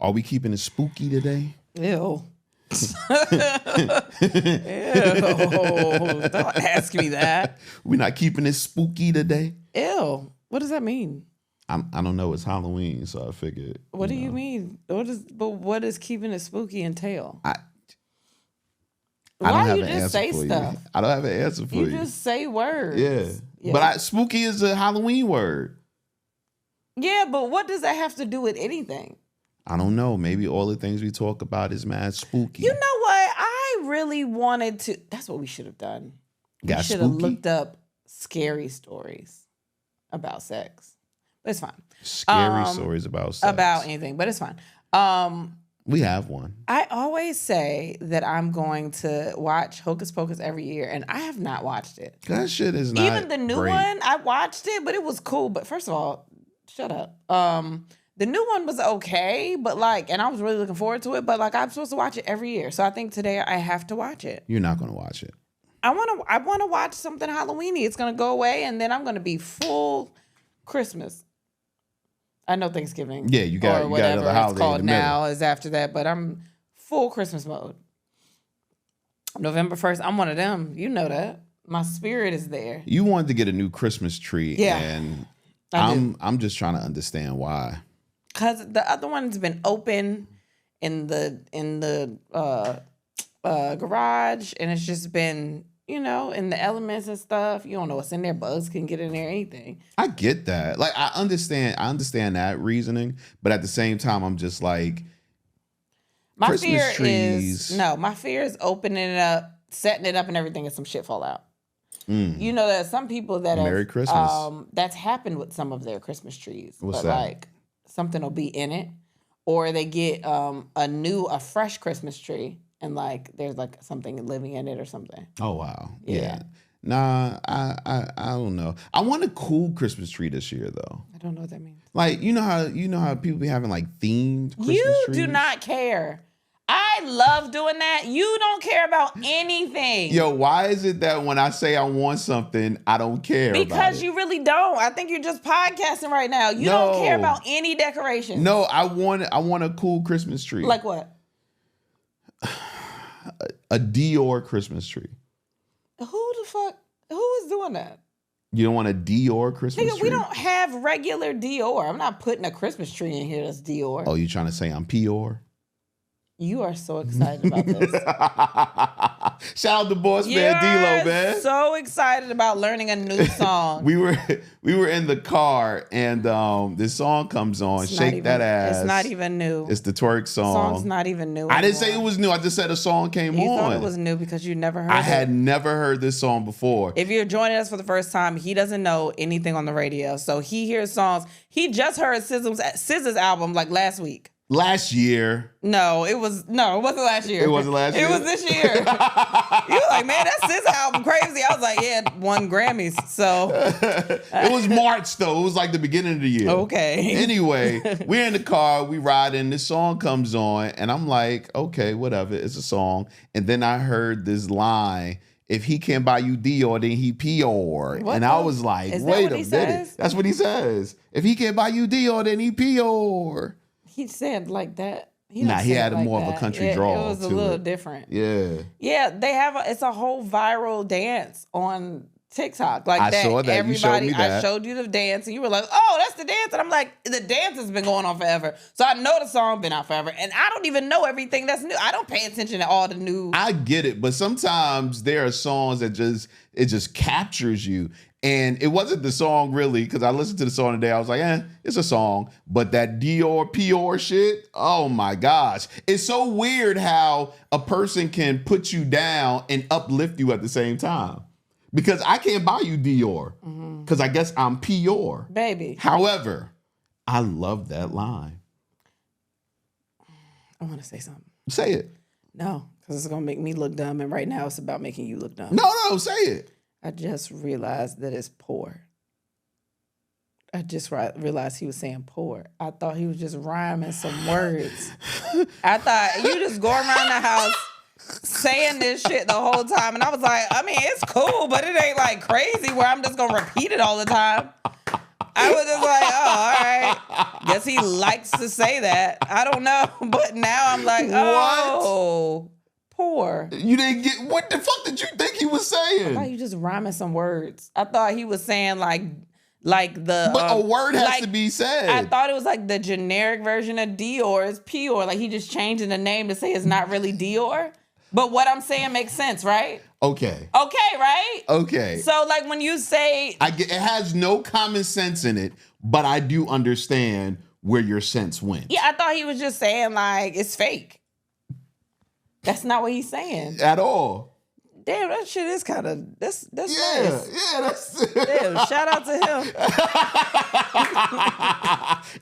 Are we keeping it spooky today? Ew. Ew. Don't ask me that. We're not keeping it spooky today? Ew. What does that mean? I don't know. It's Halloween, so I figured. What do you mean? What does keeping it spooky entail? I don't Why have you an just answer say for stuff? you. I don't have an answer for you. You just say words. Yeah. But spooky is a Halloween word. Yeah, but what does that have to do with anything? I don't know. Maybe all the things we talk about is mad spooky. You know what? I really wanted to. That's what we should have done. We should have looked up scary stories about sex. But it's fine. Scary stories about sex. About anything, but it's fine. We have one. I always say that I'm going to watch Hocus Pocus every year, and I have not watched it. That shit is not even the new great. one. I watched it, but it was cool. But first of all, shut up. The new one was okay, but and I was really looking forward to it. But I'm supposed to watch it every year, so I think today I have to watch it. You're not going to watch it. I want to watch something Halloweeny. It's gonna go away, and then I'm gonna be full Christmas. I know Thanksgiving. Yeah, you got whatever another holiday it's called in the now middle. is after that, but I'm full Christmas mode. November 1st, I'm one of them. You know that. My spirit is there. You wanted to get a new Christmas tree, and I'm just trying to understand why. Because the other one's been open in the garage, and it's just been in the elements and stuff. You don't know what's in there. Bugs can get in there, anything. I get that. I understand that reasoning, but at the same time, I'm just like, my fear is opening it up, setting it up, and everything, and some shit fall out. You know, there's some people that Merry Christmas. That's happened with some of their Christmas trees. What's but that? Something will be in it, or they get a fresh Christmas tree. And there's something living in it or something. Oh wow, yeah. Nah, I don't know. I want a cool Christmas tree this year though. I don't know what that means. You know how people be having themed Christmas you trees? Do not care. I love doing that. You don't care about anything. Yo, why is it that when I say I want something, I don't care? Because you really don't. I think you're just podcasting right now. You don't care about any decorations. No, I want a cool Christmas tree. Like what? A Dior Christmas tree. Who is doing that? You don't want a Dior Christmas tree? We don't have regular Dior. I'm not putting a Christmas tree in here that's Dior. Oh, you trying to say I'm Pior? You are so excited about this. Shout out to Boss Man D-Lo, man. So excited about learning a new song. we were in the car and this song comes on, Shake That Ass. It's not even new. It's the twerk song. The song's not even new anymore. I didn't say it was new. I just said a song came on. You thought it was new because you never heard it. I had never heard this song before. If you're joining us for the first time, he doesn't know anything on the radio. So he hears songs. He just heard SZA's album last week. Last year. No, it wasn't last year. It wasn't last year? It was this year. You were like, man, that SZA album crazy. I was like, yeah, it won Grammys. So it was March though. It was the beginning of the year. Okay. Anyway, we're in the car, we riding, this song comes on, and I'm like, okay, whatever, it's a song. And then I heard this line, if he can't buy you Dior, then he Pior. And I was like, wait a minute. Says? That's what he says. If he can't buy you Dior, then he Pior. He said like that. He had more of a country drawl. It was a little different. Yeah. Yeah, they have it's a whole viral dance on TikTok. I saw that. Everybody, you showed me that. I showed you the dance, and you were like, "Oh, that's the dance." And I'm like, "The dance has been going on forever." So I know the song been out forever, and I don't even know everything that's new. I don't pay attention to all the new. I get it, but sometimes there are songs that just captures you. And it wasn't the song really, because I listened to the song today. I was like, it's a song. But that Dior Pior shit, oh my gosh. It's so weird how a person can put you down and uplift you at the same time. Because I can't buy you Dior. Because I guess I'm Pior. Baby. However, I love that line. I want to say something. Say it. No, because it's going to make me look dumb. And right now it's about making you look dumb. No, say it. I just realized that it's poor. I just realized he was saying poor. I thought he was just rhyming some words. I thought you just go around the house saying this shit the whole time. And I was like, I mean, it's cool, but it ain't crazy where I'm just going to repeat it all the time. I was just like, oh, all right. Guess he likes to say that. I don't know. But now I'm like, oh, poor. You didn't get, what the fuck did you think he was saying? I thought you just rhyming some words. I thought he was saying like the. But a word has to be said. I thought it was like the generic version of Dior is Pior. Like he just changing the name to say it's not really Dior. But what I'm saying makes sense, right? Okay. Okay, right? Okay. So like when you say, it has no common sense in it, but I do understand where your sense went. yeah, I thought he was just saying like it's fake. That's not what he's saying. At all. Damn, that shit is kind of that's nice. Yeah, that's Damn, shout out to him.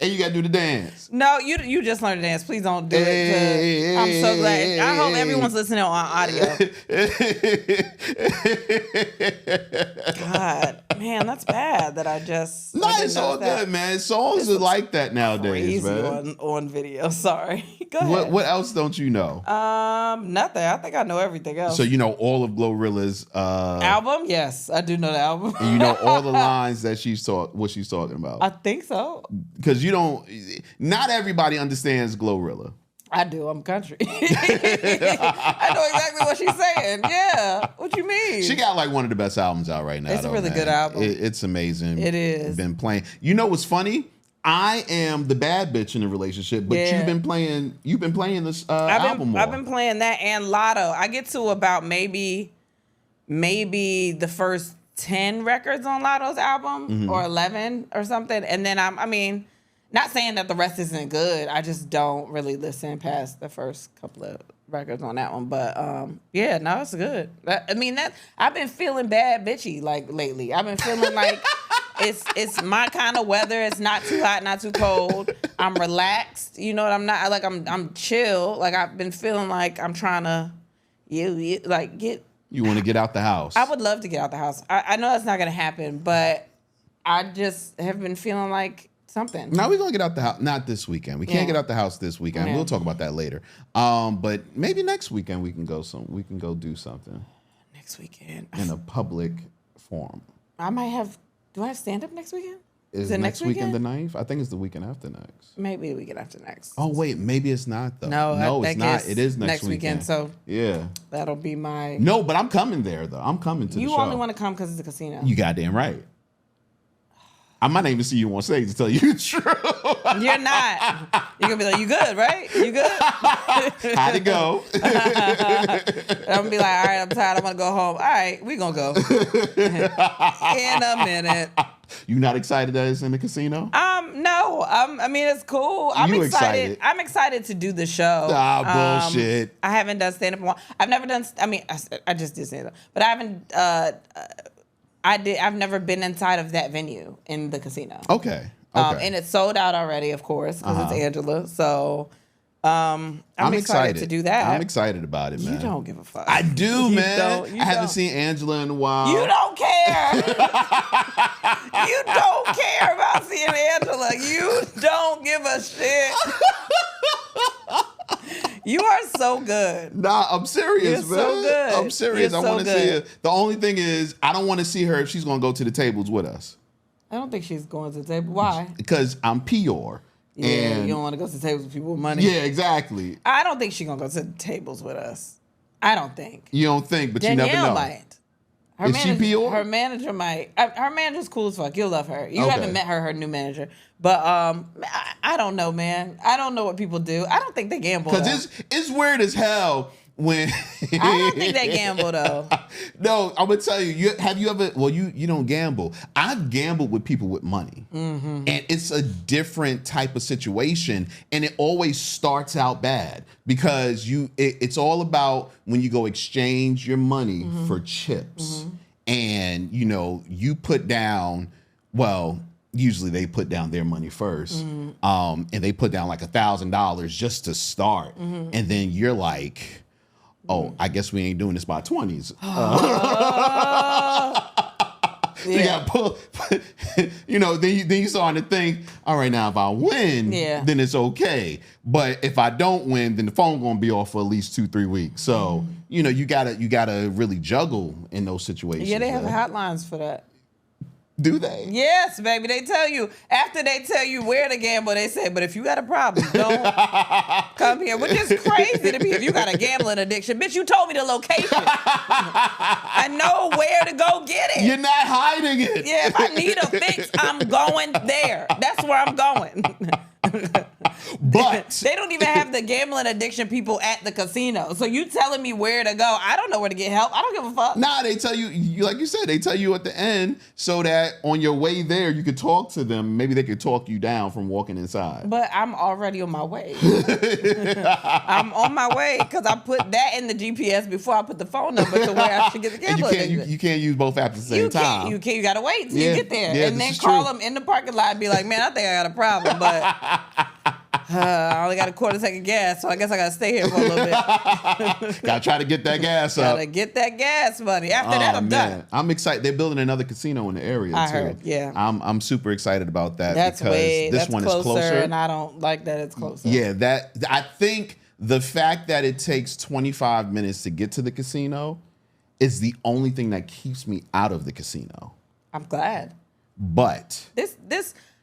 And you gotta do the dance. No, you just learned to dance. Please don't do it. I'm so glad. I hope everyone's listening on audio. God, man, that's bad that I just. No, it's all good, man. Songs are like that nowadays, Crazy man. on video. Sorry. Go ahead. What else don't you know? Nothing. I think I know everything else. So you know all of Glorilla's album? Yes, I do know the album. and you know all the lines that what she's talking about. I think so. Because not everybody understands Glorilla. I do. I'm country. I know exactly what she's saying. Yeah. What you mean? She got like one of the best albums out right now. It's a really good album. It's amazing. It is. Been playing. You know what's funny? I am the bad bitch in the relationship, but Yeah. you've been playing this album more. I've been playing that and Lotto. I get to about maybe the first 10 records on Lotto's album or 11 or something. And then not saying that the rest isn't good. I just don't really listen past the first couple of records on that one. But yeah, no, it's good. I've been feeling bad bitchy like lately. I've been feeling like it's my kind of weather. It's not too hot, not too cold. I'm relaxed. You know what? I'm chill. Like I've been feeling like I'm trying to get. You want to get out the house. I would love to get out the house. I know that's not gonna happen, but I just have been feeling like something. Now we're gonna get out the house. Not this weekend. We can't get out the house this weekend. Yeah. We'll talk about that later. But maybe next weekend we can go do something Next weekend. in a public forum. Do I have stand up next weekend? Is it next weekend the 9th? I think it's the weekend after next. Maybe the weekend after next. Oh wait, maybe it's not though. No, it's not. It is next weekend. So yeah. that'll be my. No, but I'm coming there though. I'm coming to the show. You only want to come because it's a casino. You goddamn right. I might not even see you on stage to tell you the truth. You're not. You're gonna be like, you good, right? You good? How'd it go? I'm gonna be like, all right, I'm tired. I'm gonna go home. All right, we gonna go in a minute. You not excited that it's in the casino? No. It's cool. I'm excited. I'm excited to do the show. Bullshit. I haven't done stand up in a while. I've never done. I just did stand up, but I haven't. I've never been inside of that venue in the casino. Okay. And it's sold out already, of course, because it's Anjelah. So I'm excited to do that. I'm excited about it, man. You don't give a fuck. I do, man. You I haven't seen Anjelah in a while. You don't care. You don't care about seeing Anjelah. You don't give a shit. You are so good. Nah, I'm serious, You're man. so good. I'm serious. You're I want to so see her. good. The only thing is, I don't want to see her if she's going to go to the tables with us. I don't think she's going to the table. Why? Because I'm Pior. Yeah, and you don't want to go to the tables with people with money. Yeah, exactly. I don't think she's going to go to the tables with us. I don't think. You don't think, but Danielle you never know. Might. Is she Pior? Her manager might. Her manager's cool as fuck. You'll love her. You Okay. haven't met her new manager. But I don't know, man. I don't know what people do. I don't think they gamble. Because it's weird as hell when... I don't think they gamble, though. No, I'm going to tell you. Have you ever... Well, you don't gamble. I've gambled with people with money. Mm-hmm. And it's a different type of situation. And it always starts out bad. Because it's all about when you go exchange your money for chips. Mm-hmm. And, you put down... Well... Usually they put down their money first, and they put down like $1,000 just to start, and then you're like, "Oh, I guess we ain't doing this by 20s." You got pull, then you starting to think, "All right, now if I win, then it's okay. But if I don't win, then the phone gonna be off for at least 2-3 weeks." So you gotta really juggle in those situations. Yeah, they have hotlines for that. Do they? Yes, baby. They tell you, after they tell you where to gamble, they say, but if you got a problem, don't come here. Which is crazy to me if you got a gambling addiction. Bitch, you told me the location. I know where to go get it. You're not hiding it. Yeah, if I need a fix, I'm going there. That's where I'm going. But they don't even have the gambling addiction people at the casino. So you telling me where to go? I don't know where to get help. I don't give a fuck. nah, they tell you, like you said, they tell you at the end so that on your way there you could talk to them. Maybe they could talk you down from walking inside. But I'm already on my way. I'm on my way because I put that in the GPS before I put the phone number to where I should get the gambling addiction. You can't use both apps at the same time. You can't. You gotta wait till you get there, yeah, and then call them in the parking lot and be like, "Man, I think I got a problem, but I only got a quarter tank of gas, so I guess I gotta stay here for a little bit." Gotta try to get that gas up. Gotta get that gas money. After that, I'm done. I'm excited. They're building another casino in the area too. I heard, yeah. I'm super excited about that That's because this one is closer, and I don't like that it's closer. Yeah, I think the fact that it takes 25 minutes to get to the casino is the only thing that keeps me out of the casino. I'm glad. But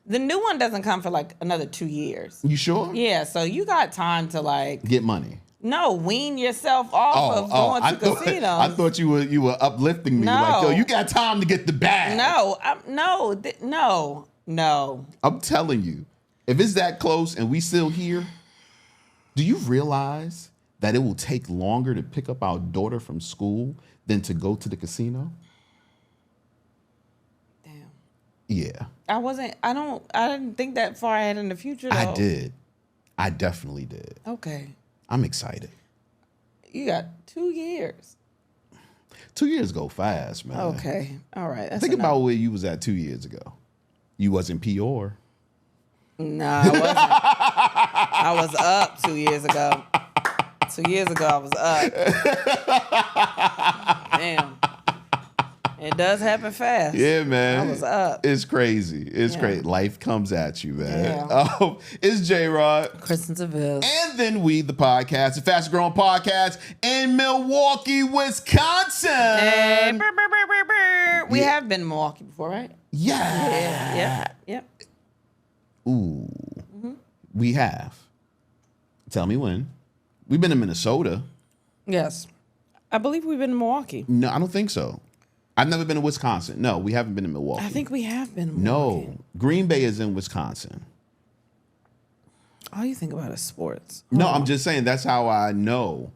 the new one doesn't come for like another 2 years. You sure? Yeah, so you got time to like get money. No, wean yourself off of going to casinos. I thought you were uplifting me. No. Like, yo, you got time to get the bag. No. I'm telling you, if it's that close and we still here, do you realize that it will take longer to pick up our daughter from school than to go to the casino? Damn. Yeah. I didn't think that far ahead in the future, though. I did. I definitely did. Okay. I'm excited. You got 2 years. 2 years go fast, man. Okay. All right. That's Think enough. about where you was at 2 years ago. You wasn't Peor. Nah, I wasn't. I was up 2 years ago. 2 years ago, I was up. Damn. It does happen fast. Yeah, man. I was up. It's crazy. It's crazy. Life comes at you, man. Yeah. It's J-Rod. Kristen Sivills. And then we, the podcast, the fastest growing podcast in Milwaukee, Wisconsin. Hey, we have been in Milwaukee before, right? Yeah. Yep. Ooh. Mm-hmm. We have. Tell me when. We've been in Minnesota. Yes. I believe we've been in Milwaukee. No, I don't think so. I've never been to Wisconsin. No, we haven't been in Milwaukee. I think we have been in Milwaukee. No. Green Bay is in Wisconsin. All you think about is sports. No, I'm just saying that's how I know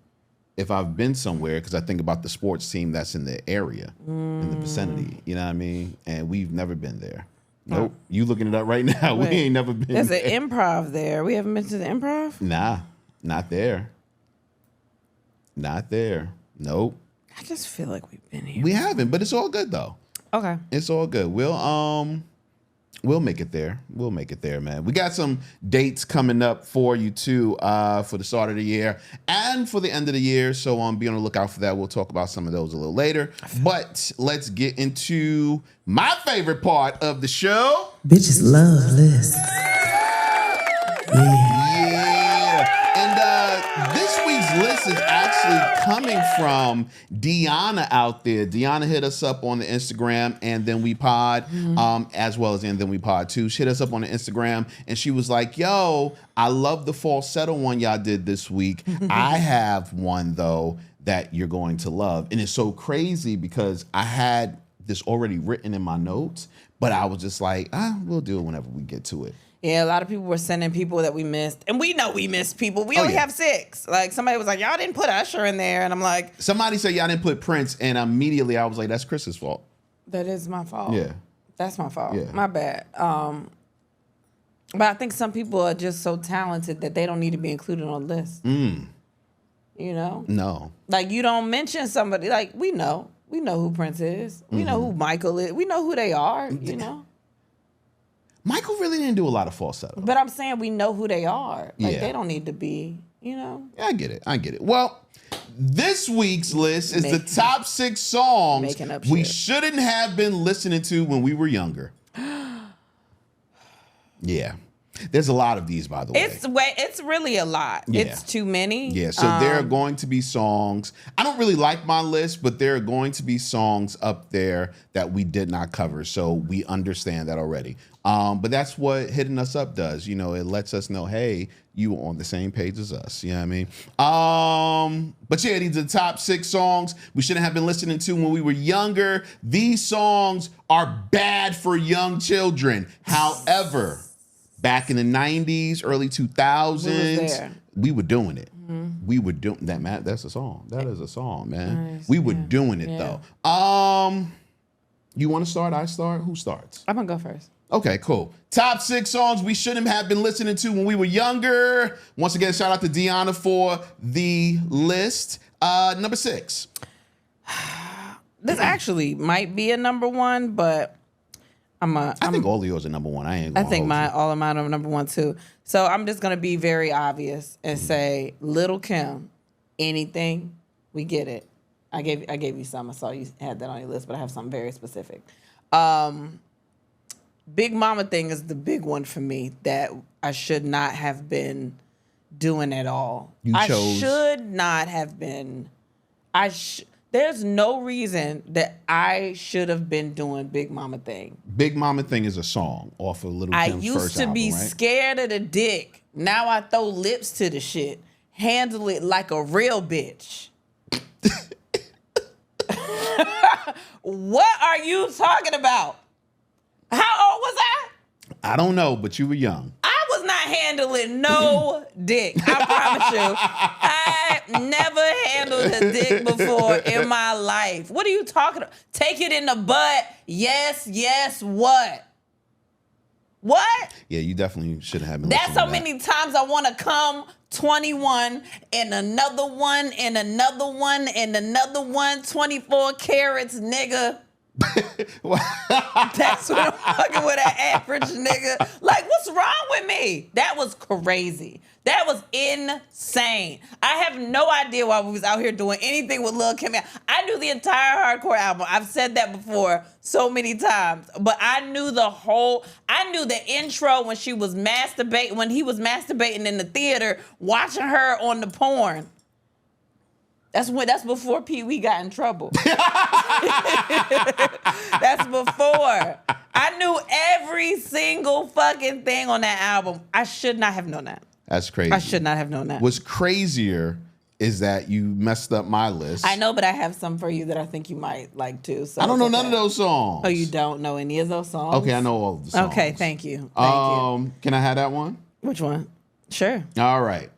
if I've been somewhere, because I think about the sports team that's in the area, in the vicinity. You know what I mean? And we've never been there. Nope. You looking it up right now. Wait. We ain't never been There's there. an improv there. We haven't been to the improv? Nah, not there. Not there. Nope. I just feel like we've been here. We haven't, but it's all good though. Okay. It's all good. We'll make it there. We'll make it there, man. We got some dates coming up for you too, for the start of the year and for the end of the year. So be on the lookout for that. We'll talk about some of those a little later. But let's get into my favorite part of the show. Bitches love lists. And this week's list is actually coming from Deanna out there. Deanna hit us up on the Instagram and then we pod, as well as and then we pod too. She hit us up on the Instagram and she was like, yo, I love the falsetto one y'all did this week. I have one though that you're going to love. And it's so crazy because I had this already written in my notes, but I was just like, we'll do it whenever we get to it. Yeah, a lot of people were sending people that we missed. And we know we missed people. We only have 6. Like, somebody was like, y'all didn't put Usher in there. And I'm like... Somebody said y'all didn't put Prince, and immediately I was like, that's Chris's fault. That is my fault. Yeah. That's my fault. Yeah. My bad. But I think some people are just so talented that they don't need to be included on lists. You know? No. Like, you don't mention somebody. Like, we know. We know who Prince is. We know who Michael is. We know who they are, you know? Michael really didn't do a lot of falsetto. But I'm saying we know who they are. Like, Yeah. they don't need to be, you know? Yeah, I get it. Well, this week's list is the Making- top 6 songs Making up we shit. shouldn't have been listening to when we were younger. Yeah. There's a lot of these, by the way. It's really a lot. Yeah. It's too many. Yeah, so there are going to be songs. I don't really like my list, but there are going to be songs up there that we did not cover. So we understand that already. But that's what Hitting Us Up does. You know, it lets us know, hey, you were on the same page as us. You know what I mean? But yeah, these are the top 6 songs we shouldn't have been listening to when we were younger. These songs are bad for young children. However, back in the 90s, early 2000s, we were doing it. Mm-hmm. We were doing that, man. That's a song. That is a song, man. Nice. We were doing it though. You want to start? I start? Who starts? I'm gonna go first. Okay, cool. Top 6 songs we shouldn't have been listening to when we were younger. Once again, shout out to Deanna for the list. Number 6. This actually might be a number 1, but I think all of yours are number 1. I think all of mine are number 1 too. So I'm just gonna be very obvious and say Little Kim, Anything, We Get It. I gave you some. I saw you had that on your list, but I have something very specific. Big Mama Thing is the big one for me that I should not have been doing at all. I should not have been. There's no reason that I should have been doing Big Mama Thing. Big Mama Thing is a song off of Little Kim's first album, I used to be scared of the dick. Now I throw lips to the shit. Handle it like a real bitch. What are you talking about? How old was I? I don't know, but you were young. I was not handling no dick. I promise you. I never handled a dick before in my life. What are you talking about? Take it in the butt. Yes, what? What? Yeah, you definitely should have been. That's how many times I want to come 21 and another one and another one and another one. 24 carats, nigga. That's what I'm fucking with, an average nigga. Like, what's wrong with me? That was crazy. That was insane. I have no idea why we was out here doing anything with Lil Kim. I knew the entire hardcore album. I've said that before so many times. But I knew the intro when he was masturbating in the theater, watching her on the porn. That's before Pee Wee got in trouble. That's before. I knew every single fucking thing on that album. I should not have known that. That's crazy. I should not have known that. What's crazier is that you messed up my list. I know, but I have some for you that I think you might like too. So I don't know none of those songs. Oh, you don't know any of those songs? Okay, I know all of the songs. Okay, thank you. Thank you. Can I have that one? Which one? Sure. All right.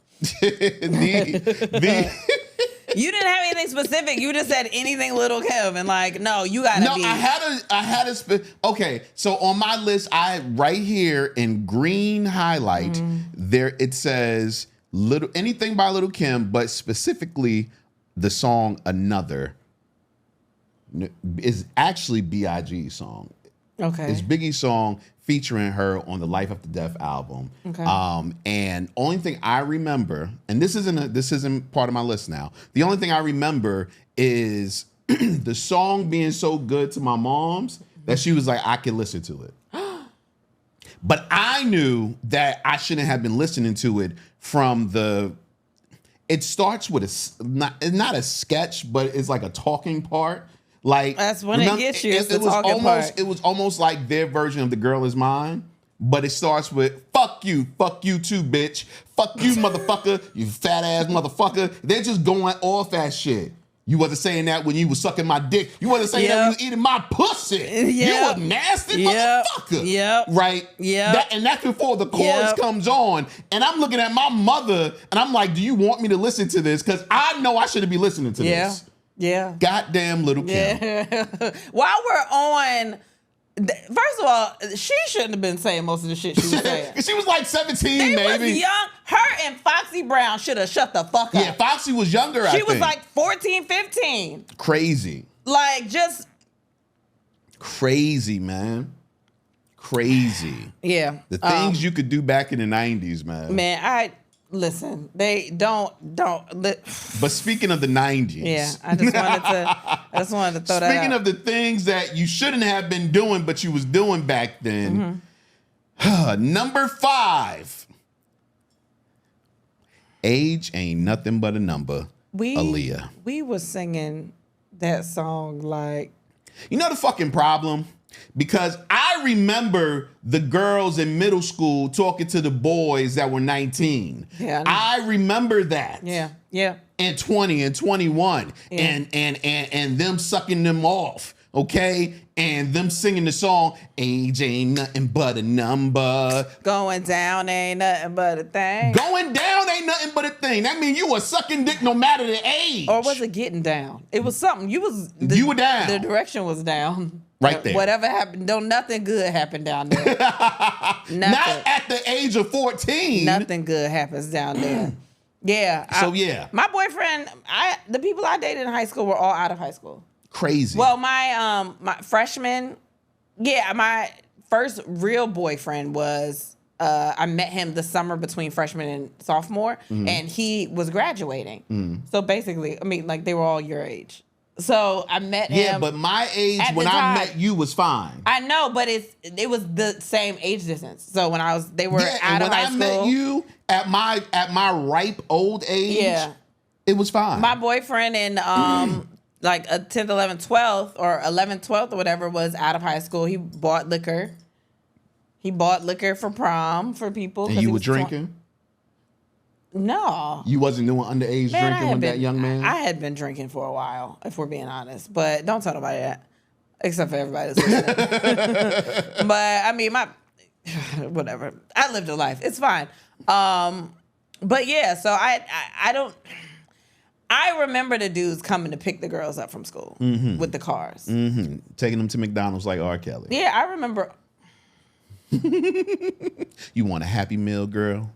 You didn't have anything specific. You just said anything Little Kim, and like, no, you gotta be. No, I had a. Okay, so on my list, right here in green highlight, there it says anything by Little Kim, but specifically the song "Another" is actually B.I.G's song. Okay, it's Biggie's song featuring her on the Life After Death album. Okay. And only thing I remember, and this isn't part of my list now. The only thing I remember is the song being so good to my mom's that she was like, I can listen to it. But I knew that I shouldn't have been listening to it from it starts with not a sketch, but it's like a talking part. Like, that's when it gets you. It was almost like their version of "The Girl Is Mine," but it starts with fuck you too, bitch, fuck you, motherfucker, you fat ass motherfucker." They're just going off that shit. You wasn't saying that when you was sucking my dick. You wasn't saying that when you was eating my pussy. You a nasty motherfucker. Yep. Right? Yeah. And that's before the chorus comes on. And I'm looking at my mother and I'm like, do you want me to listen to this? Because I know I shouldn't be listening to this. Yeah. Goddamn Little Kim. Yeah. While we're on, first of all, she shouldn't have been saying most of the shit she was saying. She was like 17, they maybe. Was young. Her and Foxy Brown should have shut the fuck up. Yeah, Foxy was younger, I think. She was like 14, 15. Crazy. Like, just... Crazy, man. Crazy. Yeah. The things you could do back in the 90s, man. Man, listen, they don't. But speaking of the 90s. Yeah, I just wanted to throw that out. Speaking of the things that you shouldn't have been doing, but you was doing back then. Number 5. Age ain't nothing but a number. Aaliyah. We were singing that song like. You know the fucking problem? Because I remember the girls in middle school talking to the boys that were 19. Yeah, I remember that. Yeah. And 20 and 21. Yeah. And them sucking them off. Okay? And them singing the song, age ain't nothing but a number. Going down ain't nothing but a thing. Going down ain't nothing but a thing. That means you were sucking dick no matter the age. Or was it getting down? It was something. You were down. The direction was down. Right there. Whatever happened, don't nothing good happen down there. Not at the age of 14. Nothing good happens down there. Yeah. My boyfriend, the people I dated in high school were all out of high school. Crazy. Well, my freshman, my first real boyfriend was, I met him the summer between freshman and sophomore, and he was graduating. So basically, I mean, like they were all your age. So I met him. Yeah, but my age when I met you was fine. I know, but it was the same age distance. So when they were out of high school. When I met you at my ripe old age, it was fine. My boyfriend in like a 10th, 11th, 12th, or 11th, 12th, or whatever was out of high school. He bought liquor. He bought liquor for prom for people. And you were drinking? No. You wasn't doing underage drinking with that young man? I had been drinking for a while, if we're being honest. But don't tell nobody that. Except for everybody that's listening. But, I mean, whatever. I lived a life. It's fine. But, yeah, so I don't... I remember the dudes coming to pick the girls up from school with the cars. Taking them to McDonald's like R. Kelly. Yeah, I remember... You want a Happy Meal, girl?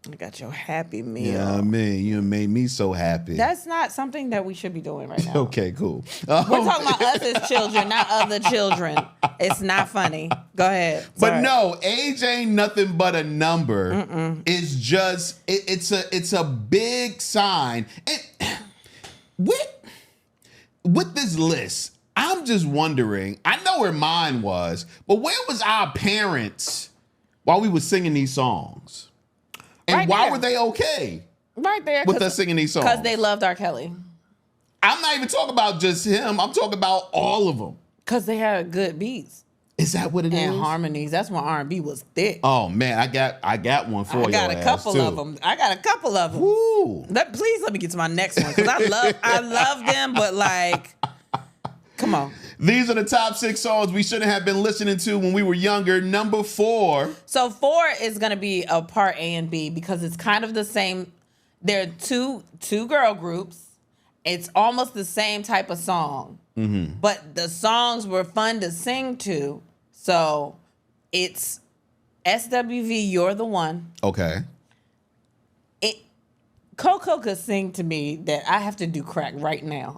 I got your Happy Meal. Yeah, I mean, you made me so happy. That's not something that we should be doing right now. Okay, cool. We're talking about us as children, not other children. It's not funny. Go ahead. But no, age ain't nothing but a number. It's just it's a big sign. And with this list, I'm just wondering. I know where mine was, but where was our parents while we were singing these songs? And why were they okay? Right there. With us singing these songs? Because they loved R. Kelly. I'm not even talking about just him. I'm talking about all of them. Because they had good beats. Is that what it is? And harmonies. That's when R&B was thick. Oh, man. I got one for you. I got a couple of them. Woo. Please let me get to my next one. Because I love them, but like, come on. These are the top 6 songs we shouldn't have been listening to when we were younger. Number 4. So 4 is going to be a part A and B because it's kind of the same. They're two girl groups. It's almost the same type of song. But the songs were fun to sing to. So it's SWV, You're the One. Okay. Coco could sing to me that I have to do crack right now.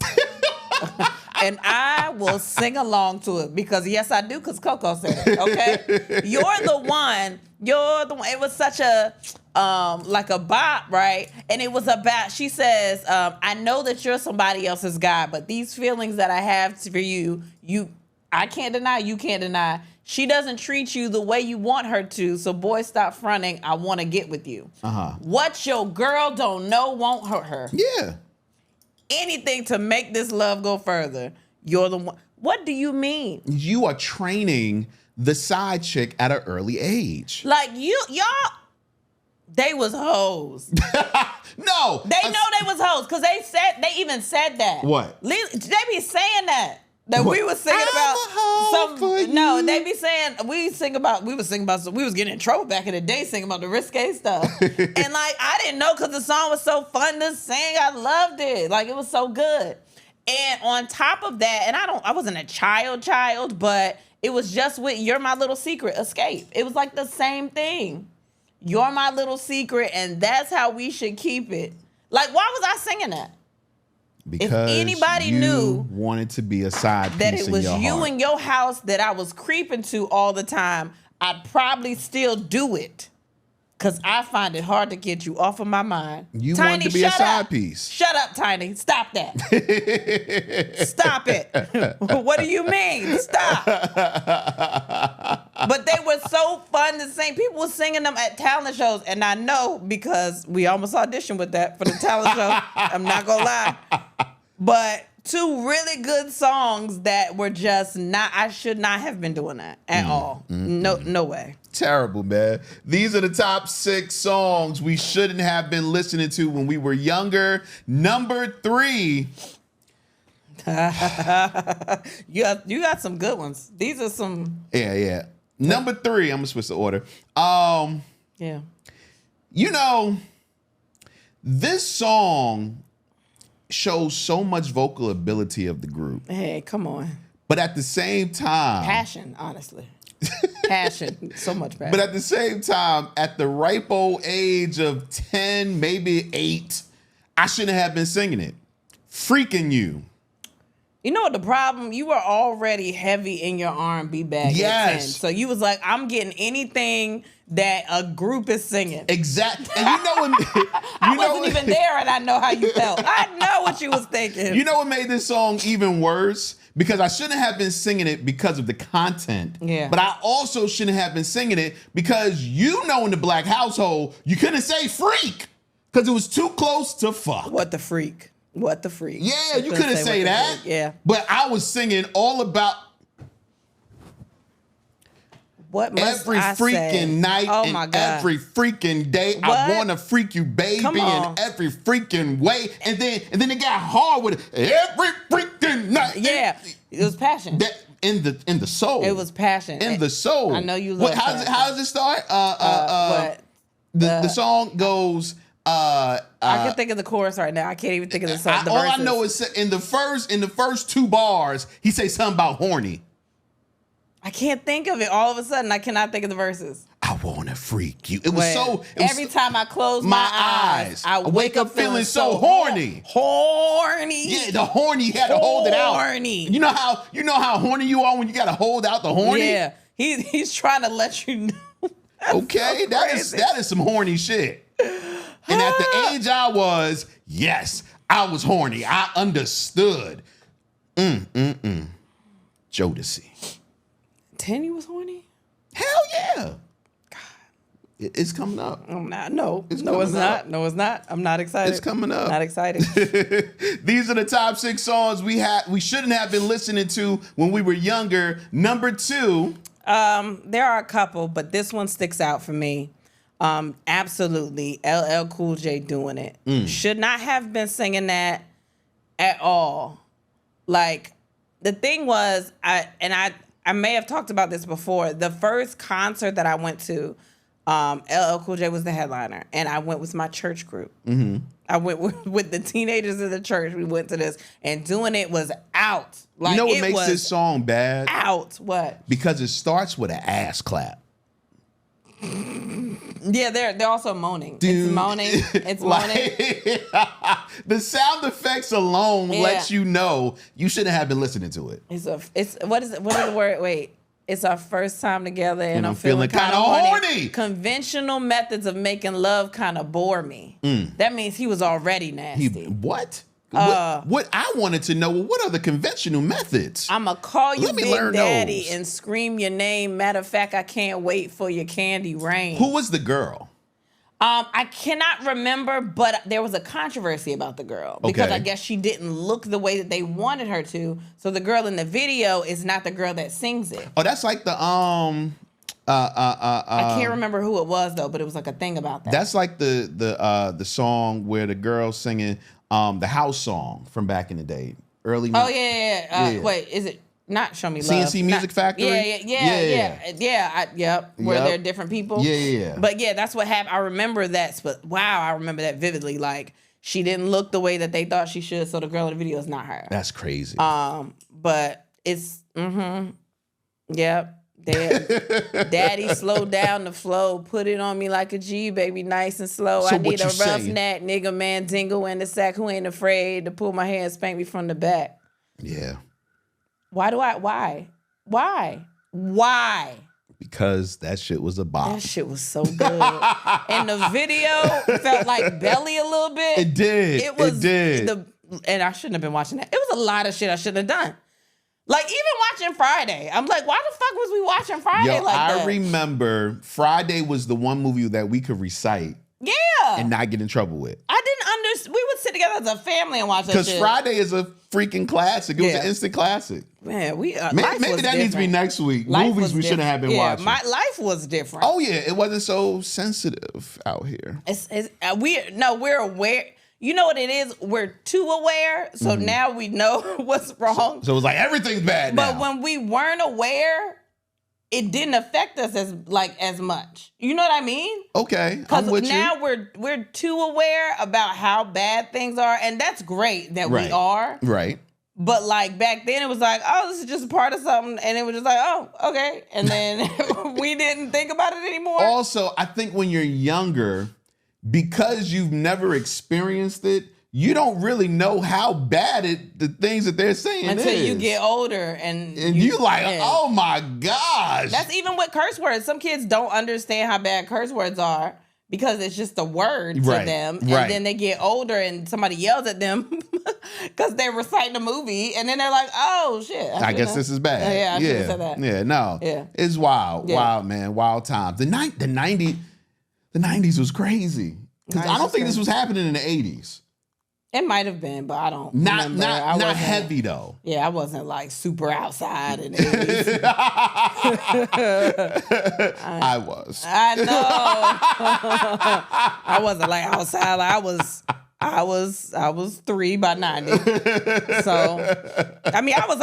And I will sing along to it because, yes, I do, because Coco said it, okay? You're the one. It was such a, like a bop, right? And it was about, she says, I know that you're somebody else's guy, but these feelings that I have for you, I can't deny, you can't deny. She doesn't treat you the way you want her to, so boy, stop fronting. I want to get with you. What your girl don't know won't hurt her. Yeah. Anything to make this love go further. You're the one. What do you mean? You are training the side chick at an early age. Like y'all, they was hoes. No. They know they was hoes because they even said that. What? They be saying that. That what? We was singing about no, they be saying we was singing about we was getting in trouble back in the day singing about the risque stuff. And like I didn't know because the song was so fun to sing. I loved it. Like it was so good. And on top of that, and I wasn't a child, but it was just with You're My Little Secret, Escape. It was like the same thing. You're my little secret, and that's how we should keep it. Like, why was I singing that? Because if anybody knew wanted to be a side piece that it was in your you heart. in your house that I was creeping to all the time, I'd probably still do it. Because I find it hard to get you off of my mind. You Tiny, wanted to be a side up. piece. Shut up, Tiny. Stop that. Stop it. What do you mean? Stop. But they were so fun to sing. People were singing them at talent shows, and I know because we almost auditioned with that for the talent show. I'm not gonna lie, but two really good songs that were just not. I should not have been doing that at all. No way. Terrible, man. These are the top 6 songs we shouldn't have been listening to when we were younger. Number 3. You got some good ones. These are some. Yeah. Number 3. I'm gonna switch the order. Yeah. You know, this song shows so much vocal ability of the group. Hey, come on. But at the same time, Passion, honestly. Passion. So much passion. but at the same time, at the ripe old age of 10, maybe 8, I shouldn't have been singing it. Freaking You. You know what the problem? You were already heavy in your R&B bag at 10. So you was like, I'm getting anything that a group is singing. Exactly. And you know what? I wasn't even there, and I know how you felt. I know what you was thinking. You know what made this song even worse? Because I shouldn't have been singing it because of the content. Yeah. But I also shouldn't have been singing it because in the black household, you couldn't say freak because it was too close to fuck. What the freak? What the freak? Yeah, you couldn't say that. Yeah. But I was singing all about what must every I freaking say? night Oh and my God. every freaking day. What? I want to freak you, baby, Come in on. every freaking way. And then it got hard with it. Every freaking night. Yeah. It was passion. That in the soul. It was passion. In the soul. I know you love passion. How does it start? What? The song goes. I can think of the chorus right now. I can't even think of the song. The all verses. I know is in the first 2 bars, he says something about horny. I can't think of it. All of a sudden, I cannot think of the verses. I wanna freak you. It was every time I close my eyes, I wake up feeling so horny. Horny. Yeah, the horny, you had to hold it out. Horny. You know how horny you are when you gotta hold out the horny? Yeah. He's trying to let you know. Okay, that is some horny shit. And at the age I was, yes, I was horny. I understood. Jodeci. 10, you was horny? Hell yeah. God. It's coming up. I'm not. No, It's no, it's coming not. up. No, it's not. I'm not excited. It's coming up. Not excited. These are the top 6 songs we shouldn't have been listening to when we were younger. Number 2. There are a couple, but this one sticks out for me. Absolutely, LL Cool J doing it. Should not have been singing that at all. Like, the thing was, I may have talked about this before. The first concert that I went to, LL Cool J was the headliner, and I went with my church group. Mm-hmm. I went with the teenagers in the church. We went to this, and doing it was out. Like, you know what makes this song bad? Out. What? Because it starts with an ass clap. Yeah, they're also moaning. Dude, it's moaning. It's moaning. The sound effects alone lets you know you shouldn't have been listening to it. What is the word? Wait. It's our first time together, and I'm feeling kind of horny. Conventional methods of making love kind of bore me. That means he was already nasty. What I wanted to know, what are the conventional methods? I'ma call you Let me Big learn Daddy those. and scream your name. Matter of fact, I can't wait for your candy rain. Who was the girl? I cannot remember, but there was a controversy about the girl because I guess she didn't look the way that they wanted her to. So the girl in the video is not the girl that sings it. Oh, that's like the I can't remember who it was though, but it was like a thing about that. That's like the song where the girl's singing the house song from back in the day, early. Oh yeah. Wait, is it not Show Me Love? CNC Music Factory? Yeah. Where they're different people. Yeah. But yeah, that's what happened. I remember that. But wow, I remember that vividly. Like, she didn't look the way that they thought she should, so the girl in the video is not her. That's crazy. But it's Yep. Daddy, slow down the flow. Put it on me like a G, baby, nice and slow. So I need a what you roughneck nigga, man, dingle in the sack who ain't afraid to pull my hair and spank me from the back. Yeah. Why? Because that shit was a bop. That shit was so good. And the video felt like Belly a little bit. It did. And I shouldn't have been watching that. It was a lot of shit I shouldn't have done. Like, even watching Friday, I'm like, why the fuck was we watching Friday like that? I remember Friday was the one movie that we could recite Yeah. and not get in trouble with. I didn't understand. We would sit together as a family and watch that shit. Because Friday is a freaking classic. It was an instant classic. Man, maybe that different. Needs to be next week. Movies we shouldn't have been watching. My life was different. Oh, yeah. It wasn't so sensitive out here. We're aware. You know what it is? We're too aware, so now we know what's wrong. So it's like everything's bad now. But when we weren't aware, it didn't affect us as much. You know what I mean? Okay, because now we're too aware about how bad things are, and that's great that we are. Right. But like back then, it was like, oh, this is just a part of something, and it was just like, oh, okay, and then we didn't think about it anymore. Also, I think when you're younger, because you've never experienced it, you don't really know how bad the things that they're saying until is. you get older and you like, oh my gosh. That's even with curse words. Some kids don't understand how bad curse words are because it's just a word to them. And then they get older and somebody yells at them because they're reciting a movie, and then they're like, oh shit. I guess this is bad. Yeah, I should have said that. Yeah, no. Yeah. It's wild. Yeah. Wild, man. Wild times. The 90s was crazy. Because I don't think this was happening in the 80s. It might have been, but I don't remember. Not heavy, though. Yeah, I wasn't like super outside in the 80s. I was. I know. I wasn't like outside. Like, I was 3 by 90. So, I mean, I was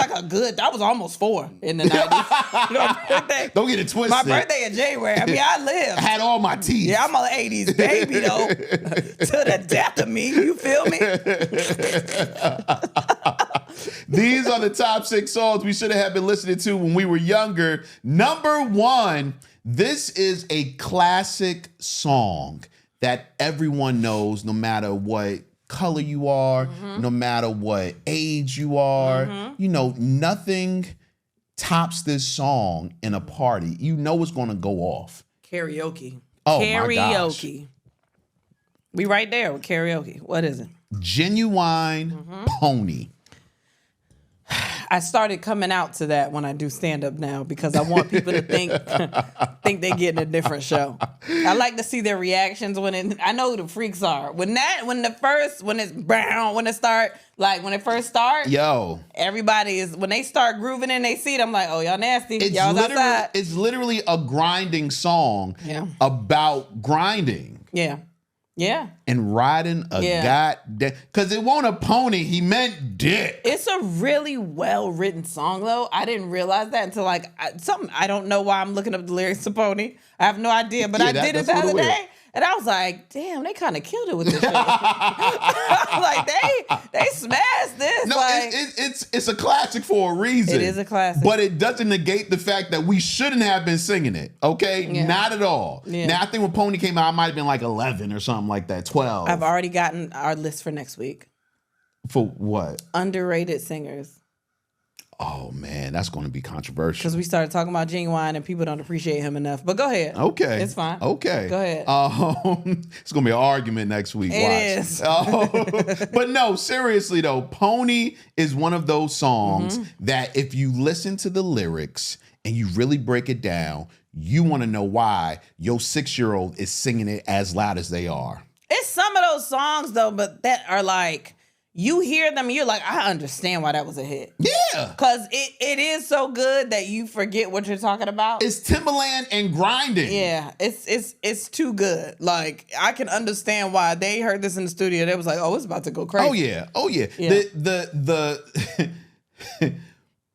almost 4 in the 90s. You know, my birthday. Don't get it twisted. My birthday in January. I mean, I lived. I had all my teeth. Yeah, I'm an 80s baby, though. To the death of me. You feel me? These are the top 6 songs we should have been listening to when we were younger. Number 1, this is a classic song that everyone knows, no matter what color you are, no matter what age you are. You know, nothing tops this song in a party. You know it's going to go off. Karaoke. Oh, karaoke. my gosh. We right there with karaoke. What is it? Genuine Pony. I started coming out to that when I do stand up now because I want people to think they're getting a different show. I like to see their reactions I know who the freaks are. When it first start, everybody is, when they start grooving in they seat, I'm like, oh, y'all nasty. Y'all outside. It's literally a grinding song about grinding. Yeah. Yeah. And riding a goddamn... Because it wasn't a pony. He meant dick. It's a really well-written song, though. I didn't realize that until, I don't know why I'm looking up the lyrics to Pony. I have no idea, but I did it the other day. And I was like, damn, they kind of killed it with this shit. Like, they smashed this. No, it's a classic for a reason. It is a classic. But it doesn't negate the fact that we shouldn't have been singing it, okay? Yeah. Not at all. Yeah. Now, I think when Pony came out, I might have been like 11 or something like that, 12. I've already gotten our list for next week. For what? Underrated singers. Oh, man, that's going to be controversial. Because we started talking about Genuine and people don't appreciate him enough. But go ahead. Okay. It's fine. Okay. Go ahead. It's going to be an argument next week. It is. But no, seriously, though, Pony is one of those songs that if you listen to the lyrics and you really break it down, you want to know why your 6-year-old is singing it as loud as they are. It's some of those songs, though, but that are like... You hear them and you're like, I understand why that was a hit. Yeah. Because it is so good that you forget what you're talking about. It's Timbaland and grinding. Yeah. It's too good. Like, I can understand why they heard this in the studio. They was like, oh, it's about to go crazy. Oh yeah.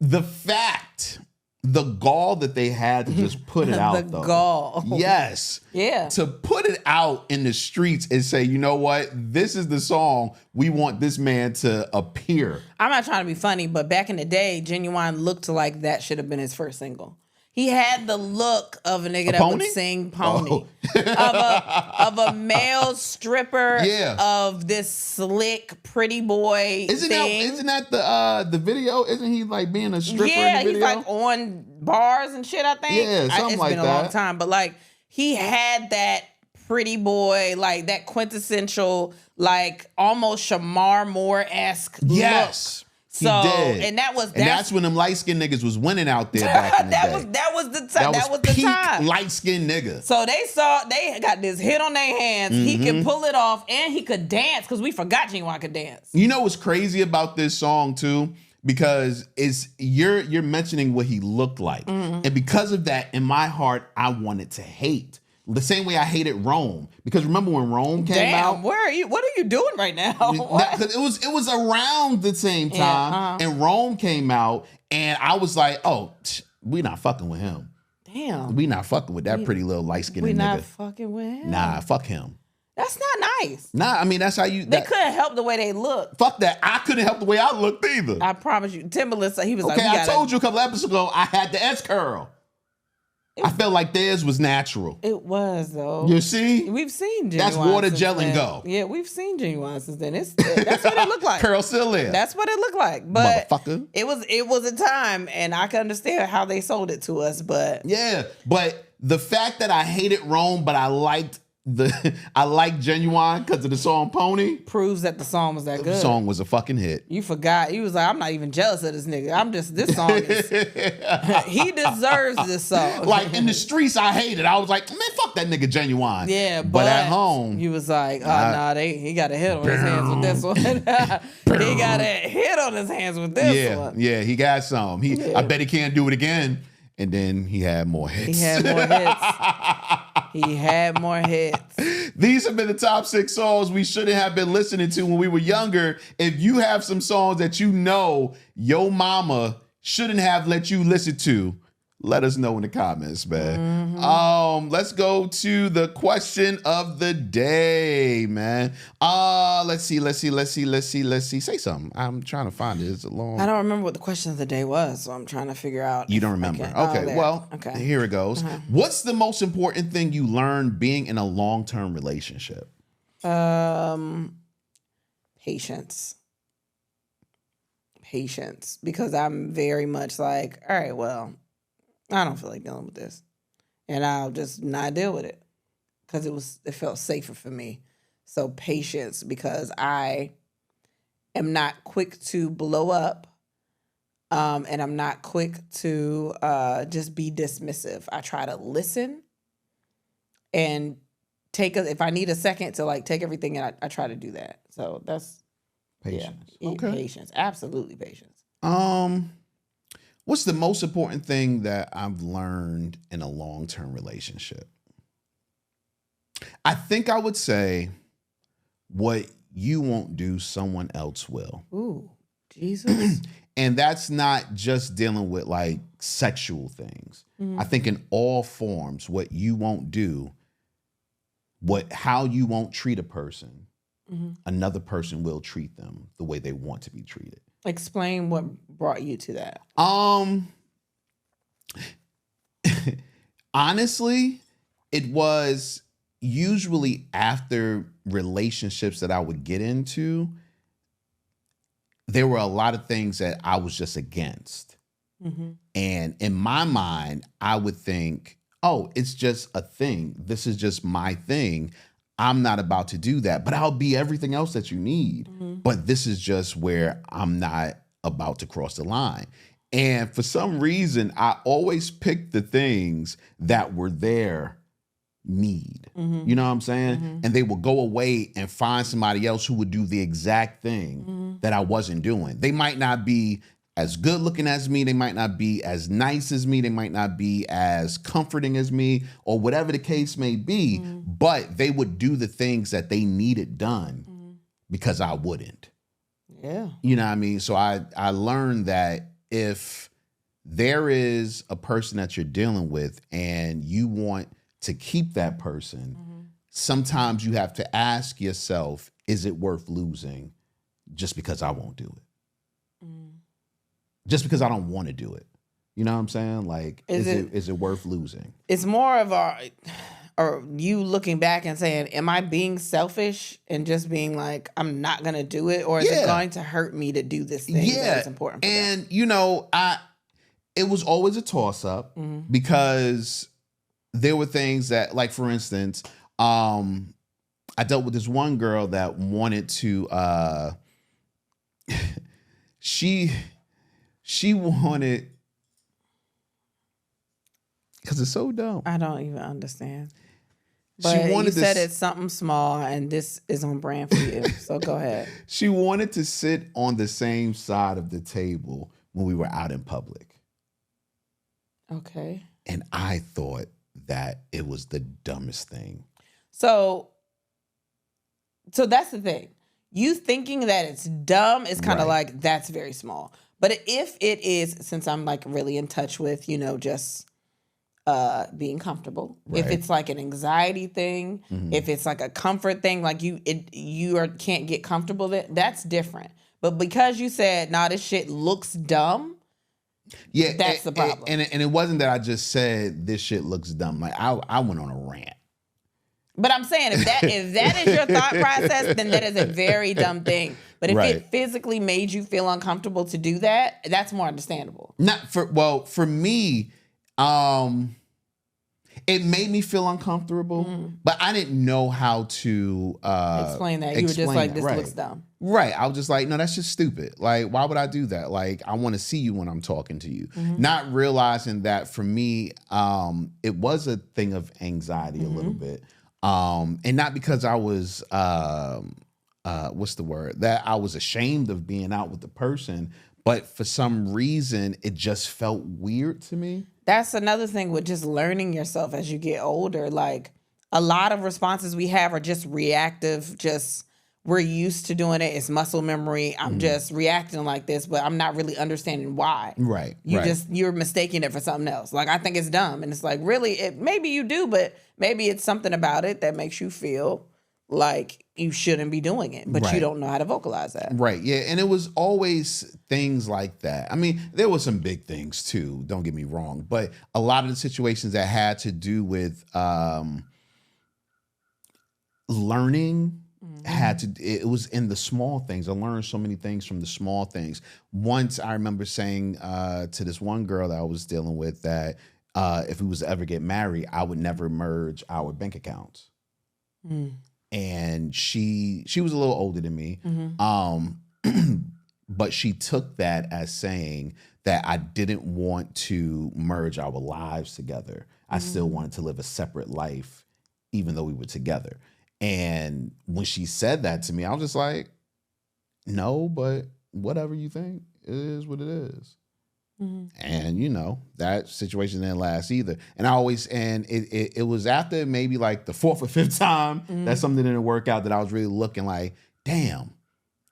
The fact, the gall that they had to just put it out, though. Gall. Yes. Yeah. To put it out in the streets and say, you know what? This is the song we want this man to appear. I'm not trying to be funny, but back in the day, Genuine looked like that should have been his first single. He had the look of a nigga that would sing Pony. Of a male stripper. Yeah. Of this slick, pretty boy thing. Isn't that the video? Isn't he like being a stripper in the video? He's like on bars and shit, I think. Yeah, something like that. It's been a long time. But like, he had that pretty boy, like that quintessential, like almost Shamar Moore-esque look. So, did. and that's when them light-skinned niggas was winning out there back in the day. That was the time. That was the peak time. light-skinned nigga. So they got this hit on their hands. He can pull it off and he could dance because we forgot Genuine could dance. You know what's crazy about this song too? Because you're mentioning what he looked like. And because of that, in my heart, I wanted to hate. The same way I hated Rome. Because remember when Rome came out? Where are you? What are you doing right now? It was around the same time. And Rome came out. And I was like, oh, we not fucking with him. Damn. We not fucking with that pretty little light-skinned nigga. We not fucking with him. Nah, fuck him. That's not nice. Nah, I mean, that's how you... They couldn't help the way they look. Fuck that. I couldn't help the way I looked either. I promise you. Timberland, he was like... Okay, I told you a couple episodes ago, I had the S-curl. I felt like theirs was natural. It was, though. You see? We've seen Genuine. That's water, since gel, then. and go. Yeah, we've seen Genuine since then. That's what it looked like. Curl still there. That's what it looked like. But motherfucker. It was a time, and I can understand how they sold it to us, but... Yeah, but the fact that I hated Rome, but I liked Genuine because of the song Pony proves that the song was that good. The song was a fucking hit. You forgot. You was like, I'm not even jealous of this nigga. This song is... he deserves this song. Like, in the streets, I hated. I was like, man, fuck that nigga Genuine. Yeah, but at home... You was like, he got a hit on his hands with this one. He got a hit on his hands with this one. Yeah, he got some. I bet he can't do it again. And then he had more hits. He had more hits. These have been the top 6 songs we shouldn't have been listening to when we were younger. If you have some songs that you know your mama shouldn't have let you listen to, let us know in the comments, man. Let's go to the question of the day, man. Let's see. Say something. I'm trying to find it. It's a long... I don't remember what the question of the day was, so I'm trying to figure out. You don't remember? Okay, here it goes. What's the most important thing you learned being in a long-term relationship? Patience. Patience. Because I'm very much like, all right, well, I don't feel like dealing with this. And I'll just not deal with it. Because it felt safer for me. So patience, because I am not quick to blow up. And I'm not quick to just be dismissive. I try to listen and if I need a second to like take everything, and I try to do that. So that's patience. Yeah, okay. Patience. Absolutely patience. What's the most important thing that I've learned in a long-term relationship? I think I would say what you won't do, someone else will. Ooh, Jesus. And that's not just dealing with like sexual things. I think in all forms, what you won't do, how you won't treat a person, another person will treat them the way they want to be treated. Explain what brought you to that. Honestly, it was usually after relationships that I would get into, there were a lot of things that I was just against. And in my mind, I would think, oh, it's just a thing. This is just my thing. I'm not about to do that, but I'll be everything else that you need. But this is just where I'm not about to cross the line. And for some reason, I always picked the things that were their need. You know what I'm saying? And they would go away and find somebody else who would do the exact thing that I wasn't doing. They might not be as good looking as me. They might not be as nice as me. They might not be as comforting as me, or whatever the case may be, but they would do the things that they needed done because I wouldn't. Yeah. You know what I mean? So I learned that if there is a person that you're dealing with and you want to keep that person, sometimes you have to ask yourself, is it worth losing just because I won't do it? Just because I don't want to do it. You know what I'm saying? Like, is it worth losing? It's more of or you looking back and saying, am I being selfish and just being like, I'm not going to do it? Or is it going to hurt me to do this thing that's important for and, you know, it was always a toss-up because there were things that, like, for instance, I dealt with this one girl that wanted to... she wanted, because it's so dumb. I don't even understand. She But wanted you said to, it's something small, and this is on brand for you. So go ahead. she wanted to sit on the same side of the table when we were out in public. Okay. And I thought that it was the dumbest thing. So that's the thing. You thinking that it's dumb is kind of Right. like, that's very small. But if it is, since I'm like really in touch with, just being comfortable. Right. If it's like an anxiety thing, if it's like a comfort thing, like can't get comfortable, that's different. But because you said, nah, this shit looks dumb, Yeah, that's the problem. And it wasn't that I just said this shit looks dumb. Like I went on a rant. But I'm saying if that is your thought process, then that is a very dumb thing. But if Right. it physically made you feel uncomfortable to do that, that's more understandable. For me, it made me feel uncomfortable, but I didn't know how to Explain that. You were just like, this right. looks dumb. Right. I was just like, no, that's just stupid. Like, why would I do that? Like, I want to see you when I'm talking to you. Not realizing that for me, it was a thing of anxiety a little bit. And not because I was, what's the word? That I was ashamed of being out with the person, but for some reason, it just felt weird to me. That's another thing with just learning yourself as you get older. Like, a lot of responses we have are just reactive, just we're used to doing it. It's muscle memory. I'm just reacting like this, but I'm not really understanding why. Right. You're mistaking it for something else. Like, I think it's dumb. And it's like, really, maybe you do, but maybe it's something about it that makes you feel like you shouldn't be doing it, but you don't know how to vocalize that. Right. Yeah. And it was always things like that. I mean, there were some big things too, don't get me wrong, but a lot of the situations that had to do with learning it was in the small things. I learned so many things from the small things. Once I remember saying to this one girl that I was dealing with that if we was to ever get married, I would never merge our bank accounts. And she was a little older than me. But she took that as saying that I didn't want to merge our lives together. I still wanted to live a separate life, even though we were together. And when she said that to me, I was just like, no, but whatever you think, it is what it is. And that situation didn't last either. And it was after maybe like the fourth or fifth time that something didn't work out that I was really looking like, damn,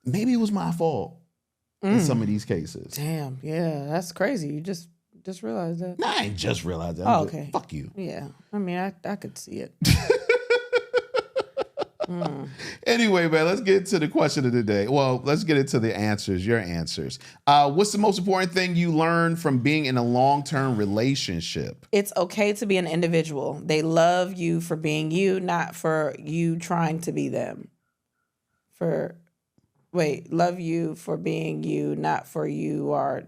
maybe it was my fault in some of these cases. Damn, yeah, that's crazy. You just realized that. Nah, I ain't just realized that. Okay. Fuck you. Yeah, I mean, I could see it. Anyway, man, let's get to the question of the day. Well, let's get into the answers, your answers. What's the most important thing you learned from being in a long-term relationship? It's okay to be an individual. They love you for being you, not for you trying to be them. Love you for being you, not for you are.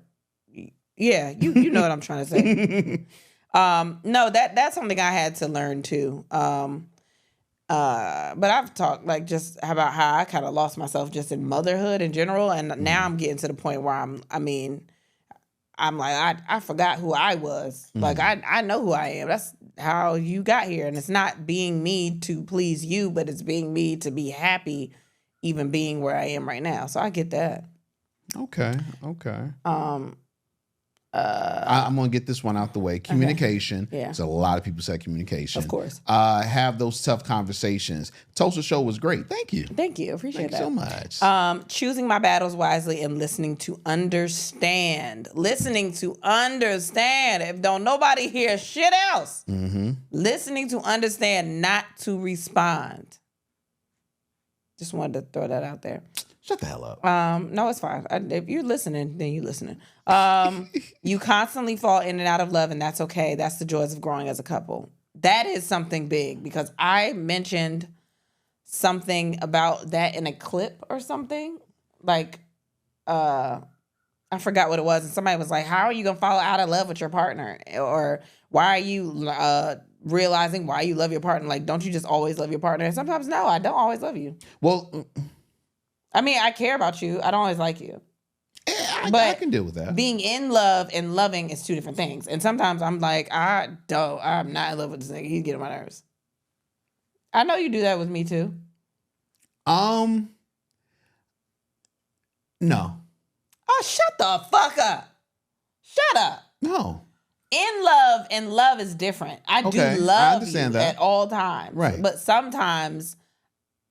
Yeah, you know what I'm trying to say. No, that's something I had to learn too. But I've talked like just about how I kind of lost myself just in motherhood in general, and now I'm getting to the point where I'm like I forgot who I was. Like I know who I am. That's how you got here, and it's not being me to please you, but it's being me to be happy, even being where I am right now. So I get that. Okay. I'm gonna get this one out the way. Communication. Okay. Yeah. So a lot of people say communication. Of course. Have those tough conversations. Tulsa show was great. Thank you. Thank you. Appreciate that. Thank you so much. Choosing my battles wisely and listening to understand. Listening to understand. If don't nobody hear shit else. Listening to understand, not to respond. Just wanted to throw that out there. Shut the hell up. No, it's fine. If you're listening, then you're listening. You constantly fall in and out of love, and that's okay. That's the joys of growing as a couple. That is something big because I mentioned something about that in a clip or something. Like, I forgot what it was. And somebody was like, how are you going to fall out of love with your partner? Or why are you realizing why you love your partner? Like, don't you just always love your partner? And sometimes, no, I don't always love you. Well, I mean, I care about you. I don't always like you. I can deal with that. Being in love and loving is two different things. And sometimes I'm like, I'm not in love with this nigga. He's getting on my nerves. I know you do that with me too. No. Oh, shut the fuck up. Shut up. No. In love and love is different. I do love you at all times. Right. But sometimes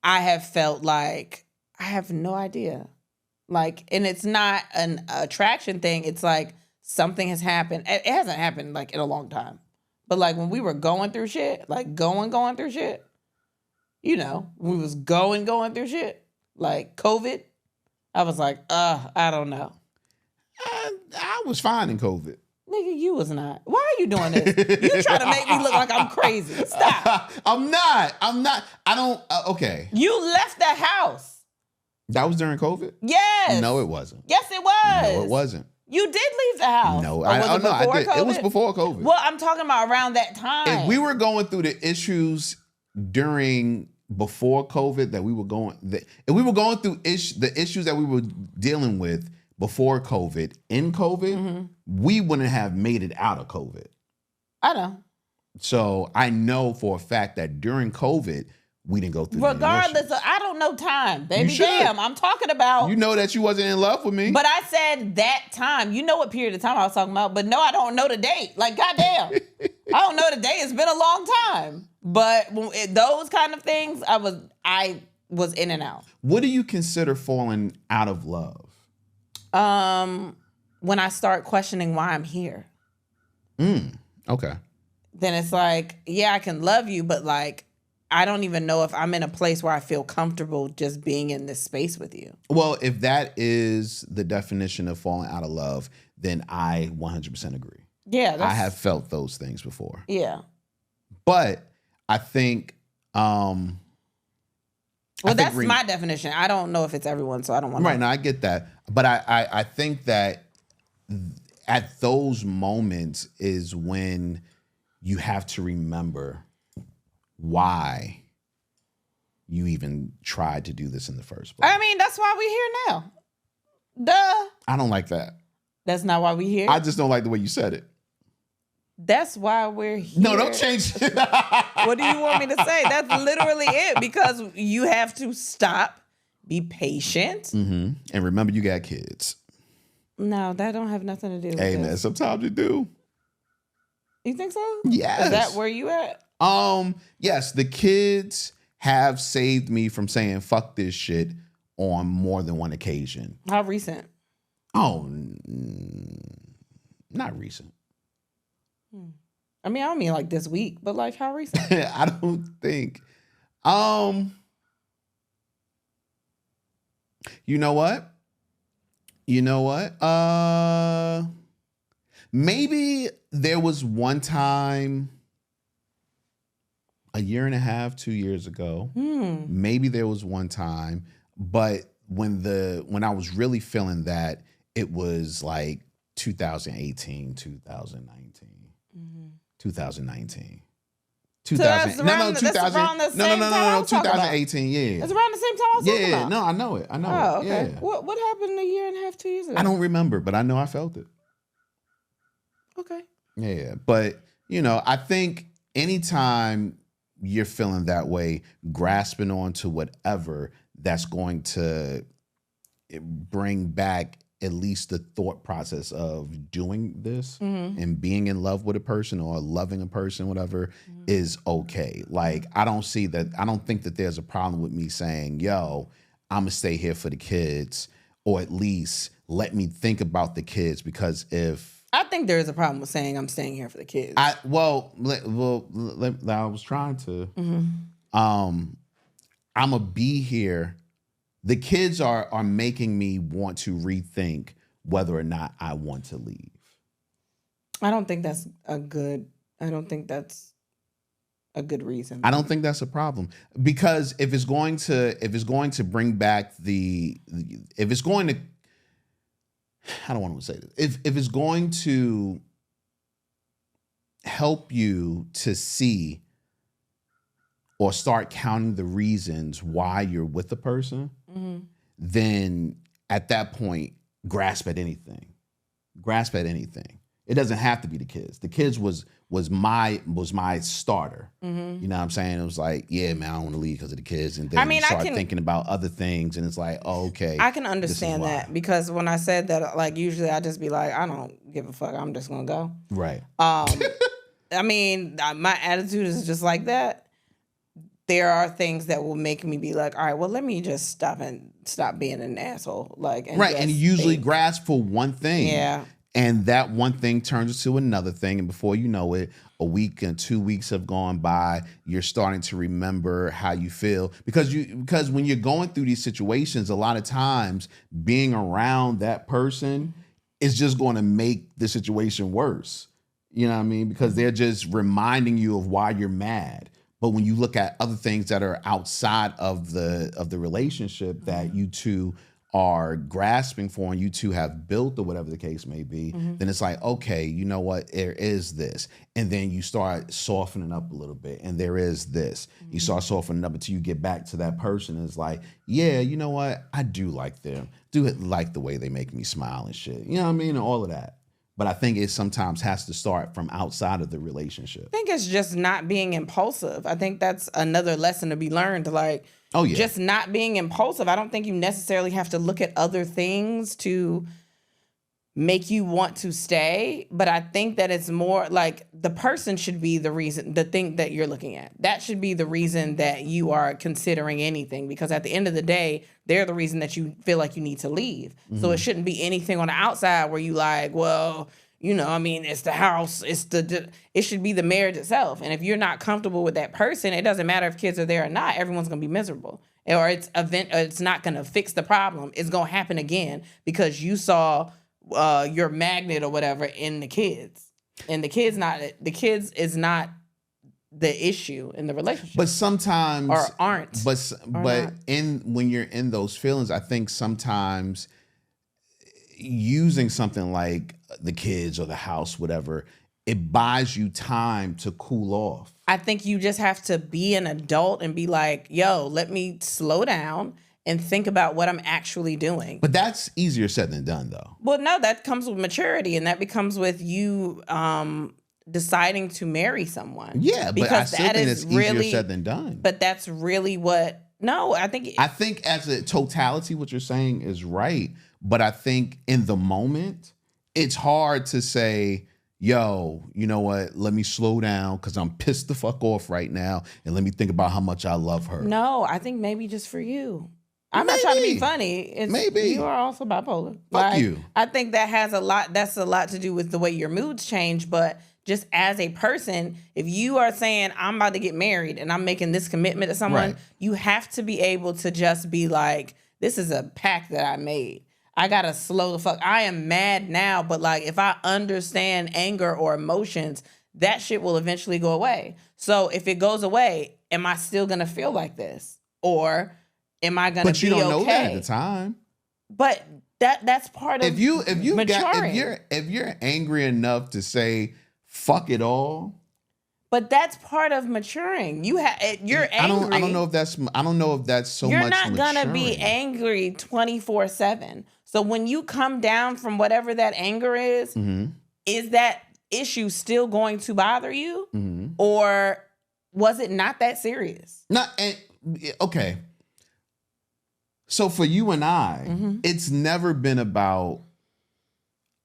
I have felt like I have no idea. Like, and it's not an attraction thing. It's like something has happened. It hasn't happened like in a long time. But like when we were going through shit, like going through shit, you know, we was going through shit, like COVID, I was like, I don't know. I was fine in COVID. Nigga, you was not. Why are you doing this? You trying to make me look like I'm crazy. Stop. I'm not. I don't. Okay. You left the house. That was during COVID? Yes. No, it wasn't. Yes, it was. No, it wasn't. You did leave the house. No, I did. COVID? It was before COVID. Well, I'm talking about around that time. If we were going through the issues before COVID if we were going through the issues that we were dealing with before COVID, in COVID, we wouldn't have made it out of COVID. I know. So I know for a fact that during COVID, we didn't go through regardless of, I don't know time, baby. Damn, I'm talking about. You know that you wasn't in love with me. But I said that time. You know what period of time I was talking about. But no, I don't know the date. Like, goddamn. I don't know the date. It's been a long time. But those kind of things, I was in and out. What do you consider falling out of love? When I start questioning why I'm here. Okay. Then it's like, yeah, I can love you, but like, I don't even know if I'm in a place where I feel comfortable just being in this space with you. Well, if that is the definition of falling out of love, then I 100% agree. Yeah. I have felt those things before. Yeah. But I think... well, that's my definition. I don't know if it's everyone, so I don't want to... Right, now I get that. But I think that at those moments is when you have to remember why you even tried to do this in the first place. I mean, that's why we're here now. Duh. I don't like that. That's not why we're here? I just don't like the way you said it. That's why we're here. No, don't change it. What do you want me to say? That's literally it, because you have to stop, be patient. And remember, you got kids. No, that don't have nothing to do with Hey, this. man, sometimes you do. You think so? Yes. Is that where you at? Yes, the kids have saved me from saying fuck this shit on more than one occasion. How recent? Oh, not recent. I mean, I don't mean like this week, but like how recent? I don't think. You know what? Maybe there was one time a year and a half, 2 years ago. Maybe there was one time, but when I was really feeling that, it was like 2018, 2019. 2019. 2000. No, 2000. No, 2018. Yeah. It's around the same time I was talking about. Yeah, no, I know it. Oh, okay. Yeah. What happened a year and a half, 2 years ago? I don't remember, but I know I felt it. Okay. Yeah, but I think anytime you're feeling that way, grasping onto whatever that's going to bring back at least the thought process of doing this and being in love with a person or loving a person, whatever, is okay. Like, I don't think that there's a problem with me saying, yo, I'm gonna stay here for the kids, or at least let me think about the kids, because I think there is a problem with saying I'm staying here for the kids. I was trying to. I'm gonna be here. The kids are making me want to rethink whether or not I want to leave. I don't think that's a good reason. I don't think that's a problem, because if it's going to bring back if it's going to, I don't want to say this. If it's going to help you to see or start counting the reasons why you're with the person, then at that point, grasp at anything. Grasp at anything. It doesn't have to be the kids. The kids was my starter. Mm-hmm. You know what I'm saying? It was like, yeah, man, I don't want to leave because of the kids. And then I mean, you start thinking about other things, and it's like, oh, okay. I can understand that, because when I said that, like, usually I just be like, I don't give a fuck. I'm just gonna go. Right. I mean, my attitude is just like that. There are things that will make me be like, all right, well, let me just stop being an asshole. Like, and usually grasp for one thing. Yeah. And that one thing turns into another thing. And before you know it, a week and 2 weeks have gone by. You're starting to remember how you feel. Because when you're going through these situations, a lot of times being around that person is just going to make the situation worse. You know what I mean? Because they're just reminding you of why you're mad. But when you look at other things that are outside of the relationship that you two are grasping for and you two have built, or whatever the case may be, then it's like, okay, you know what? There is this. And then you start softening up a little bit, and there is this. You start softening up until you get back to that person. And it's like, yeah, you know what? I do like them. Do like the way they make me smile and shit. You know what I mean? And all of that. But I think it sometimes has to start from outside of the relationship. I think it's just not being impulsive. I think that's another lesson to be learned. Like, just not being impulsive. I don't think you necessarily have to look at other things to make you want to stay. But I think that it's more like the person should be the reason, the thing that you're looking at. That should be the reason that you are considering anything. Because at the end of the day, they're the reason that you feel like you need to leave. So it shouldn't be anything on the outside where you like, well, you know, I mean, it's the house, it should be the marriage itself. And if you're not comfortable with that person, it doesn't matter if kids are there or not, everyone's going to be miserable. Or it's not going to fix the problem. It's going to happen again because you saw your magnet or whatever in the kids. And the kids is not the issue in the relationship. But sometimes or aren't. But when you're in those feelings, I think sometimes using something like the kids or the house, whatever, it buys you time to cool off. I think you just have to be an adult and be like, yo, let me slow down and think about what I'm actually doing. But that's easier said than done, though. Well, no, that comes with maturity, and that becomes with you deciding to marry someone. Yeah, but I still think it's easier said than done. But that's really what... No, I think as a totality, what you're saying is right. But I think in the moment, it's hard to say, yo, you know what? Let me slow down because I'm pissed the fuck off right now. And let me think about how much I love her. No, I think maybe just for you. I'm not trying to be funny. Maybe. You are also bipolar. Fuck you. I think that's a lot to do with the way your moods change. But just as a person, if you are saying, I'm about to get married and I'm making this commitment to someone, you have to be able to just be like, this is a pact that I made. I gotta slow the fuck. I am mad now, but like if I understand anger or emotions, that shit will eventually go away. So if it goes away, am I still gonna feel like this? Or am I gonna be okay? But you don't know that at the time. But that's part of maturing. If you're angry enough to say fuck it all. But that's part of maturing. You're angry. I don't know if that's so much. You're not gonna be angry 24/7. So when you come down from whatever that anger is that issue still going to bother you, or was it not that serious? Okay. So for you and I, it's never been about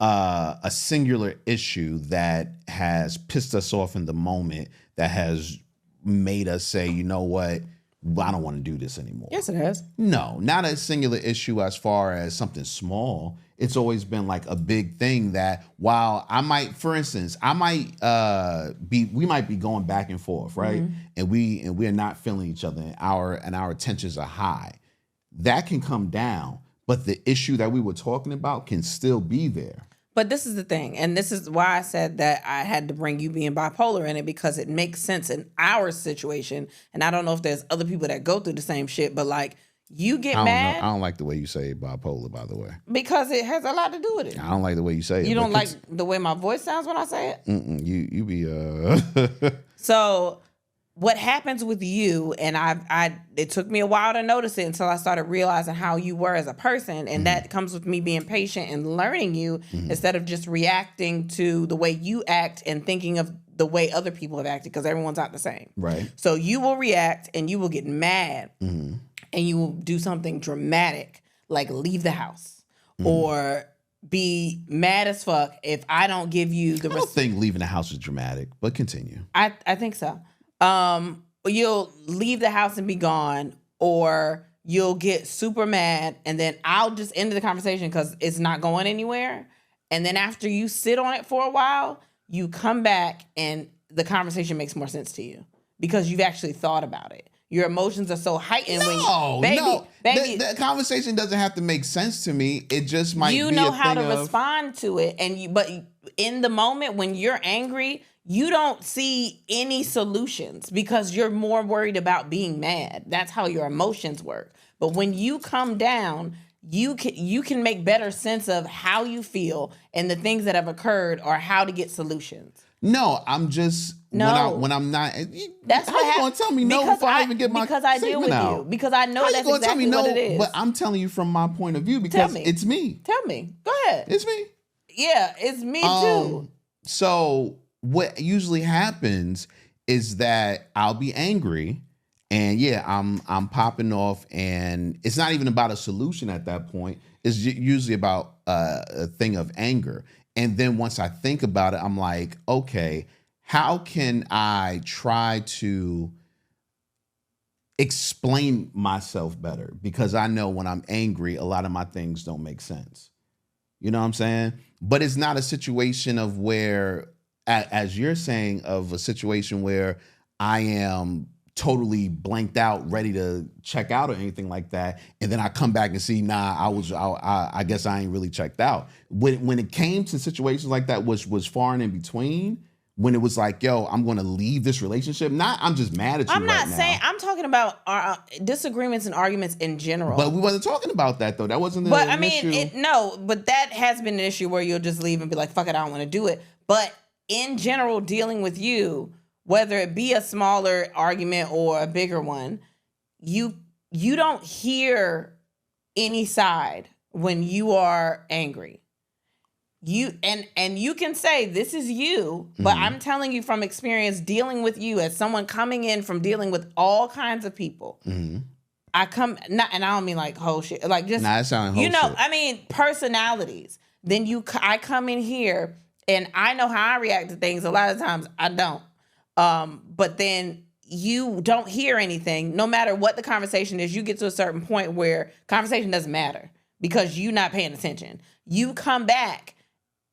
a singular issue that has pissed us off in the moment that has made us say, you know what, I don't want to do this anymore. Yes, it has. No, not a singular issue as far as something small. It's always been like a big thing that while I might, for instance, we might be going back and forth, right? And we're not feeling each other and our tensions are high. That can come down, but the issue that we were talking about can still be there. But this is the thing, and this is why I said that I had to bring you being bipolar in it, because it makes sense in our situation. And I don't know if there's other people that go through the same shit, but like you get mad. I don't like the way you say bipolar, by the way. Because it has a lot to do with it. I don't like the way you say it. You don't like the way my voice sounds when I say it? You be So what happens with you, and it took me a while to notice it until I started realizing how you were as a person, and that comes with me being patient and learning you instead of just reacting to the way you act and thinking of the way other people have acted, because everyone's not the same. Right. So you will react and you will get mad and you will do something dramatic like leave the house or be mad as fuck if I don't give you the I don't think leaving the house was dramatic, but continue. I think so. You'll leave the house and be gone, or you'll get super mad, and then I'll just end the conversation because it's not going anywhere. And then after you sit on it for a while, you come back and the conversation makes more sense to you because you've actually thought about it. Your emotions are so heightened No, baby. The conversation doesn't have to make sense to me. It just might you be know a how thing to of, respond to it, but in the moment when you're angry, you don't see any solutions because you're more worried about being mad. That's how your emotions work. But when you come down, you can make better sense of how you feel and the things that have occurred or how to get solutions. No, I'm just when I'm not. That's how you gonna tell me no before I even get my because I deal with out? you. Because I know How that's you gonna tell me exactly no? what it is. But I'm telling you from my point of view because it's me. Tell me. Go ahead. It's me. Yeah, it's me too. So what usually happens is that I'll be angry, and I'm popping off, and it's not even about a solution at that point. It's usually about a thing of anger. And then once I think about it, I'm like, okay, how can I try to explain myself better? Because I know when I'm angry, a lot of my things don't make sense. You know what I'm saying? But it's not a situation of where, as you're saying, of a situation where I am totally blanked out, ready to check out or anything like that, and then I come back and see, I guess I ain't really checked out. When it came to situations like that, which was far and in between, when it was like, yo, I'm going to leave this relationship. I'm just mad at you. I'm not saying. I'm talking about disagreements and arguments in general. But we wasn't talking about that though. That wasn't. But I mean, but that has been an issue where you'll just leave and be like, fuck it, I don't want to do it. But in general, dealing with you, whether it be a smaller argument or a bigger one, you don't hear any side when you are angry. You can say this is you, but I'm telling you from experience dealing with you as someone coming in from dealing with all kinds of people. I don't mean like whole shit, like just that sounds whole shit. I mean personalities. Then I come in here and I know how I react to things. A lot of times I don't. But then you don't hear anything. No matter what the conversation is, you get to a certain point where conversation doesn't matter because you're not paying attention. You come back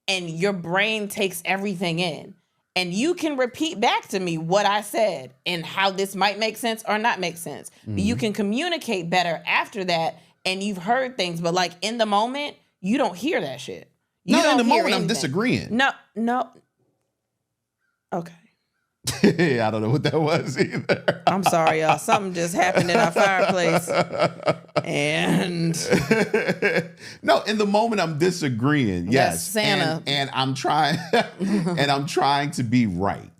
and your brain takes everything in. And you can repeat back to me what I said and how this might make sense or not make sense. But you can communicate better after that, and you've heard things. But like in the moment, you don't hear that shit. In the moment, I'm disagreeing. No. Okay. I don't know what that was either. I'm sorry, y'all. Something just happened in our fireplace. And no, in the moment I'm disagreeing. Yes. Santa. And I'm trying and I'm trying to be right.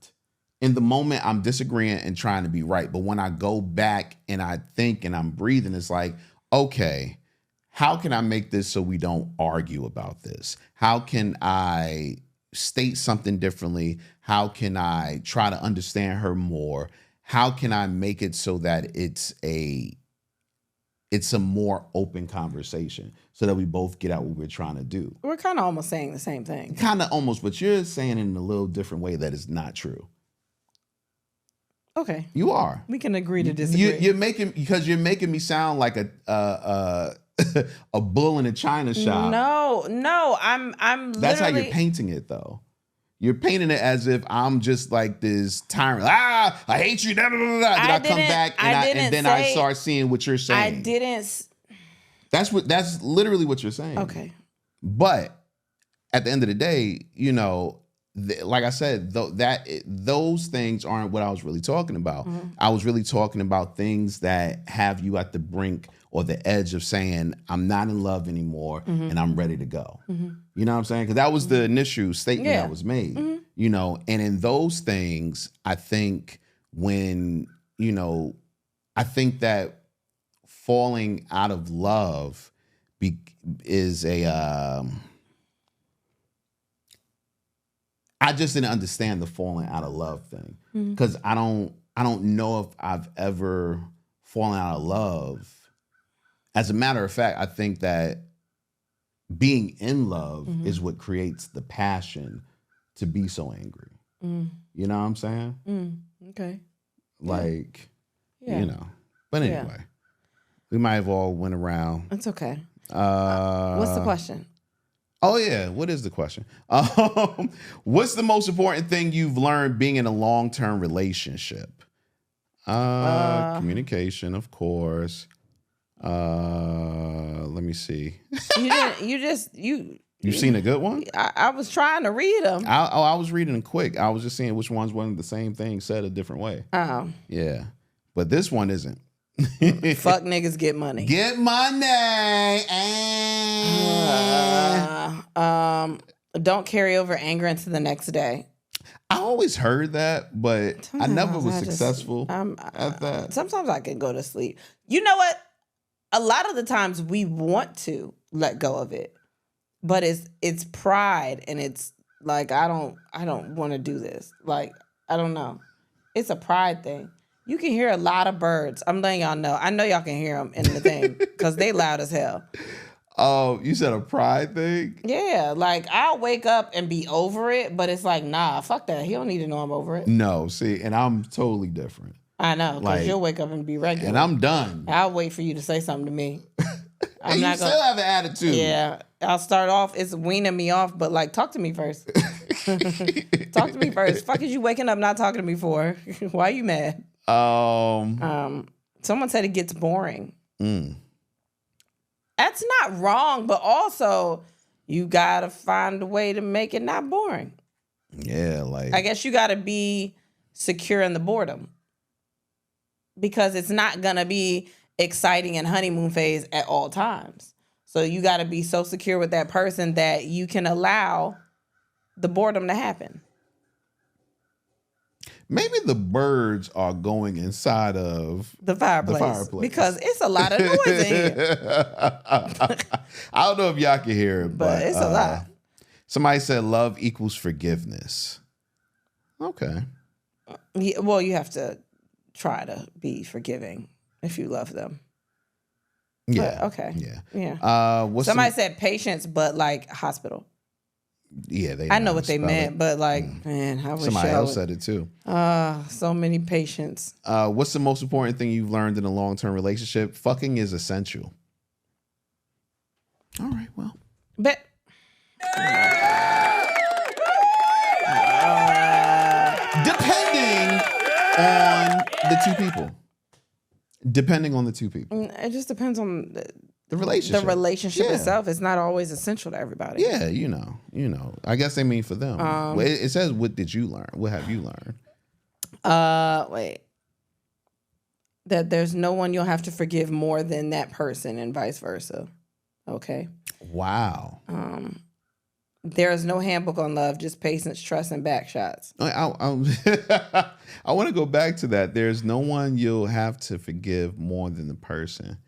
In the moment I'm disagreeing and trying to be right. But when I go back and I think and I'm breathing, it's like, okay, how can I make this so we don't argue about this? How can I state something differently? How can I try to understand her more? How can I make it so that it's a more open conversation so that we both get out what we're trying to do? We're kind of almost saying the same thing. Kind of almost, but you're saying it in a little different way that is not true. Okay. You are. We can agree to disagree. You're making me sound like a bull in a china shop. No, I'm That's how you're painting it though. You're painting it as if I'm just like this tyrant. I hate you. Da, da, da, da. Then I come back and then I start seeing what you're saying. I didn't. That's literally what you're saying. Okay. But at the end of the day, you know, like I said, those things aren't what I was really talking about. Mm-hmm. I was really talking about things that have you at the brink or the edge of saying, I'm not in love anymore and I'm ready to go. Mm-hmm. You know what I'm saying? Because that was the initial statement that was made. Mm-hmm. You know, and in those things, I think when, I think that falling out of love is I just didn't understand the falling out of love thing, because I don't know if I've ever fallen out of love. As a matter of fact, I think that being in love is what creates the passion to be so angry. You know what I'm saying? Okay. Like, Yeah. But anyway, we might have all went around. It's okay. What's the question? Oh, yeah. What is the question? What's the most important thing you've learned being in a long-term relationship? Communication, of course. Let me see. You've seen a good one? I was trying to read them. I was reading them quick. I was just seeing which ones wasn't the same thing said a different way. Oh. Yeah. But this one isn't. Fuck niggas get money. Get money. Don't carry over anger into the next day. I always heard that, but I never was successful at that. Sometimes I can go to sleep. You know what? A lot of the times we want to let go of it, but it's pride, and it's like I don't want to do this. Like, I don't know. It's a pride thing. You can hear a lot of birds. I'm letting y'all know. I know y'all can hear them in the thing because they loud as hell. Oh, you said a pride thing? Yeah, like I'll wake up and be over it, but it's like, nah, fuck that. He don't need to know I'm over it. No, see, and I'm totally different. I know, because you'll wake up and be regular. And I'm done. I'll wait for you to say something to me. And you still have an attitude. Yeah, I'll start off, it's weaning me off, but like, talk to me first. Talk to me first. Fuck is you waking up not talking to me for? Why are you mad? Someone said it gets boring. That's not wrong, but also you gotta find a way to make it not boring. Yeah, like I guess you gotta be secure in the boredom, because it's not gonna be exciting and honeymoon phase at all times. So you gotta be so secure with that person that you can allow the boredom to happen. maybe the birds are going inside of the fireplace. Because it's a lot of noise in here. I don't know if y'all can hear it, but it's a lot. Somebody said love equals forgiveness. Okay. Yeah, well, you have to try to be forgiving if you love them. Yeah. But, okay. Yeah. Somebody said patience, but like hospital. Yeah, I know what they meant, but like, man, I wish somebody else said it too. So many patients. What's the most important thing you've learned in a long-term relationship? Fucking is essential. All right, well. But depending on the two people. Depending on the two people. It just depends on the relationship. The relationship itself is not always essential to everybody. Yeah, you know. I guess they mean for them. Well, it says, what did you learn? What have you learned? Wait. That there's no one you'll have to forgive more than that person and vice versa. Okay. Wow. There is no handbook on love, just patience, trust, and back shots. I want to go back to that. There's no one you'll have to forgive more than the person.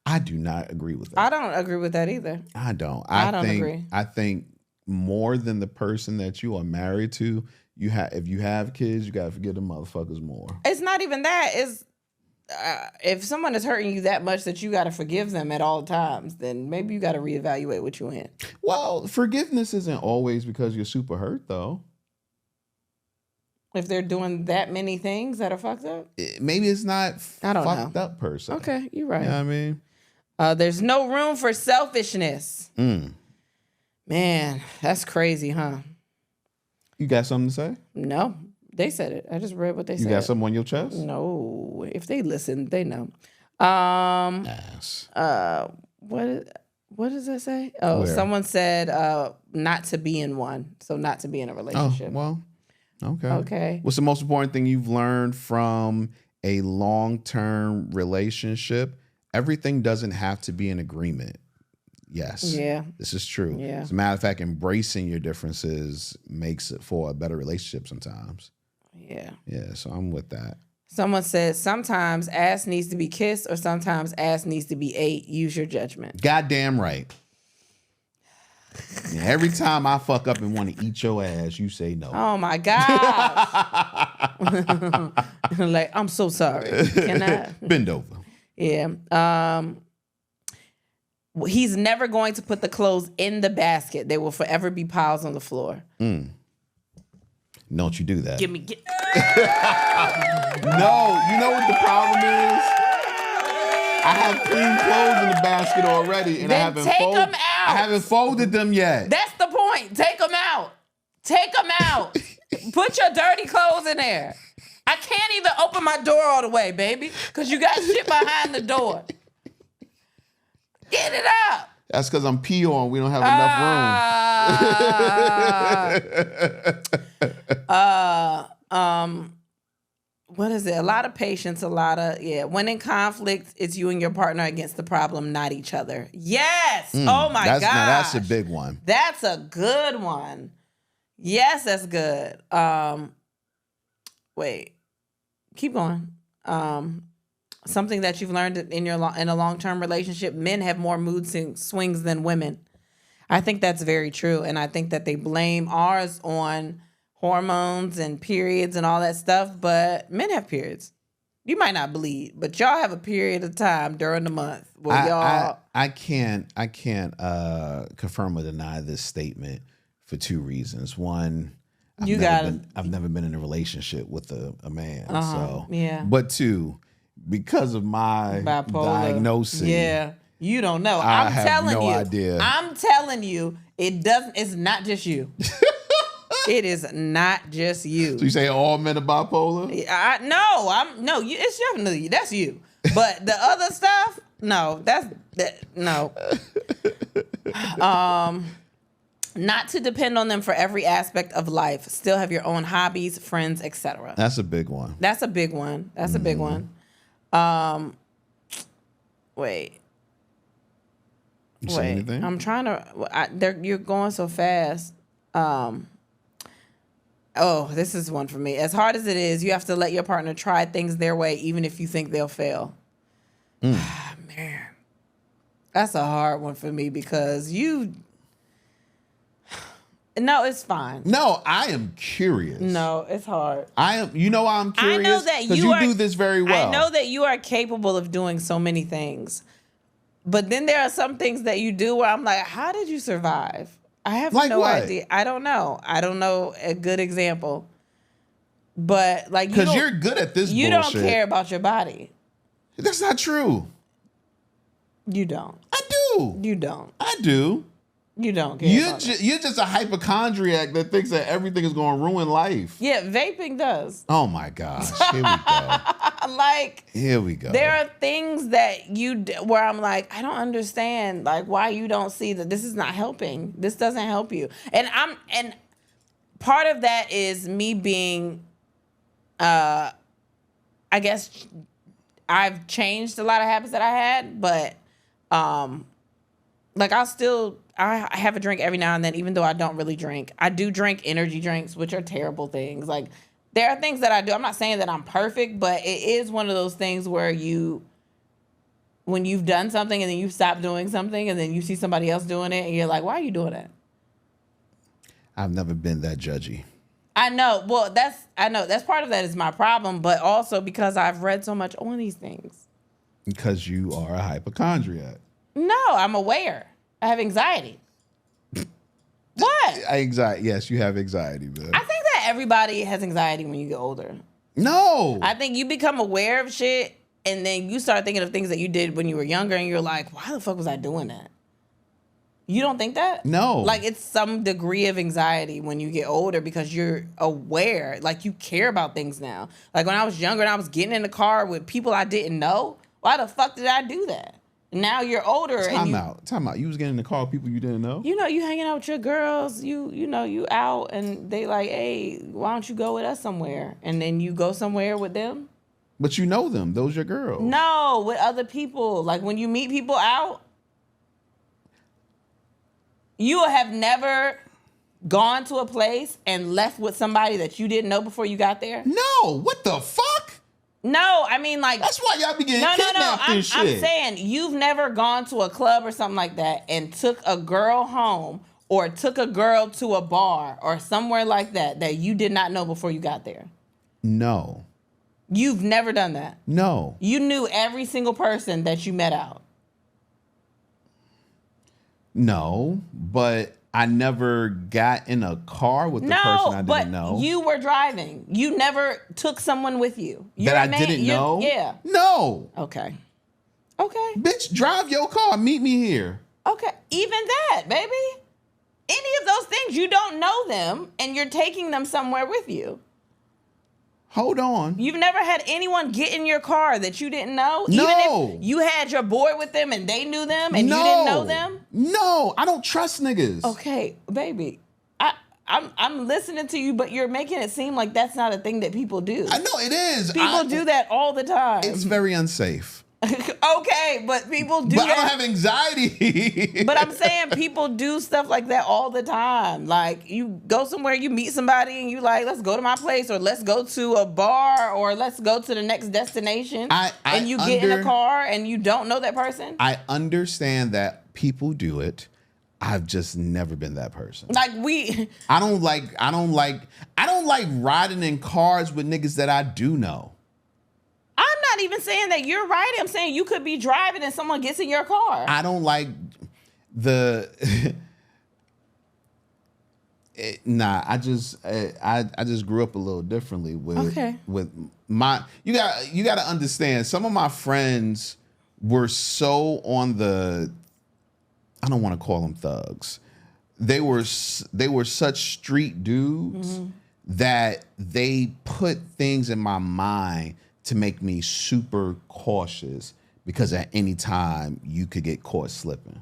I do not agree with that. I don't agree with that either. I don't. I don't agree. I think more than the person that you are married to, if you have kids, you got to forgive them motherfuckers more. It's not even that. It's if someone is hurting you that much that you got to forgive them at all times, then maybe you got to reevaluate what you're in. Well, forgiveness isn't always because you're super hurt, though. If they're doing that many things that are fucked up? Maybe it's not fucked know. up person. Okay, you're right. You know what I mean? There's no room for selfishness. Man, that's crazy, huh? You got something to say? No, they said it. I just read what they said. You got something on your chest? No. If they listen, they know. Ass. What does that say? Oh, Where? Someone said not to be in one. So not to be in a relationship. Oh, well, okay. Okay. What's the most important thing you've learned from a long-term relationship? Everything doesn't have to be in agreement. Yes. Yeah. This is true. Yeah. As a matter of fact, embracing your differences makes it for a better relationship sometimes. Yeah. Yeah, so I'm with that. Someone says sometimes ass needs to be kissed or sometimes ass needs to be ate. Use your judgment. Goddamn right. Yeah, every time I fuck up and want to eat your ass, you say no. Oh my gosh. Like, I'm so sorry. Can I? Bend over. Yeah. He's never going to put the clothes in the basket. They will forever be piles on the floor. Don't you do that. No, you know what the problem is? I have clean clothes in the basket already, and then I haven't take folded. them out. I haven't folded them yet. That's the point. Take them out. Take them out. Put your dirty clothes in there. I can't even open my door all the way, baby, because you got shit behind the door. Get it out. That's because I'm P.O. and we don't have enough room. What is it? A lot of patience, when in conflict, it's you and your partner against the problem, not each other. Yes. Oh my God. That's a big one. That's a good one. Yes, that's good. Wait. Keep going. Something that you've learned in a long-term relationship, men have more mood swings than women. I think that's very true. And I think that they blame ours on hormones and periods and all that stuff, but men have periods. You might not bleed, but y'all have a period of time during the month where I can't confirm or deny this statement for two reasons. One, I've never been in a relationship with a man. So yeah. But two, because of my diagnosis. Yeah. You don't know. I have no idea. I'm telling you, it's not just you. It is not just you. So you say all men are bipolar? It's definitely that's you. But the other stuff, no. No. Not to depend on them for every aspect of life. Still have your own hobbies, friends, etc. That's a big one. That's a big one. Wait. You say anything? I'm trying to. You're going so fast. This is one for me. As hard as it is, you have to let your partner try things their way, even if you think they'll fail. Man, that's a hard one for me because No, it's fine. No, I am curious. No, it's hard. You know why I'm curious? I know that because you do this very well. I know that you are capable of doing so many things, but then there are some things that you do where I'm like, how did you survive? I have no idea. I don't know. A good example. But like, because you're good at this. You bullshit. don't care about your body. That's not true. You don't. I do. You don't. I do. You don't care. You're just a hypochondriac that thinks that everything is going to ruin life. Yeah, vaping does. Oh my gosh. Here we go. Here we go. There are things that where I'm like, I don't understand, like, why you don't see that this is not helping. This doesn't help you. And part of that is me being, I guess I've changed a lot of habits that I had, but like I have a drink every now and then, even though I don't really drink. I do drink energy drinks, which are terrible things. Like, there are things that I do. I'm not saying that I'm perfect, but it is one of those things where when you've done something and then you stop doing something and then you see somebody else doing it and you're like, why are you doing that? I've never been that judgy. I know. Well, that's part of that is my problem, but also because I've read so much on these things. Because you are a hypochondriac. No, I'm aware. I have anxiety. What? Anxiety. Yes, you have anxiety, man. I think that everybody has anxiety when you get older. No. I think you become aware of shit and then you start thinking of things that you did when you were younger and you're like, why the fuck was I doing that? You don't think that? No. Like, it's some degree of anxiety when you get older because you're aware. Like, you care about things now. Like, when I was younger and I was getting in the car with people I didn't know, why the fuck did I do that? Now you're older. Time out. You was getting in the car with people you didn't know? You know, you hanging out with your girls. You out and they like, hey, why don't you go with us somewhere? And then you go somewhere with them. But you know them. Those your girls. No, with other people. Like, when you meet people out, you have never gone to a place and left with somebody that you didn't know before you got there? No, what the fuck? No, I mean, like... That's why y'all be getting No. kidnapped and shit. I'm saying you've never gone to a club or something like that and took a girl home or took a girl to a bar or somewhere like that you did not know before you got there. No. You've never done that. No. You knew every single person that you met out. No, but I never got in a car with the person I didn't know. No, but you were driving. You never took someone with you. That I didn't know? Yeah. No. Okay. Bitch, drive your car. Meet me here. Okay. Even that, baby. Any of those things, you don't know them, and you're taking them somewhere with you. Hold on. You've never had anyone get in your car that you didn't know? No. Even if you had your boy with them and they knew them and you didn't know them? No, I don't trust niggas. Okay, baby. I'm listening to you, but you're making it seem like that's not a thing that people do. I know it is. People do that all the time. It's very unsafe. Okay, but people do that. But I don't have anxiety. But I'm saying people do stuff like that all the time. Like, you go somewhere, you meet somebody, and you like, let's go to my place, or let's go to a bar, or let's go to the next destination. And you get in a car, and you don't know that person. I understand that people do it. I've just never been that person. I don't like riding in cars with niggas that I do know. I'm not even saying that you're right. I'm saying you could be driving and someone gets in your car. I don't like I just grew up a little differently with my. You got to understand. Some of my friends were so on the. I don't want to call them thugs. They were such street dudes that they put things in my mind to make me super cautious because at any time you could get caught slipping.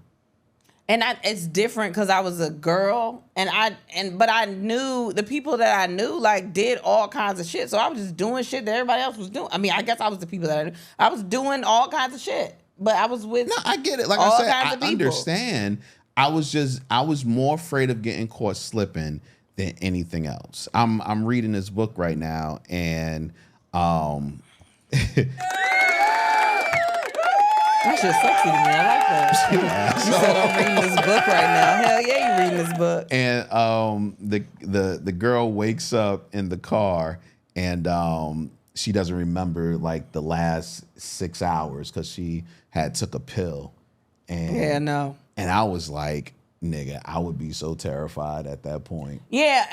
And it's different because I was a girl, but I knew the people that I knew like did all kinds of shit. So I was just doing shit that everybody else was doing. I mean, I guess I was the people that I knew. I was doing all kinds of shit, but I was with. No, I get it. Like I said, I understand. I was more afraid of getting caught slipping than anything else. I'm reading this book right now, and That shit's sexy to me. I like that. You said I'm reading this book right now. Hell yeah, you reading this book. And the girl wakes up in the car, and she doesn't remember like the last 6 hours because she had took a pill. And yeah, no. And I was like, nigga, I would be so terrified at that point. Yeah,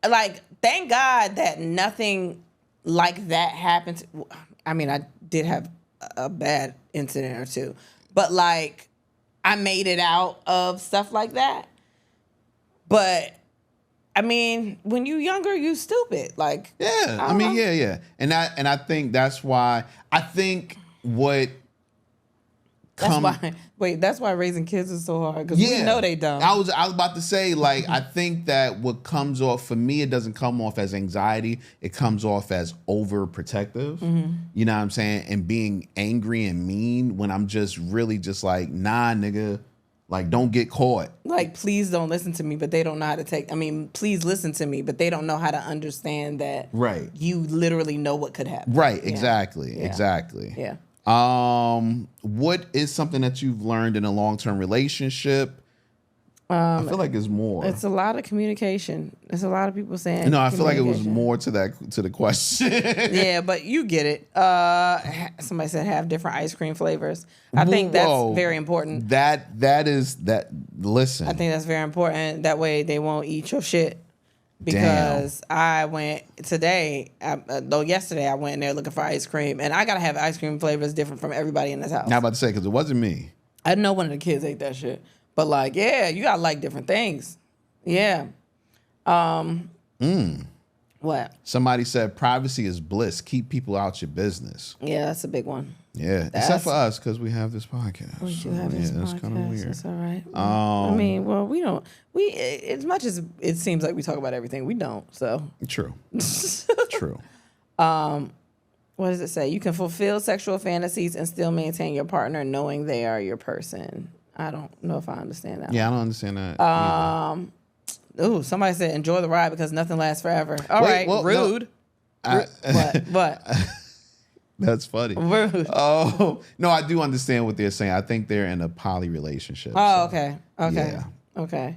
like thank God that nothing like that happened. I mean, I did have a bad incident or two, but like I made it out of stuff like that. But I mean, when you younger, you stupid. Like, yeah, I mean, yeah. And I think that's why that's why raising kids is so hard because we know they dumb. I was about to say, like, I think that what comes off for me, it doesn't come off as anxiety. It comes off as overprotective. Mm-hmm. You know what I'm saying? And being angry and mean when I'm just really just like, nah, nigga, like, don't get caught. Like, please don't listen to me, but they don't know how to take. I mean, please listen to me, but they don't know how to understand that. Right. You literally know what could happen. Right. Exactly. Yeah. Exactly. Yeah. What is something that you've learned in a long-term relationship? I feel like it's more. It's a lot of communication. It's a lot of people saying. No, I feel like it was more to the question. Yeah, but you get it. Somebody said have different ice cream flavors. I think that's very important. Listen. I think that's very important. That way they won't eat your shit. Because I went yesterday, I went in there looking for ice cream, and I gotta have ice cream flavors different from everybody in this house. Now I'm about to say, because it wasn't me. I know one of the kids ate that shit, but like, yeah, you gotta like different things. Yeah. What? Somebody said privacy is bliss. Keep people out your business. Yeah, that's a big one. Yeah, except for us because we have this podcast. We do have this podcast. That's kind of weird. That's all right. I mean, well, we don't. As much as it seems like we talk about everything, we don't. So true. True. What does it say? You can fulfill sexual fantasies and still maintain your partner knowing they are your person. I don't know if I understand that. Yeah, I don't understand that. Ooh, somebody said enjoy the ride because nothing lasts forever. All Wait, right, well, rude. no. What? That's funny. Rude. Oh, no, I do understand what they're saying. I think they're in a poly relationship. Oh, so, okay. Yeah. Okay.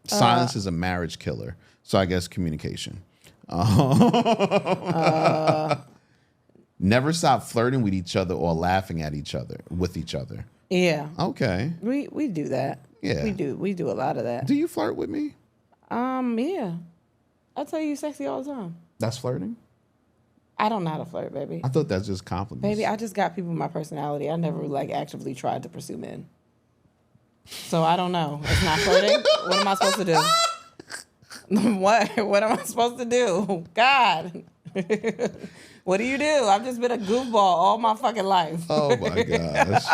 Silence is a marriage killer. So I guess communication. Never stop flirting with each other or laughing at each other with each other. Yeah. Okay. We do that. Yeah. We do a lot of that. Do you flirt with me? Yeah. I tell you sexy all the time. That's flirting? I don't know how to flirt, baby. I thought that's just compliments. Baby, I just got people my personality. I never actively tried to pursue men. So I don't know. It's not flirting. What am I supposed to do? What am I supposed to do? God. What do you do? I've just been a goofball all my fucking life. Oh my gosh.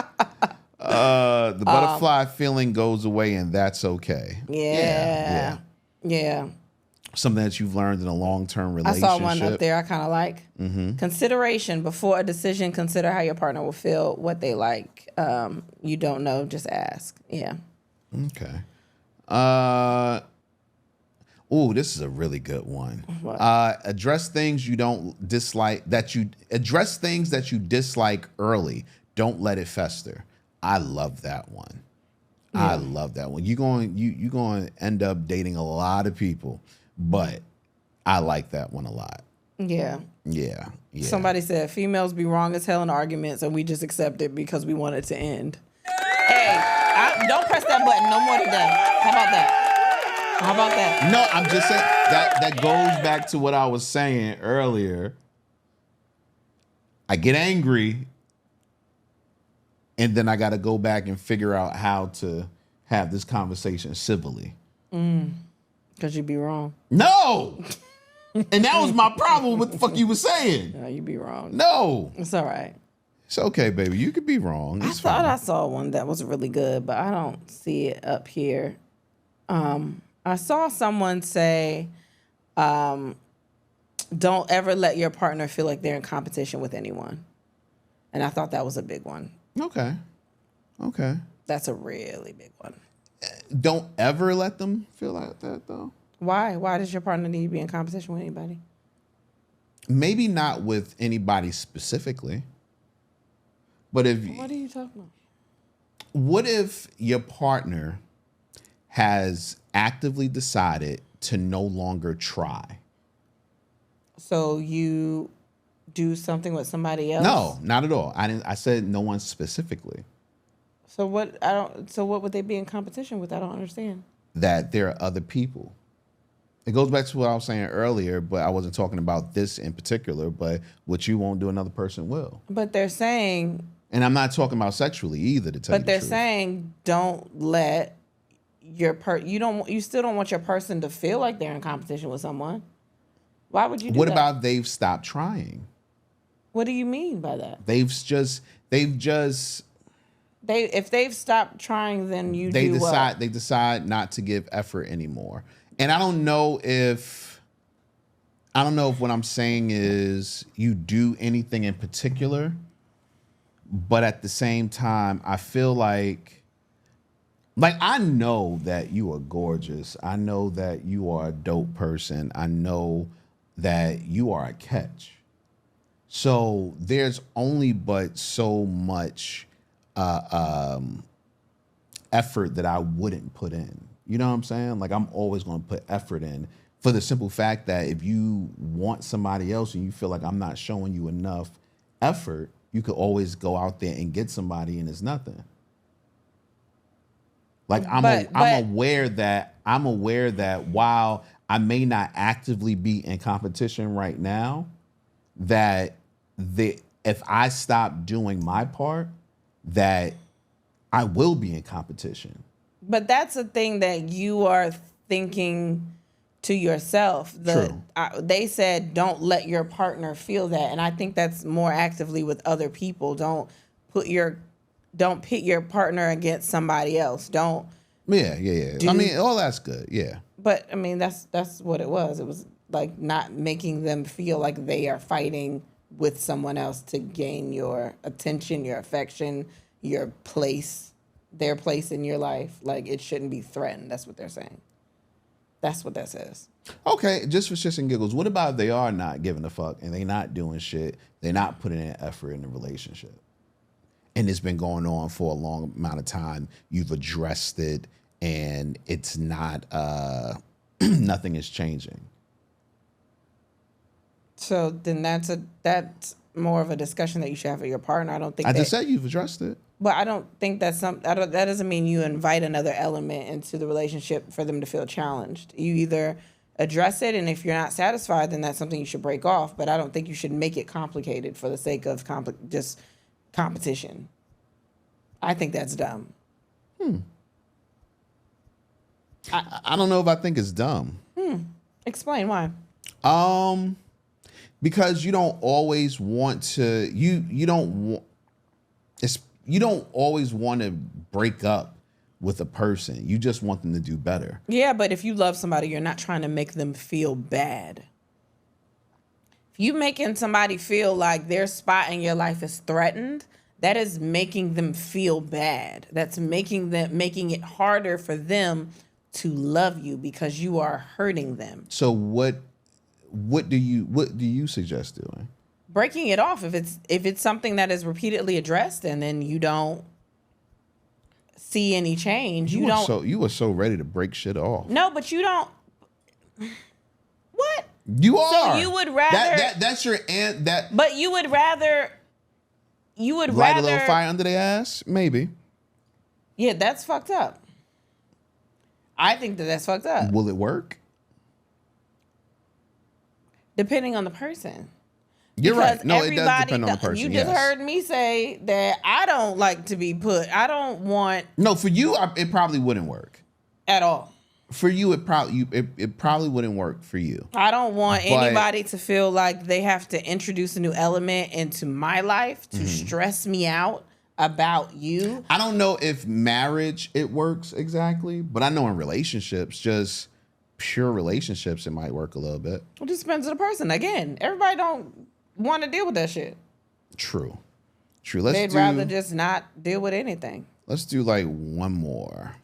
The butterfly feeling goes away and that's okay. Yeah. Something that you've learned in a long-term I relationship. saw one up there I kind of like. Mm-hmm. Consideration. Before a decision, consider how your partner will feel, what they like. You don't know, just ask. Yeah. Okay. This is a really good one. What? Address things you don't dislike address things that you dislike early. Don't let it fester. I love that one. Yeah. I love that one. You're going to end up dating a lot of people, but I like that one a lot. Yeah. Yeah. Somebody said females be wrong as hell in arguments and we just accept it because we want it to end. Hey, don't press that button no more today. How about that? No, I'm just saying that goes back to what I was saying earlier. I get angry and then I got to go back and figure out how to have this conversation civilly. Because you'd be wrong. No! And that was my problem with what the fuck you were saying. No, you'd be wrong. No. It's all right. It's okay, baby. You could be wrong. I thought I saw one that was really good, but I don't see it up here. I saw someone say, don't ever let your partner feel like they're in competition with anyone. And I thought that was a big one. Okay. That's a really big one. Don't ever let them feel like that, though. Why? Why does your partner need to be in competition with anybody? Maybe not with anybody specifically. But if... What are you talking about? What if your partner has actively decided to no longer try? So you do something with somebody else? No, not at all. I said no one specifically. So what? So what would they be in competition with? I don't understand. That there are other people. It goes back to what I was saying earlier, but I wasn't talking about this in particular. But what you won't do, another person will. But they're saying. And I'm not talking about sexually either. To tell you the truth. But they're saying don't let you still don't want your person to feel like they're in competition with someone. Why would you do that? What about they've stopped trying? What do you mean by that? If they've stopped trying, then they decide not to give effort anymore. And I don't know if what I'm saying is you do anything in particular, but at the same time, I feel like I know that you are gorgeous. I know that you are a dope person. I know that you are a catch. So there's only but so much effort that I wouldn't put in. You know what I'm saying? I'm always going to put effort in for the simple fact that if you want somebody else and you feel like I'm not showing you enough effort, you could always go out there and get somebody and it's nothing. I'm aware that while I may not actively be in competition right now, that if I stop doing my part, that I will be in competition. But that's a thing that you are thinking to yourself. True. They said don't let your partner feel that, and I think that's more actively with other people. Don't pit your partner against somebody else. Don't. Yeah. I mean, all that's good. Yeah. But I mean, that's what it was. It was like not making them feel like they are fighting with someone else to gain your attention, your affection, your place, their place in your life. Like, it shouldn't be threatened. That's what they're saying. That's what that says. Okay, just for shits and giggles, what about if they are not giving a fuck and they not doing shit, they're not putting in effort in the relationship, and it's been going on for a long amount of time, you've addressed it, and it's not, nothing is changing? So then that's more of a discussion that you should have with your partner. I don't think I just said you've addressed it. But I don't think that doesn't mean you invite another element into the relationship for them to feel challenged. You either address it, and if you're not satisfied, then that's something you should break off. But I don't think you should make it complicated for the sake of just competition. I think that's dumb. I don't know if I think it's dumb. Explain why. Because you don't always want to. You don't always want to break up with a person. You just want them to do better. Yeah, but if you love somebody, you're not trying to make them feel bad. If you making somebody feel like their spot in your life is threatened, that is making them feel bad. That's making it harder for them to love you because you are hurting them. So what do you suggest doing? Breaking it off. If it's something that is repeatedly addressed and then you don't see any change, you were so ready to break shit off. No, but you don't. What? You are. So you would rather that's your aunt that. But you would rather. Light a little fire under their ass, maybe. Yeah, that's fucked up. I think that's fucked up. Will it work? Depending on the person. You're right. No, it does depend on the person. You just heard me say that I don't like to be put. I don't want. No, for you, it probably wouldn't work at all. For you, it probably wouldn't work for you. I don't want anybody to feel like they have to introduce a new element into my life to stress me out about you. I don't know if marriage it works exactly, but I know in relationships, just pure relationships, it might work a little bit. It just depends on the person. Again, everybody don't want to deal with that shit. True. They'd rather just not deal with anything. Let's do like one more.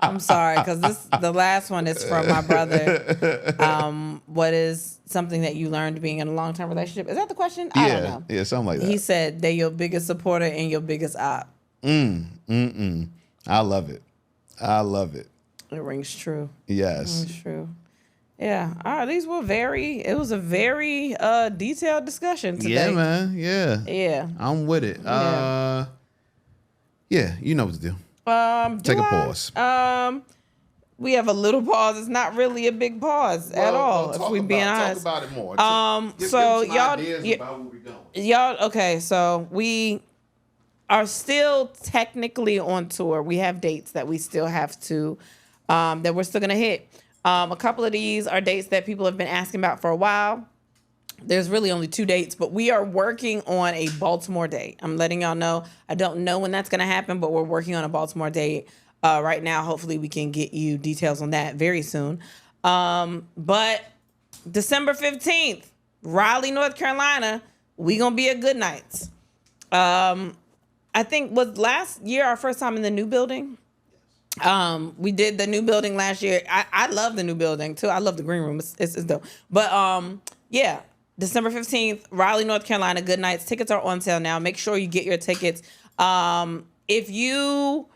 I'm sorry, because the last one is from my brother. What is something that you learned being in a long-term relationship? Is that the question? I don't know. Yeah, something like that. He said they're your biggest supporter and your biggest op. I love it. It rings true. Yes. It rings true. Yeah. All right. It was a very detailed discussion today. Yeah, man. Yeah. Yeah. I'm with it. Yeah, you know what to do. Take a pause. We have a little pause. It's not really a big pause at all, if we're being honest. Talk about it more. So y'all, about where we're going. Y'all, okay, so we are still technically on tour. We have dates that we still have to, that we're still going to hit. A couple of these are dates that people have been asking about for a while. There's really only 2 dates, but we are working on a Baltimore date. I'm letting y'all know. I don't know when that's going to happen, but we're working on a Baltimore date right now. Hopefully we can get you details on that very soon. But December 15th, Raleigh, North Carolina, we going to be at Good Nights. I think was last year our first time in the new building. We did the new building last year. I love the new building too. I love the green room. It's dope. But yeah, December 15th, Raleigh, North Carolina, Good Nights. Tickets are on sale now. Make sure you get your tickets. If you,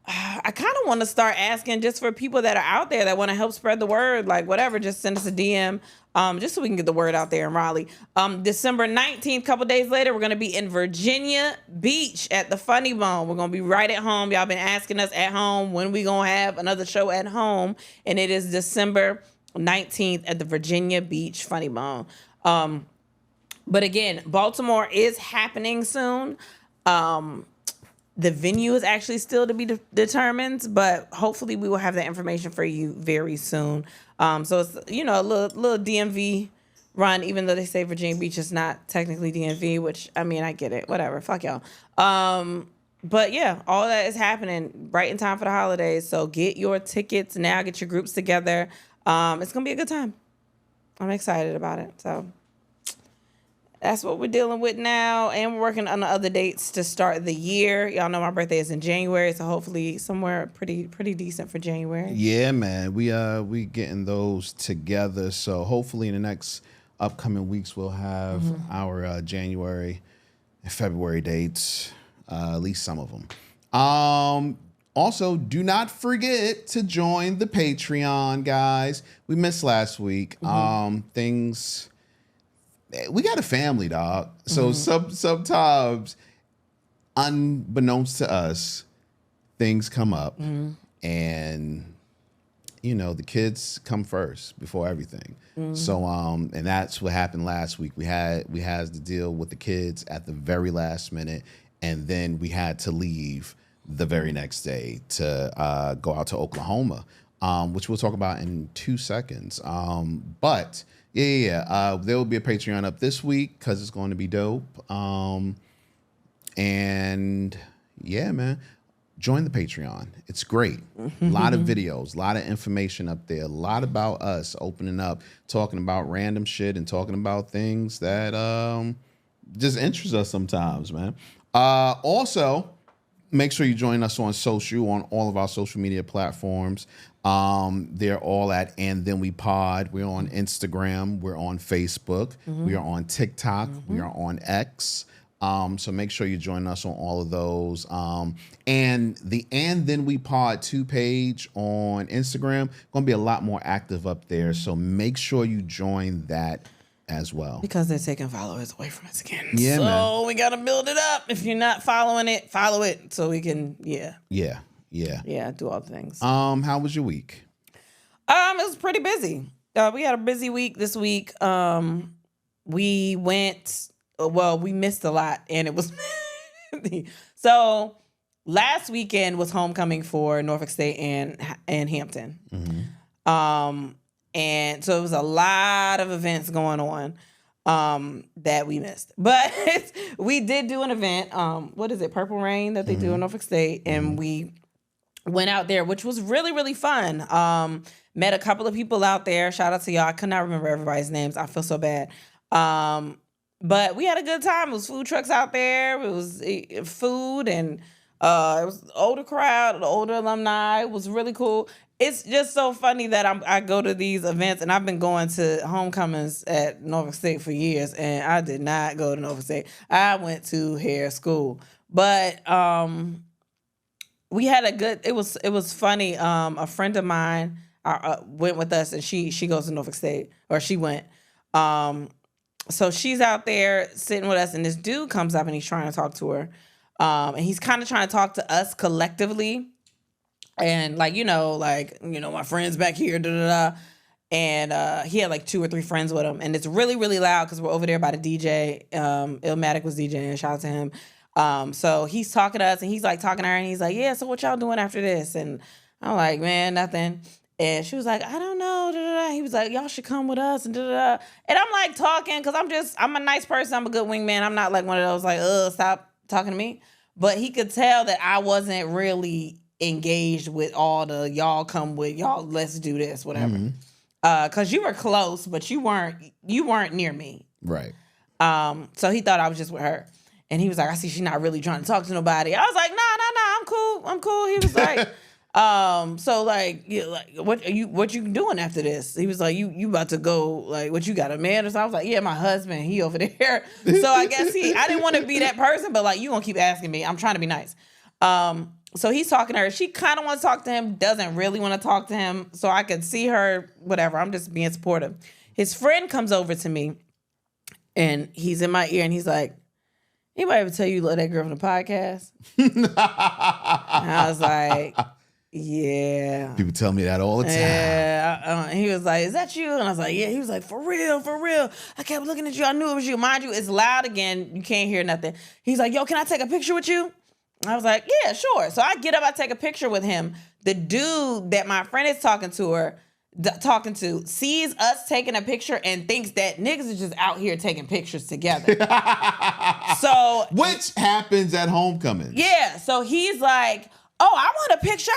I kind of want to start asking just for people that are out there that want to help spread the word, like whatever, just send us a DM. Just so we can get the word out there in Raleigh. December 19th, couple days later, we're going to be in Virginia Beach at the Funny Bone. We're going to be right at home. Y'all been asking us at home when we going to have another show at home. And it is December 19th at the Virginia Beach Funny Bone. But again, Baltimore is happening soon. The venue is actually still to be determined, but hopefully we will have that information for you very soon. So it's, a little DMV run, even though they say Virginia Beach is not technically DMV, which, I mean, I get it. Whatever. Fuck y'all. But yeah, all that is happening right in time for the holidays. So get your tickets now. Get your groups together. It's going to be a good time. I'm excited about it. So that's what we're dealing with now. And we're working on the other dates to start the year. Y'all know my birthday is in January, so hopefully somewhere pretty decent for January. Yeah, man. We getting those together. So hopefully in the next upcoming weeks we'll have our January and February dates, at least some of them. Also, do not forget to join the Patreon, guys. We missed last week. We got a family, dog. So sometimes, unbeknownst to us, things come up, and the kids come first before everything. So and that's what happened last week. We had to deal with the kids at the very last minute, and then we had to leave the very next day to go out to Oklahoma, which we'll talk about in 2 seconds. But there will be a Patreon up this week because it's going to be dope. And yeah, man, join the Patreon. It's great. A lot of videos, a lot of information up there, a lot about us opening up, talking about random shit and talking about things that just interest us sometimes, man. Also, make sure you join us on all of our social media platforms. They're all at And Then We Pod. We're on Instagram. We're on Facebook. We are on TikTok. We are on X. So make sure you join us on all of those. And the And Then We Pod 2 page on Instagram, going to be a lot more active up there. So make sure you join that as well. Because they're taking followers away from us again. Yeah, so man. we got to build it up. If you're not following it, follow it so we can, Yeah, do all the things. How was your week? It was pretty busy. We had a busy week this week. We missed a lot, and it was so last weekend was homecoming for Norfolk State and Hampton. And so it was a lot of events going on that we missed. But we did do an event, what is it, Purple Rain, that they do in Norfolk State, and we went out there, which was really, really fun. Met a couple of people out there. Shout out to y'all. I could not remember everybody's names. I feel so bad. But we had a good time. It was food trucks out there. It was food, and it was the older crowd, the older alumni. It was really cool. It's just so funny that I go to these events, and I've been going to homecomings at Norfolk State for years, and I did not go to Norfolk State. I went to hair school. But we had it was funny. A friend of mine went with us, and she goes to Norfolk State, or she went. So she's out there sitting with us, and this dude comes up, and he's trying to talk to her. And he's kind of trying to talk to us collectively. And my friends back here, And he had like 2 or 3 friends with him. And it's really, really loud because we're over there by the DJ. Illmatic was DJing. Shout out to him. So he's talking to us, and he's like talking to her, and he's like, yeah, so what y'all doing after this? And I'm like, man, nothing. And she was like, I don't know. He was like, y'all should come with us. And And I'm like talking because I'm a nice person. I'm a good wingman. I'm not like one of those like, stop talking to me. But he could tell that I wasn't really engaged with all the y'all come with, y'all let's do this, whatever. Because you were close, but you weren't near me. Right. So he thought I was just with her. And he was like, I see she's not really trying to talk to nobody. I was like, nah, I'm cool. He was like, so like, yeah, like what you doing after this? He was like, you about to go, like, what, you got a man or something? I was like, yeah, my husband, he over there. So I guess I didn't want to be that person, but like, you gonna keep asking me. I'm trying to be nice. So he's talking to her. She kind of wants to talk to him, doesn't really want to talk to him. So I could see her, whatever. I'm just being supportive. His friend comes over to me, and he's in my ear, and he's like, anybody ever tell you love that girl from the podcast? And I was like, yeah. People tell me that all the time. Yeah. He was like, is that you? And I was like, yeah. He was like, for real. I kept looking at you. I knew it was you. Mind you, it's loud again. You can't hear nothing. He's like, yo, can I take a picture with you? I was like, yeah, sure. So I get up, I take a picture with him. The dude that my friend is talking to sees us taking a picture and thinks that niggas is just out here taking pictures together. So which happens at homecoming. Yeah. So he's like, oh, I want a picture.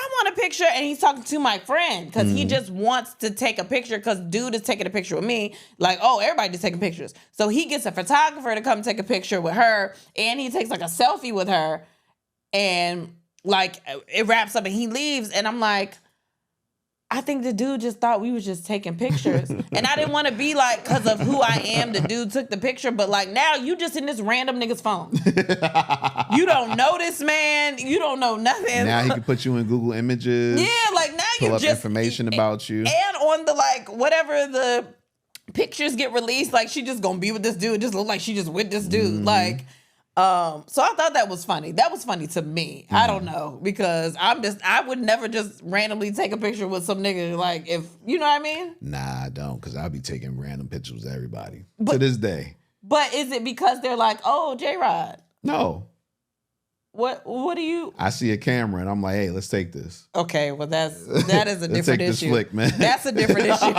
And he's talking to my friend because he just wants to take a picture because dude is taking a picture with me. Like, oh, everybody just taking pictures. So he gets a photographer to come take a picture with her, and he takes like a selfie with her, and like it wraps up and he leaves. And I'm like, I think the dude just thought we was just taking pictures. And I didn't want to be like, because of who I am, the dude took the picture. But like now you just in this random nigga's phone. You don't know this man. You don't know nothing. Now he can put you in Google Images. Yeah, like now you pull up just information about you. And on the like whatever the pictures get released, like she just gonna be with this dude. It just look like she just with this dude. Like, so I thought that was funny. That was funny to me. I don't know, because I would never just randomly take a picture with some nigga, like, if you know what I mean. Nah, I don't, because I'll be taking random pictures of everybody to this day. But is it because they're like, oh, J-Rod? No. What do you? I see a camera and I'm like, hey, let's take this. Okay, well that is a different take this issue. flick, man. That's a different issue.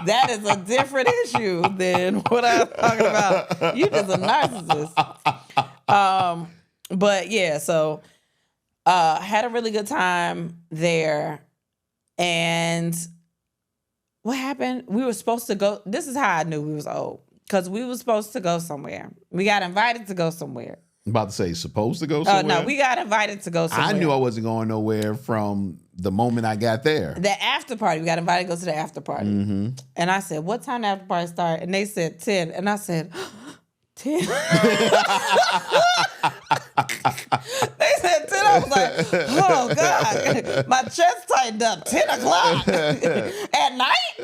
That is a different issue than what I'm talking about. You just a narcissist. But yeah, so had a really good time there. And what happened? We were supposed to go. This is how I knew we was old. Because we were supposed to go somewhere. We got invited to go somewhere. I'm about to say, supposed to go somewhere? No, we got invited to go somewhere. I knew I wasn't going nowhere from the moment I got there. The after party. We got invited to go to the after party. Mm-hmm. And I said, what time the after party start? And they said 10. And I said, 10? They said 10. I was like, oh, God. My chest tightened up. 10 o'clock at night?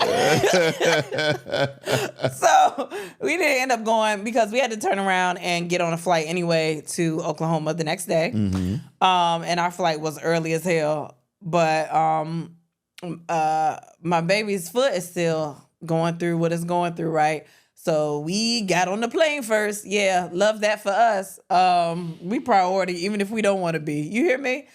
So we didn't end up going because we had to turn around and get on a flight anyway to Oklahoma the next day. Mm-hmm. And our flight was early as hell. But my baby's foot is still going through what it's going through, right? So we got on the plane first. Yeah, love that for us. We priority, even if we don't want to be. You hear me?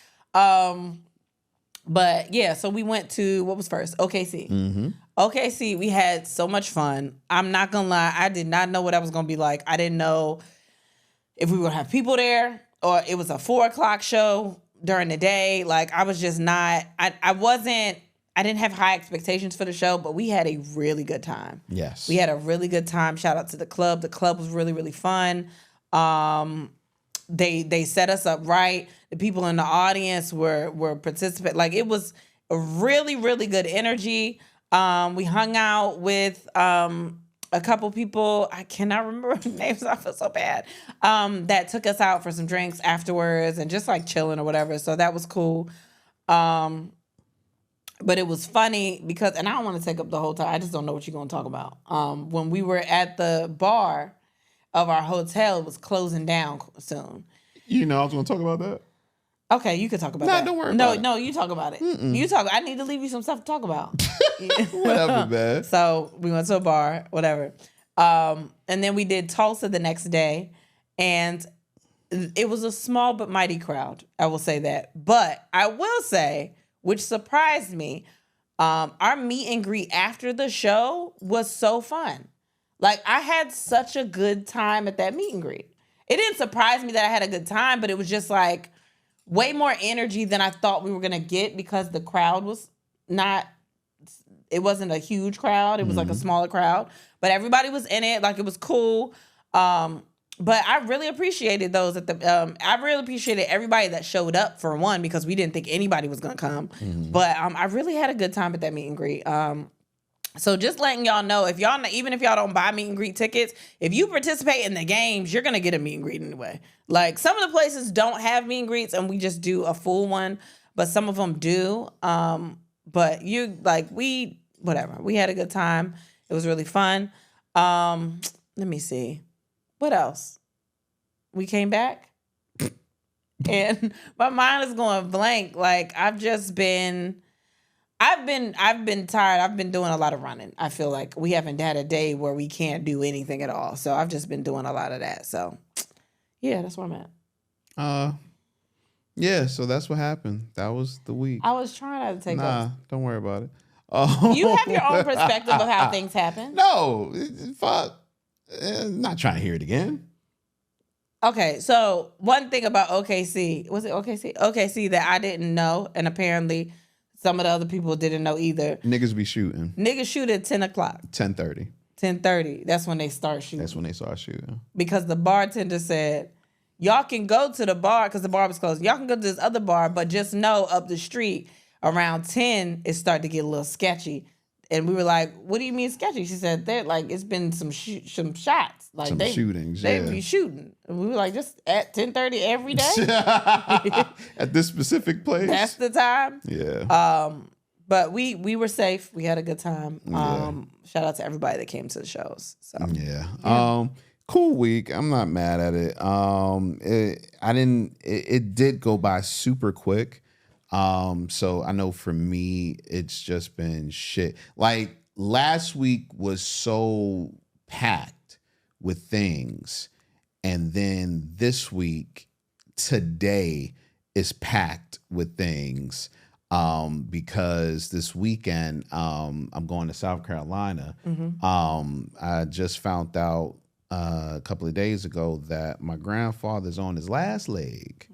But yeah, so we went to, what was first? OKC. Mm-hmm. OKC, we had so much fun. I'm not going to lie. I did not know what that was going to be like. I didn't know if we were going to have people there or it was a 4:00 show during the day. Like, I was just not, I didn't have high expectations for the show, but we had a really good time. Yes. We had a really good time. Shout out to the club. The club was really, really fun. They set us up right. The people in the audience were participant. Like, it was a really, really good energy. We hung out with a couple people. I cannot remember their names. I feel so bad. That took us out for some drinks afterwards and just like chilling or whatever. So that was cool. But it was funny because, and I don't want to take up the whole time. I just don't know what you're going to talk about. When we were at the bar of our hotel, it was closing down soon. You know I was going to talk about that? Okay, you can talk about that. Don't worry about it. No, you talk about it. Mm-mm. You talk. I need to leave you some stuff to talk about. Whatever, man. So we went to a bar, whatever. And then we did Tulsa the next day. And it was a small but mighty crowd. I will say that. But I will say, which surprised me, our meet and greet after the show was so fun. Like, I had such a good time at that meet and greet. It didn't surprise me that I had a good time, but it was just like way more energy than I thought we were going to get because the crowd was not, it wasn't a huge crowd. It was like a smaller crowd, but everybody was in it. Like, it was cool. But I really appreciated those at the. I really appreciated everybody that showed up for one because we didn't think anybody was gonna come. Mm-hmm. But I really had a good time at that meet and greet. So just letting y'all know, if y'all, even if y'all don't buy meet and greet tickets, if you participate in the games, you're gonna get a meet and greet anyway. Like, some of the places don't have meet and greets, and we just do a full one. But some of them do. But whatever. We had a good time. It was really fun. Let me see. What else? We came back and my mind is going blank. Like, I've been tired. I've been doing a lot of running. I feel like we haven't had a day where we can't do anything at all. So I've just been doing a lot of that. So yeah, that's where I'm at. Yeah, so that's what happened. That was the week. I was trying not to take up. Don't worry about it. You have your own perspective of how things happen. No, fuck. Not trying to hear it again. Okay, so one thing about OKC, was it OKC? OKC that I didn't know, and apparently some of the other people didn't know either. Niggas be shooting. Niggas shoot at 10 o'clock. 10:30. 10:30. That's when they start shooting. That's when they start shooting. Because the bartender said, y'all can go to the bar, because the bar was closed. Y'all can go to this other bar, but just know up the street around 10, it started to get a little sketchy. And we were like, what do you mean sketchy? She said, they're like, it's been some shots. Like Some shootings, They yeah. be shooting. And we were like, just at 10:30 every day? At this specific place? That's the time? Yeah. But we were safe. We had a good time. Yeah. Shout out to everybody that came to the shows. So Yeah. Cool week. I'm not mad at it. It did go by super quick. So I know for me, it's just been shit. Like last week was so packed with things. And then this week, today is packed with things. Because this weekend, I'm going to South Carolina. I just found out a couple of days ago that my grandfather's on his last leg.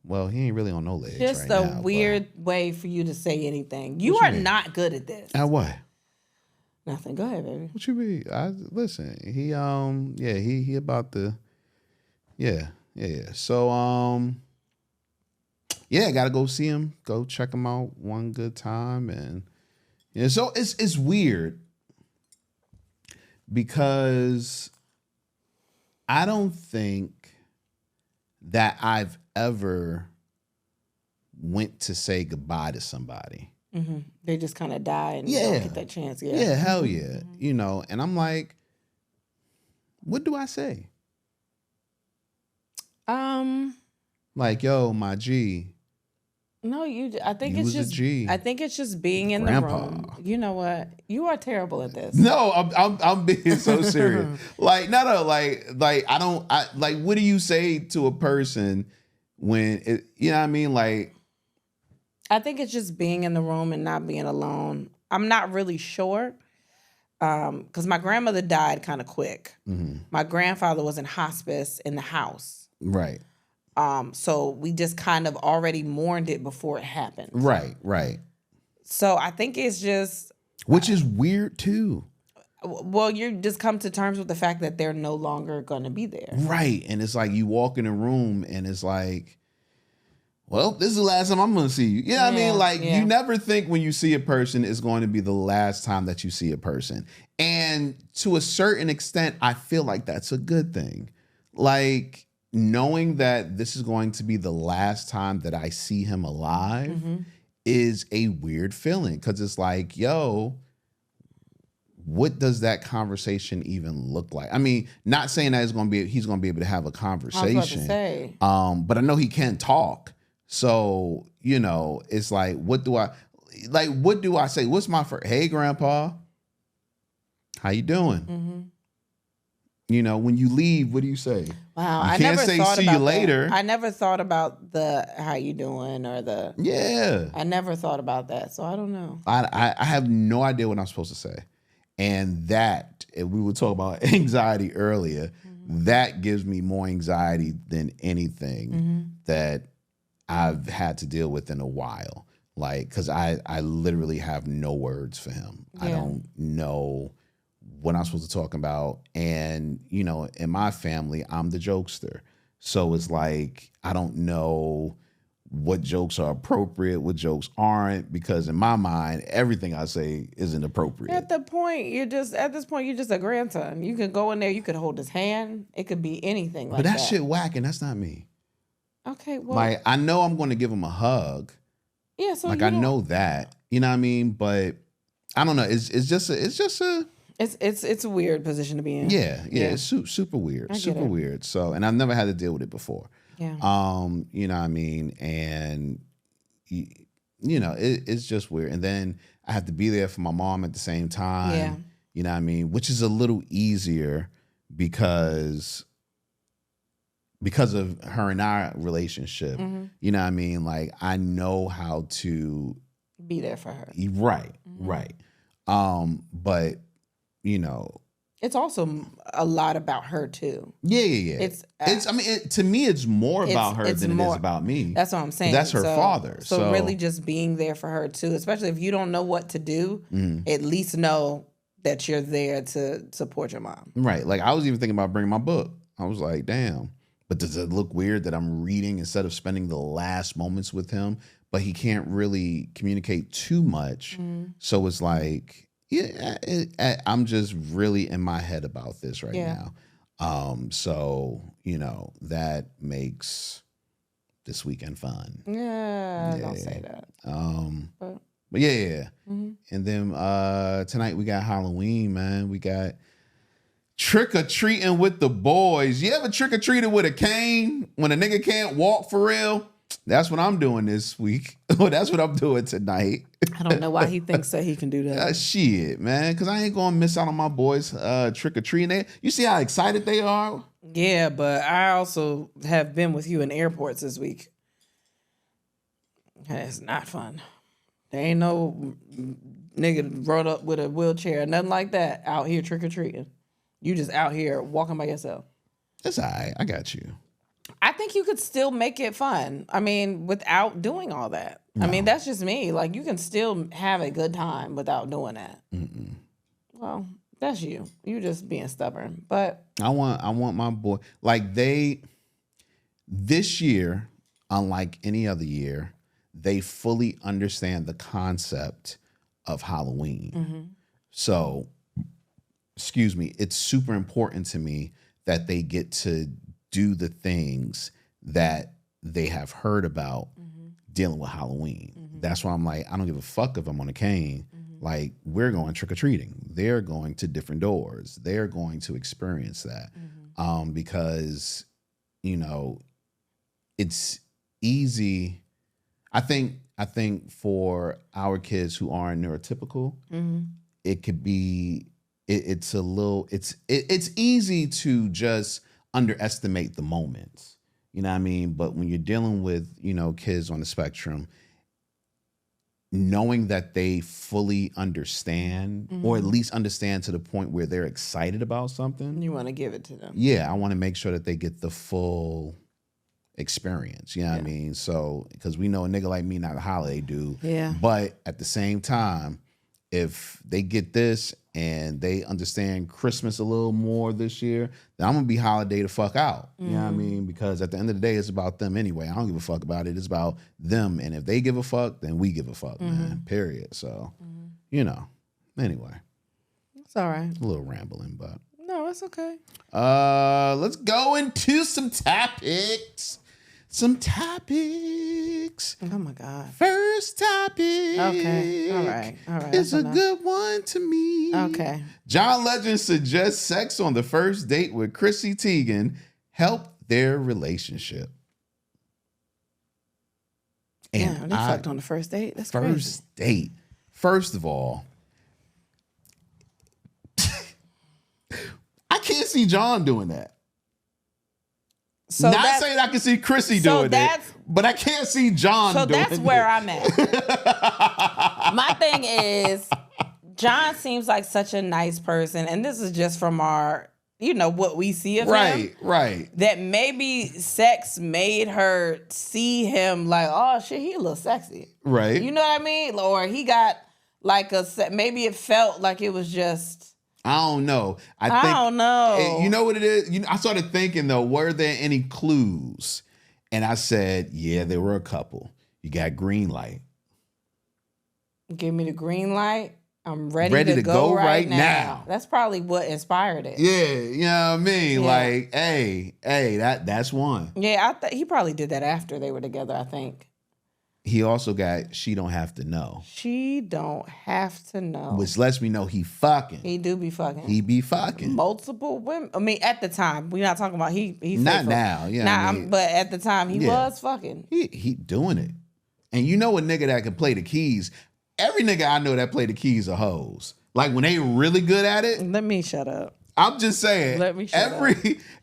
Well, he ain't really on no legs just right a now, weird way for you to say anything. You are not good at this. At what? Nothing. Go ahead, baby. What you mean? Listen. He he about to. Yeah. So yeah, gotta go see him. Go check him out one good time, and so it's weird because I don't think that I've ever went to say goodbye to somebody. Mm-hmm. They just kind of die and Yeah. don't get that chance. Yeah. Yeah, hell yeah. And I'm like, what do I say? Like, yo, my G. No, I think You it's was a just. G. I think it's just being in Grandpa. the room. You know what? You are terrible at this. No, I'm being so serious. Like, no, like what do you say to a person when it, you know what I mean? Like, I think it's just being in the room and not being alone. I'm not really sure. Because my grandmother died kind of quick. mm-hmm. My grandfather was in hospice in the house. Right. So we just kind of already mourned it before it happened. Right. So I think it's just, Which is weird too. well, you just come to terms with the fact that they're no longer going to be there. Right. And it's like you walk in a room and it's like, well, this is the last time I'm going to see you. You know what I mean? Like, you never think when you see a person it's going to be the last time that you see a person. And to a certain extent, I feel like that's a good thing. Like, knowing that this is going to be the last time that I see him alive is a weird feeling. Because it's like, yo, what does that conversation even look like? I mean, not saying that he's going to be able to have a conversation. I was about to say. But I know he can talk. So, it's like, what do I say? What's my first? Hey, Grandpa, how you doing? When you leave, what do you say? Wow, You I can't never say thought see about you later. That. I never thought about the how you doing or the. Yeah. I never thought about that, so I don't know. I have no idea what I'm supposed to say. And that, if we were talking about anxiety earlier, that gives me more anxiety than anything that I've had to deal with in a while. Like, because I literally have no words for him. Yeah. I don't know what I'm supposed to talk about. And, in my family, I'm the jokester. So it's like, I don't know what jokes are appropriate, what jokes aren't, because in my mind, everything I say isn't appropriate. At this point, you're just a grandson. You can go in there, you could hold his hand. It could be anything like But that. that shit whack, and that's not me. Okay, well. Like, I know I'm going to give him a hug. Yeah, so Like, I know that. You know what I mean? But I don't know. It's just a It's a weird position to be in. Yeah. It's super weird. Super weird. So, and I've never had to deal with it before. Yeah. You know what I mean? And it's just weird. And then I have to be there for my mom at the same time. Yeah. You know what I mean? Which is a little easier because of her and our relationship. You know what I mean? Like, I know how to be there for her. Right. But It's also a lot about her too. Yeah. It's I mean, to me, it's more about her than it is about me. That's what I'm saying. That's her father. So really just being there for her too, especially if you don't know what to do, at least know that you're there to support your mom. Right. Like I was even thinking about bringing my book. I was like, damn. But does it look weird that I'm reading instead of spending the last moments with him? But he can't really communicate too much. So it's like, yeah, I'm just really in my head about this right now. So, that makes this weekend fun. Yeah, don't say that. But yeah. And then tonight we got Halloween, man. We got trick-or-treating with the boys. You ever trick-or-treated with a cane when a nigga can't walk for real? That's what I'm doing this week. That's what I'm doing tonight. I don't know why he thinks that he can do that. Shit, man. Because I ain't going to miss out on my boys trick-or-treating. You see how excited they are? Yeah, but I also have been with you in airports this week. It's not fun. There ain't no nigga brought up with a wheelchair, nothing like that, out here trick-or-treating. You just out here walking by yourself. That's all right. I got you. I think you could still make it fun. I mean, without doing all that. No. I mean, that's just me. Like, you can still have a good time without doing that. Well, that's you. You just being stubborn. But I want my boy. Like this year, unlike any other year, they fully understand the concept of Halloween. So, excuse me, it's super important to me that they get to do the things that they have heard about dealing with Halloween. That's why I'm like, I don't give a fuck if I'm on a cane. Like, we're going trick-or-treating. They're going to different doors. They're going to experience that. Because, it's easy. I think for our kids who aren't neurotypical, it could be, it's easy to just underestimate the moments, you know what I mean? But when you're dealing with, kids on the spectrum, knowing that they fully understand, or at least understand to the point where they're excited about something. You want to give it to them. Yeah, I want to make sure that they get the full experience, you know what I mean? So, because we know a nigga like me not a holiday dude. Yeah. But at the same time, if they get this and they understand Christmas a little more this year, then I'm going to be holiday the fuck out. You know what I mean? Because at the end of the day, it's about them anyway. I don't give a fuck about it. It's about them. And if they give a fuck, then we give a fuck, man. Period. So, anyway. It's all right. A little rambling, but. No, it's okay. Let's go into some topics. Oh my God. First topic. Okay. All right. It's a good one to me. Okay. John Legend suggests sex on the first date with Chrissy Teigen helped their relationship. And they fucked on the first date? That's crazy. First date. First of all, I can't see John doing that. So not saying I can see Chrissy doing it, but I can't see John doing it. So that's where I'm at. My thing is, John seems like such a nice person, and this is just from our, what we see of him. Right. That maybe sex made her see him like, oh shit, he a little sexy. Right. You know what I mean? Or he got like maybe it felt like it was just... I don't know. I don't know. You know what it is? I started thinking, though, were there any clues? And I said, yeah, there were a couple. You got green light. Give me the green light. I'm ready to go right now. That's probably what inspired it. Yeah, you know what I mean? Yeah. Like, hey, that's one. Yeah, he probably did that after they were together, I think. He also got She Don't Have to Know. She Don't Have to Know. Which lets me know he fucking. He do be fucking. He be fucking. Multiple women. I mean, at the time. We're not talking about he not faithful. Now. Yeah, but at the time, he was fucking. He doing it. And you know a nigga that can play the keys. Every nigga I know that play the keys are hoes. Like when they really good at it. Let me shut up. I'm just saying. Let me shut up.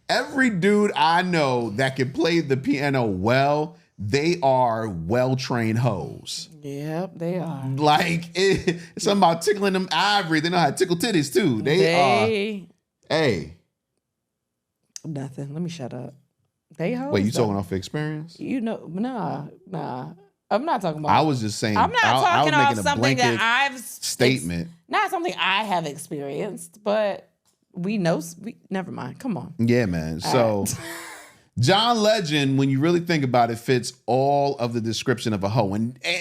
Every dude I know that can play the piano well, they are well-trained hoes. Yep, they are. Like, it's something about tickling them ivory. They know how to tickle titties, too. They are Hey. Nothing. Let me shut up. They hoes. Wait, you though. talking off experience? Nah. I'm not talking about. I was just saying. I'm not I was talking off making a something blanket that I've statement. not something I have experienced, but we know. Never mind. Come on. Yeah, man. So, John Legend, when you really think about it, fits all of the description of a hoe.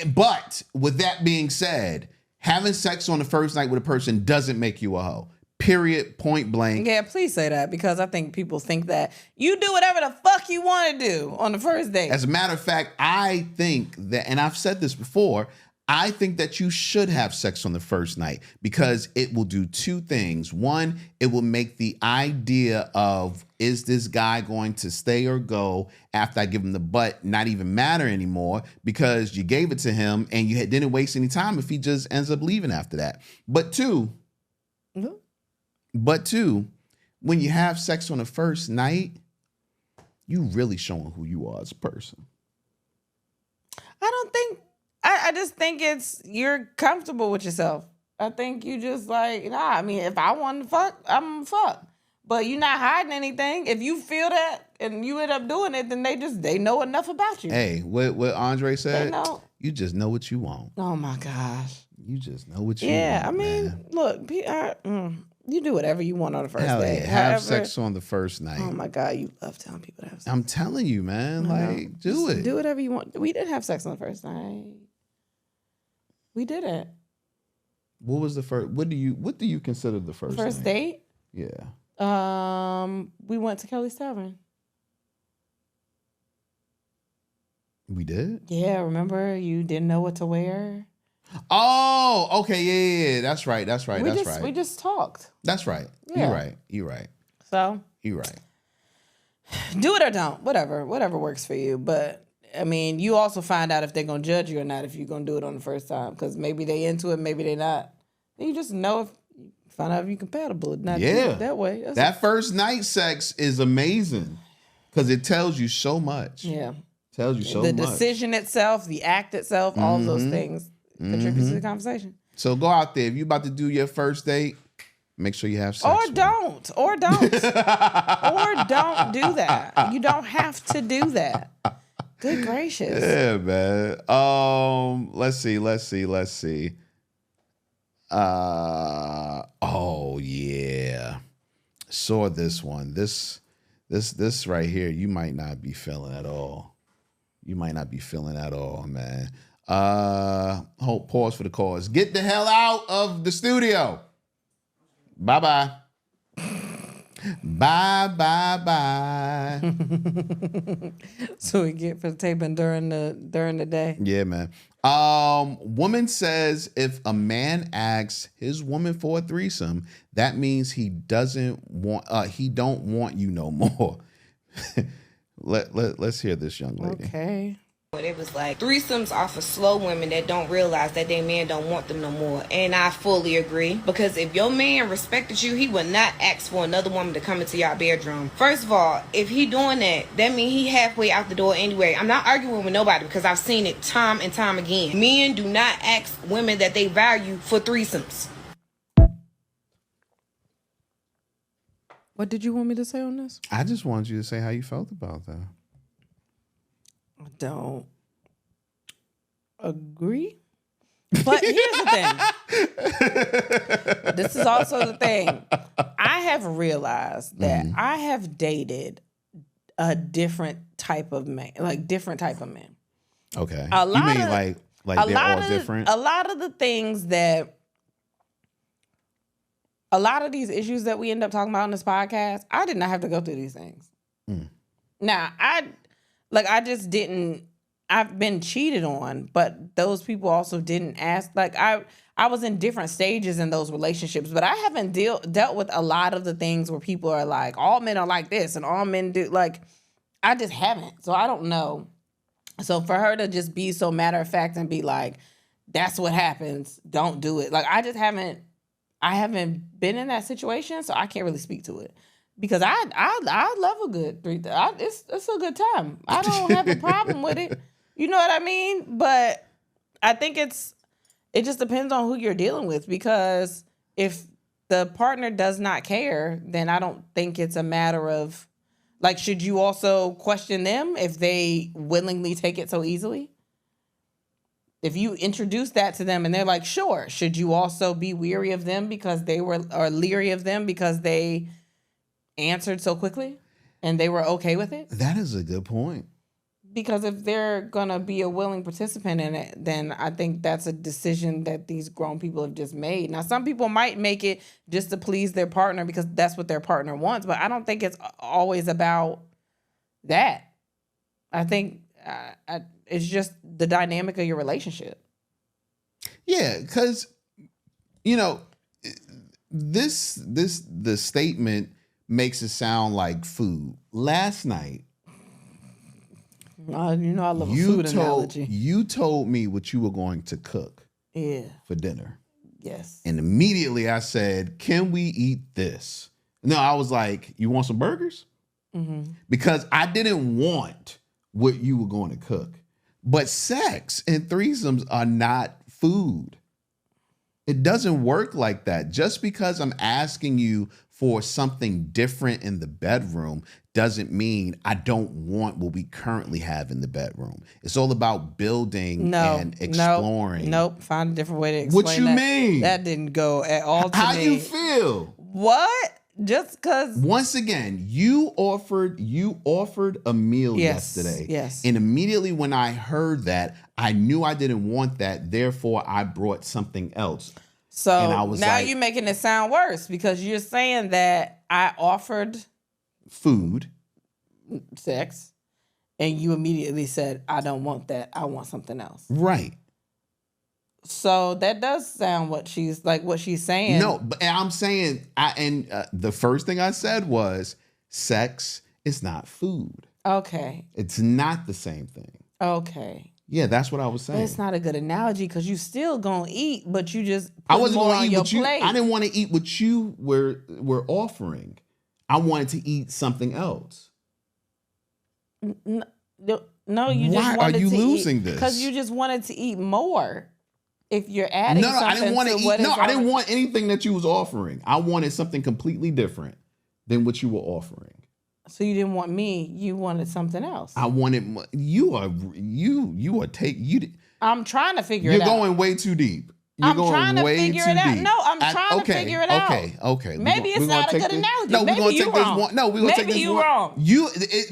But with that being said, having sex on the first night with a person doesn't make you a hoe. Period. Point blank. Yeah, please say that, because I think people think that you do whatever the fuck you want to do on the first date. As a matter of fact, I think that, and I've said this before, I think that you should have sex on the first night because it will do two things. One, it will make the idea of, is this guy going to stay or go after I give him the butt, not even matter anymore, because you gave it to him and you didn't waste any time if he just ends up leaving after that. But two, when you have sex on the first night, you really showing who you are as a person. I just think you're comfortable with yourself. I think you just like, I mean, if I want to fuck, I'm fuck. But you're not hiding anything. If you feel that and you end up doing it, then they know enough about you. Hey, what Andre said? They know. You just know what you want. Oh my gosh. You just know what you want. Yeah, I mean, man. look, you do whatever you want on the first Hell date. yeah. Have sex on the first night. Oh my God, you love telling people to have sex. I'm telling you, man. Like, do it. Do whatever you want. We didn't have sex on the first night. We didn't. What was the first? What do you consider the first date? Yeah. We went to Kelly's Tavern. We did? Yeah, remember you didn't know what to wear? Oh, okay, yeah. That's right. We just talked. That's right. Yeah. You're right. So you're right. Do it or don't. Whatever works for you. But I mean, you also find out if they're gonna judge you or not if you're gonna do it on the first time, because maybe they into it, maybe they not. And you just know find out if you're compatible. Not do it that way. That first night sex is amazing because it tells you so much. Yeah, tells you so much. The decision itself, the act itself, all of those things contribute to the conversation. So go out there. If you're about to do your first date, make sure you have sex. Or don't do that. You don't have to do that. Good gracious. Yeah, man. Let's see. Oh yeah. Saw this one. This right here, you might not be feeling at all. Man. Pause for the cause. Get the hell out of the studio. Bye-bye. Bye. So we get for the taping during the day. Yeah, man. Woman says if a man asks his woman for a threesome, that means he don't want you no more. Let's hear this young lady. Okay. It was like threesomes are for slow women that don't realize that their man don't want them no more. And I fully agree. Because if your man respected you, he would not ask for another woman to come into your bedroom. First of all, if he doing that means he halfway out the door anyway. I'm not arguing with nobody because I've seen it time and time again. Men do not ask women that they value for threesomes. What did you want me to say on this? I just wanted you to say how you felt about that. I don't agree. But here's the thing. This is also the thing. I have realized that I have dated a different type of man, Okay. A lot you mean of, like a they're lot all of, different? A lot of the things that, a lot of these issues that we end up talking about on this podcast, I did not have to go through these things. Now, I've been cheated on, but those people also didn't ask. Like, I was in different stages in those relationships, but I haven't dealt with a lot of the things where people are like, all men are like this and all men do, like, I just haven't. So I don't know. So for her to just be so matter of fact and be like, that's what happens, don't do it. Like, I haven't been in that situation, so I can't really speak to it. Because I love a good it's a good time. I don't have a problem with it. You know what I mean? But I think it just depends on who you're dealing with. Because if the partner does not care, then I don't think it's a matter of, like, should you also question them if they willingly take it so easily? If you introduce that to them and they're like, sure, should you also be weary of them because or leery of them because they answered so quickly and they were okay with it? That is a good point. Because if they're going to be a willing participant in it, then I think that's a decision that these grown people have just made. Now, some people might make it just to please their partner because that's what their partner wants, but I don't think it's always about that. I think it's just the dynamic of your relationship. Yeah, because, the statement makes it sound like food. Last night, I love a food analogy. You told me what you were going to cook for dinner. Yes. And immediately I said, can we eat this? No, I was like, you want some burgers? Mm-hmm. Because I didn't want what you were going to cook. But sex and threesomes are not food. It doesn't work like that. Just because I'm asking you for something different in the bedroom doesn't mean I don't want what we currently have in the bedroom. It's all about building and exploring. Nope. Find a different way to explain What you mean? That didn't go at all to How me. you feel? What? Just because. Once again, you offered a meal yesterday. Yes. And immediately when I heard that, I knew I didn't want that. Therefore, I brought something else. So and I was now like, you're making it sound worse because you're saying that I offered food, sex, and you immediately said, I don't want that. I want something else. Right. So that does sound what she's saying. No, but I'm saying, the first thing I said was, sex is not food. Okay. It's not the same thing. Okay. Yeah, that's what I was saying. But it's not a good analogy because you still gonna eat, but you just I wasn't more going to on eat your what you. plate. I didn't want to eat what you were offering. I wanted to eat something else. No, you just Why wanted are you to losing eat, this? because you just wanted to eat more. If you're adding something I didn't want to eat. I I didn't want anything that you was offering. I wanted something completely different than what you were offering. So you didn't want me. You wanted something else. I wanted you are I'm trying to figure it out. You're going way too deep. I'm trying to figure it out. No, I'm trying to figure it out. Okay. Maybe it's not a good analogy. No, we're Maybe gonna you take this wrong. one. No, we're gonna take this one. Maybe you wrong.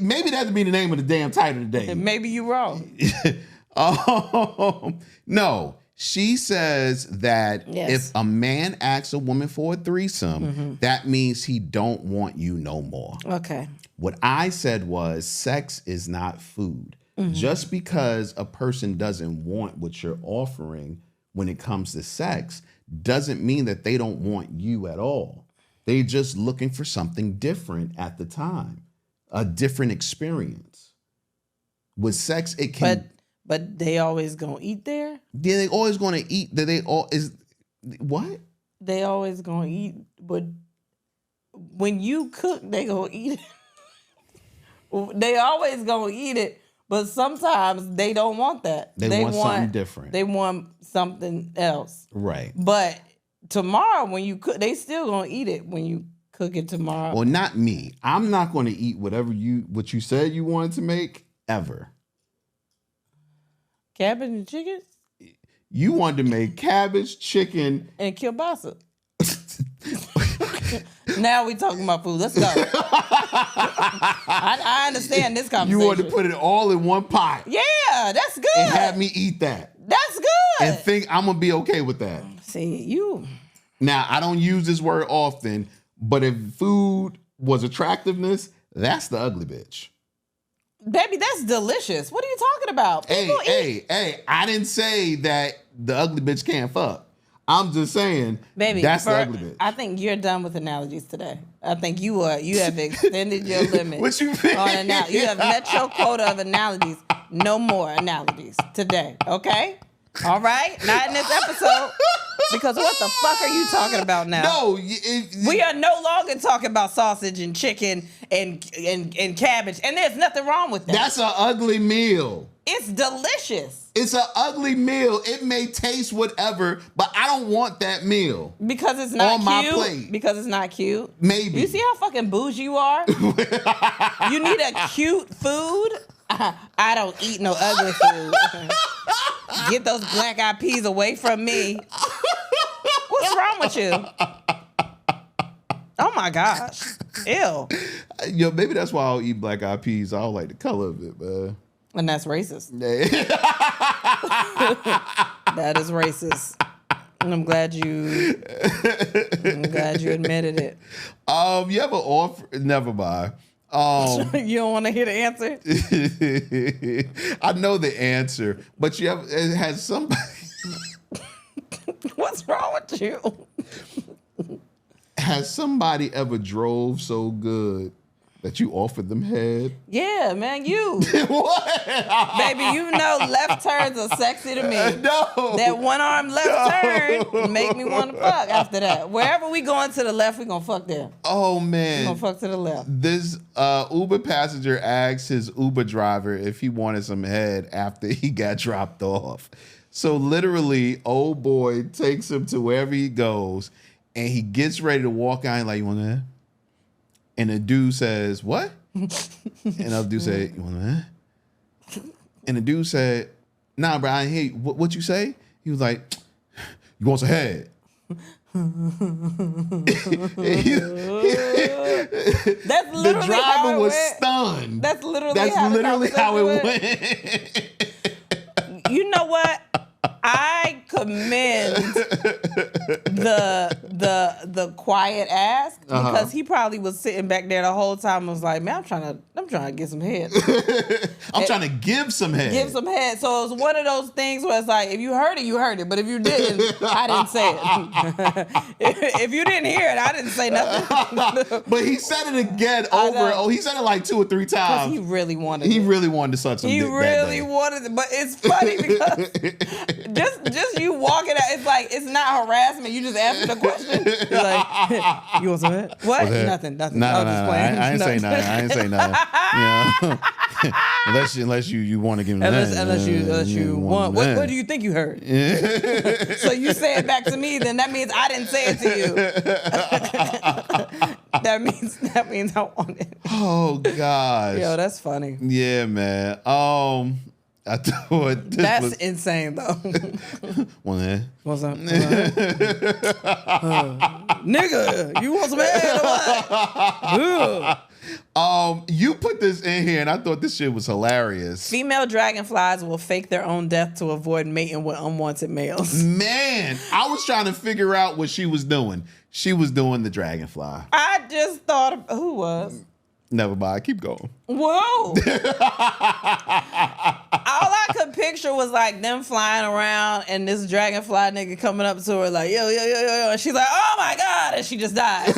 Maybe that would be the name of the damn title today. Maybe you wrong. No. She says that Yes. if a man asks a woman for a threesome, that means he don't want you no more. Okay. What I said was sex is not food. Just because a person doesn't want what you're offering when it comes to sex doesn't mean that they don't want you at all. They're just looking for something different at the time, a different experience. With sex, it can... But they always gonna eat there? Yeah, they always gonna eat. What? They always gonna eat, but when you cook, they gonna eat it. They always gonna eat it, but sometimes they don't want that. They want something different. They want something else. Right. But tomorrow when you cook, they still gonna eat it when you cook it tomorrow. Well, not me. I'm not gonna eat what you said you wanted to make ever. Cabbage and chicken? You wanted to make cabbage, chicken, and kielbasa. Now we talking about food. Let's go. I understand this conversation. You wanted to put it all in one pot. Yeah, that's good. And have me eat that. That's good. And think I'm going to be okay with that. See, you. Now, I don't use this word often, but if food was attractiveness, that's the ugly bitch. Baby, that's delicious. What are you talking about? Hey, I didn't say that the ugly bitch can't fuck. I'm just saying, baby, that's the ugly bitch. I think you're done with analogies today. I think you have extended your limit. What you mean? You have met your quota of analogies. No more analogies today, okay? All right? Not in this episode. Because what the fuck are you talking about now? No. We are no longer talking about sausage and chicken and cabbage. And there's nothing wrong with that. That's an ugly meal. it's delicious. It's an ugly meal. It may taste whatever, but I don't want that meal. Because it's not on cute. My plate. Because it's not cute. Maybe. You see how fucking bougie you are? You need a cute food? I don't eat no ugly food. Get those black eyed peas away from me. What's wrong with you? Oh my gosh. Ew. Yo, maybe that's why I'll eat black eyed peas. I don't like the color of it, man. And that's racist. That is racist. And I'm glad you admitted it. You ever offer? Never mind. You don't want to hear the answer? I know the answer, but it has somebody. What's wrong with you? Has somebody ever drove so good that you offered them head? Yeah, man, you. What? Baby, you know left turns are sexy to me. No. That one arm left turn make me want to fuck after that. Wherever we going to the left, we gonna fuck there. Oh, man. We gonna fuck to the left. This Uber passenger asked his Uber driver if he wanted some head after he got dropped off. So literally, old boy takes him to wherever he goes, and he gets ready to walk out. Like, you want that? And the dude says, what? And the other dude said, you want that? And the dude said, nah, bro, I ain't hear you. What you say? He was like, you want some head? That's literally the driver was went. stunned. That's literally how it went. You know what? I commend the quiet ask because he probably was sitting back there the whole time and was like, man, I'm trying to get some head. I'm trying to give some head. Give some head. So it was one of those things where it's like, if you heard it, you heard it. But if you didn't, I didn't say it. If you didn't hear it, I didn't say nothing. But he said it again over. Oh, he said it like 2 or 3 times. He really wanted it. He really wanted to suck some dick. He really wanted it. But it's funny because just you walking out, it's like, it's not harassment. You just answer the question. You're like, you want some head? What? Nothing. No, I ain't say nothing. You know? unless you want to give me unless you want. What do you think you heard? So you say it back to me, then that means I didn't say it to you. that means I want it. Oh gosh. Yo, that's funny. Yeah, man. I thought that's insane though. What's up? Nigga, you want some head or what? You put this in here, and I thought this shit was hilarious. Female dragonflies will fake their own death to avoid mating with unwanted males. Man, I was trying to figure out what she was doing. She was doing the dragonfly. I just thought, who was? Never mind. Keep going. Whoa. All I could picture was like them flying around and this dragonfly nigga coming up to her like, yo. And she's like, oh my God. And she just dies.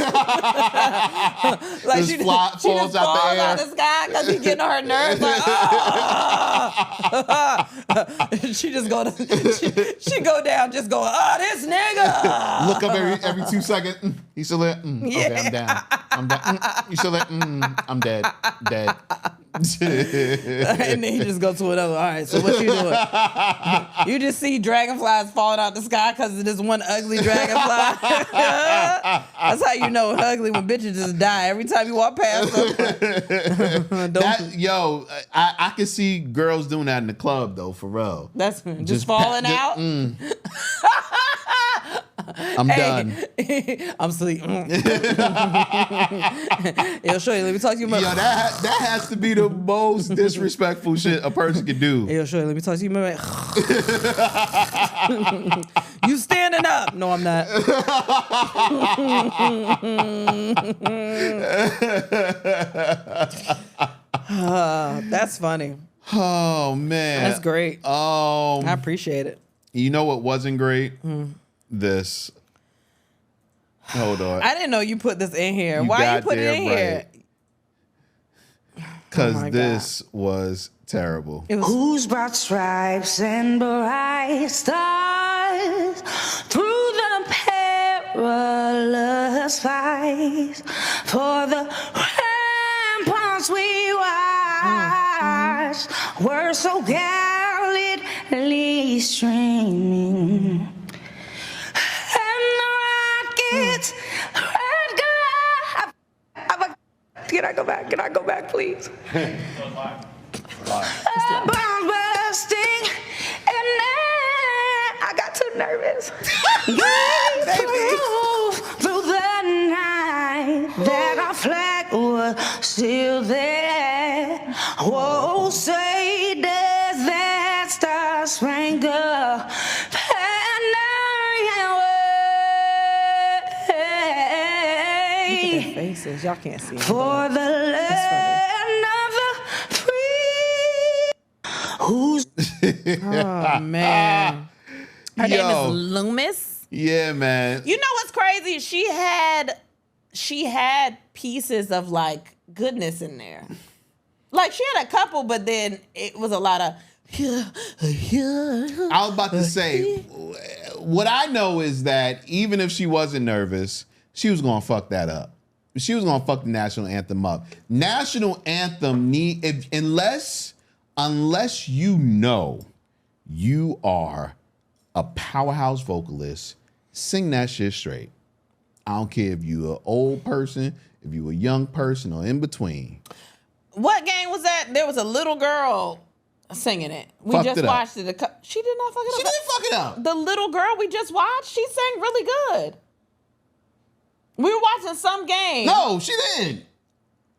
Like she just falls out the sky because he's getting on her nerves. Like, oh. She just she go down just going, oh, this nigga. Look up every 2 seconds. You still there? Okay, I'm down. I'm down. You still there? I'm dead. Dead. And then he just go to another. All right, so what you doing? You just see dragonflies falling out the sky because of this one ugly dragonfly. That's how you know ugly when bitches just die every time you walk past them. I can see girls doing that in the club though, for real. That's just falling out. I'm done. I'm asleep. Yo, Shorty, let me talk to you about. Yo, that has to be the most disrespectful shit a person can do. Yo, Shorty, let me talk to you about. You standing up? No, I'm not. That's funny. Oh man, that's great. I appreciate it. You know what wasn't great? This. Hold on. I didn't know you put this in here. Why you put it in here? Because this was terrible. Who's brought stripes and bright stars through the perilous fights for the ramparts we watch skies were so gallantly streaming. And the rockets red glare. Can I go back? Can I go back, please? Bombs bursting, and then I got too nervous. Through the night, that our flag was still there. Whoa, say does that star spangled Look at their faces. Y'all can't see them. for the land of the free. Who's Oh, man. Her name is Loomis. Yeah, man. You know what's crazy? She had pieces of like goodness in there. Like she had a couple, but then it was a lot of. I was about to say, what I know is that even if she wasn't nervous, she was gonna fuck that up. She was gonna fuck the national anthem up. National anthem unless you know you are a powerhouse vocalist, sing that shit straight. I don't care if you an old person, if you a young person, or in between. What game was that? There was a little girl singing it. We Fucked just it up. watched it. She did not fuck it up. She didn't fuck it up. The little girl we just watched, she sang really good. We were watching some game. No, she didn't.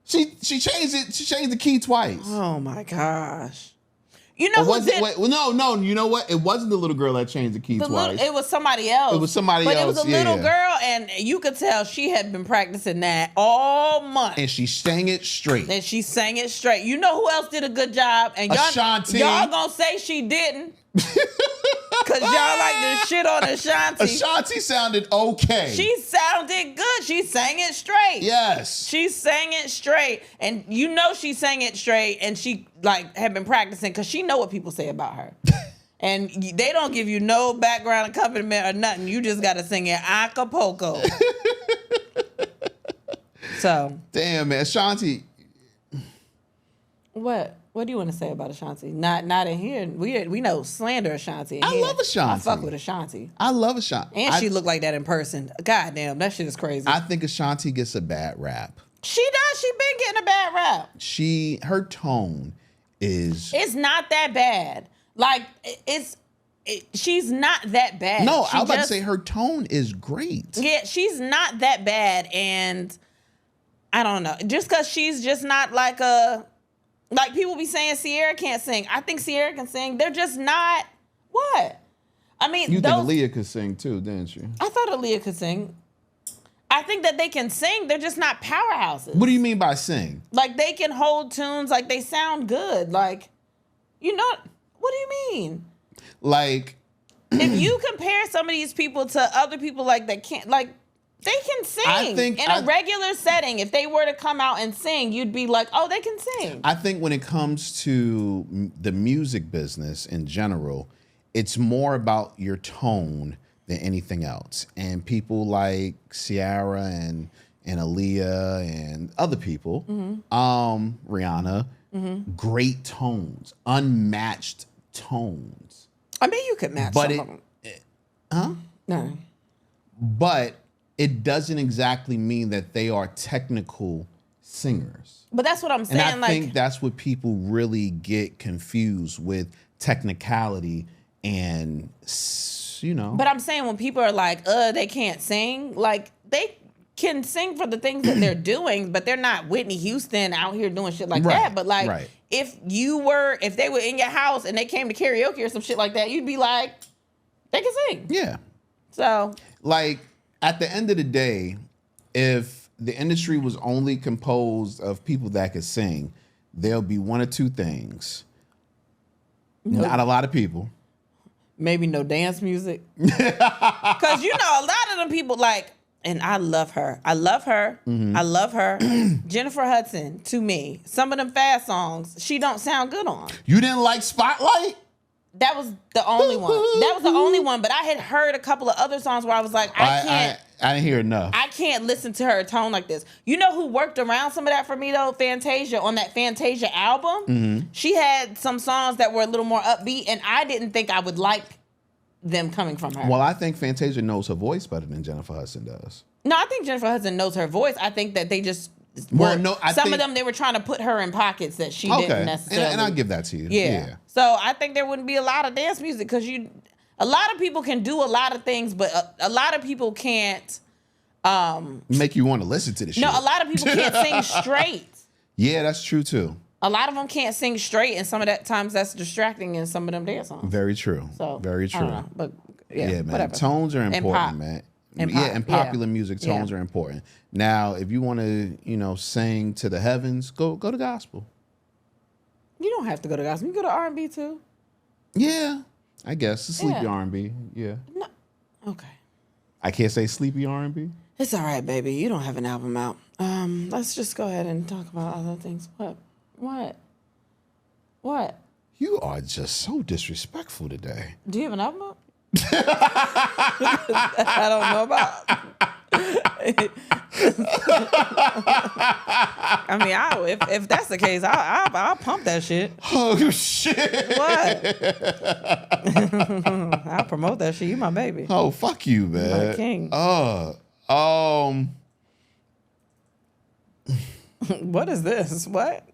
She changed it. She changed the key twice. Oh my gosh. You know Or who was did? it? Wait, no. You know what? It wasn't the little girl that changed the key twice. It was somebody else. It was somebody but else, it was a yeah. little girl, and you could tell she had been practicing that all month. And she sang it straight. And she sang it straight. You know who else did a good job? And Ashanti. y'all gonna say she didn't? Cause y'all like to shit on Ashanti. Ashanti sounded okay. She sounded good. She sang it straight. Yes. She sang it straight. And you know she sang it straight, and she like had been practicing because she know what people say about her. And they don't give you no background accompaniment or nothing. You just got to sing it acapulco. So. Damn, man. Ashanti. What? What do you want to say about Ashanti? Not in here. We know slander Ashanti. In I here. love Ashanti. I fuck with Ashanti. I love Ashanti. And she looked like that in person. God damn, that shit is crazy. I think Ashanti gets a bad rap. She does. She been getting a bad rap. Her tone is. It's not that bad. Like she's not that bad. No, She I was about to just- say her tone is great. Yeah, she's not that bad, and I don't know. Just because she's just not like a. Like people be saying Sierra can't sing. I think Sierra can sing. They're just not. What? I mean, You think Aaliyah could sing too, didn't you? I thought Aaliyah could sing. I think that they can sing. They're just not powerhouses. What do you mean by sing? Like they can hold tunes. Like they sound good. Like, you know, what do you mean? Like, If you compare some of these people to other people like that can't, like, they can sing. I think in a regular setting, if they were to come out and sing, you'd be like, oh, they can sing. I think when it comes to the music business in general, it's more about your tone than anything else. And people like Ciara and Aaliyah and other people, Rihanna, great tones, unmatched tones. I mean, you could match But some of them. No. But it doesn't exactly mean that they are technical singers. But that's what I'm saying. And I like, think that's what people really get confused with, technicality and, you know. but I'm saying when people are like, they can't sing, like, they can sing for the things that they're doing, but they're not Whitney Houston out here doing shit like that. But like, if they were in your house and they came to karaoke or some shit like that, you'd be like, they can sing. Yeah. So. Like, at the end of the day, if the industry was only composed of people that could sing, there'll be one or two things. Not a lot of people. Maybe no dance music. Because, you know, a lot of them people like, and I love her. I love her. I love her. Jennifer Hudson, to me, some of them fast songs, she don't sound good on. You didn't like Spotlight? That was the only one. That was the only one. But I had heard a couple of other songs where I was like, I didn't hear enough. I can't listen to her tone like this. You know who worked around some of that for me though? Fantasia. On that Fantasia album, she had some songs that were a little more upbeat, and I didn't think I would like them coming from her. Well, I think Fantasia knows her voice better than Jennifer Hudson does. No, I think Jennifer Hudson knows her voice. I think that they just some of them they were trying to put her in pockets that she didn't necessarily. And I'll give that to you. Yeah. So I think there wouldn't be a lot of dance music because a lot of people can do a lot of things, but a lot of people can't make you want to listen to this shit. No, a lot of people can't sing straight. Yeah, that's true too. A lot of them can't sing straight, and some of that times that's distracting in some of them dance songs. Very true. So very true. I don't know, but man. whatever. Tones are important, man. And popular music, tones Yeah. are important. Now, if you want to, sing to the heavens, go to gospel. You don't have to go to gospel. You go to R&B too. Yeah, I guess sleepy Yeah. R&B. Yeah. No. Okay. I can't say sleepy R&B. It's all right, baby. You don't have an album out. Let's just go ahead and talk about other things. What? You are just so disrespectful today. Do you have an album out? I don't know about. I mean, if that's the case, I'll pump that shit. Oh shit! What? I'll promote that shit. You my baby. Oh fuck you, man. My king. What is this? What?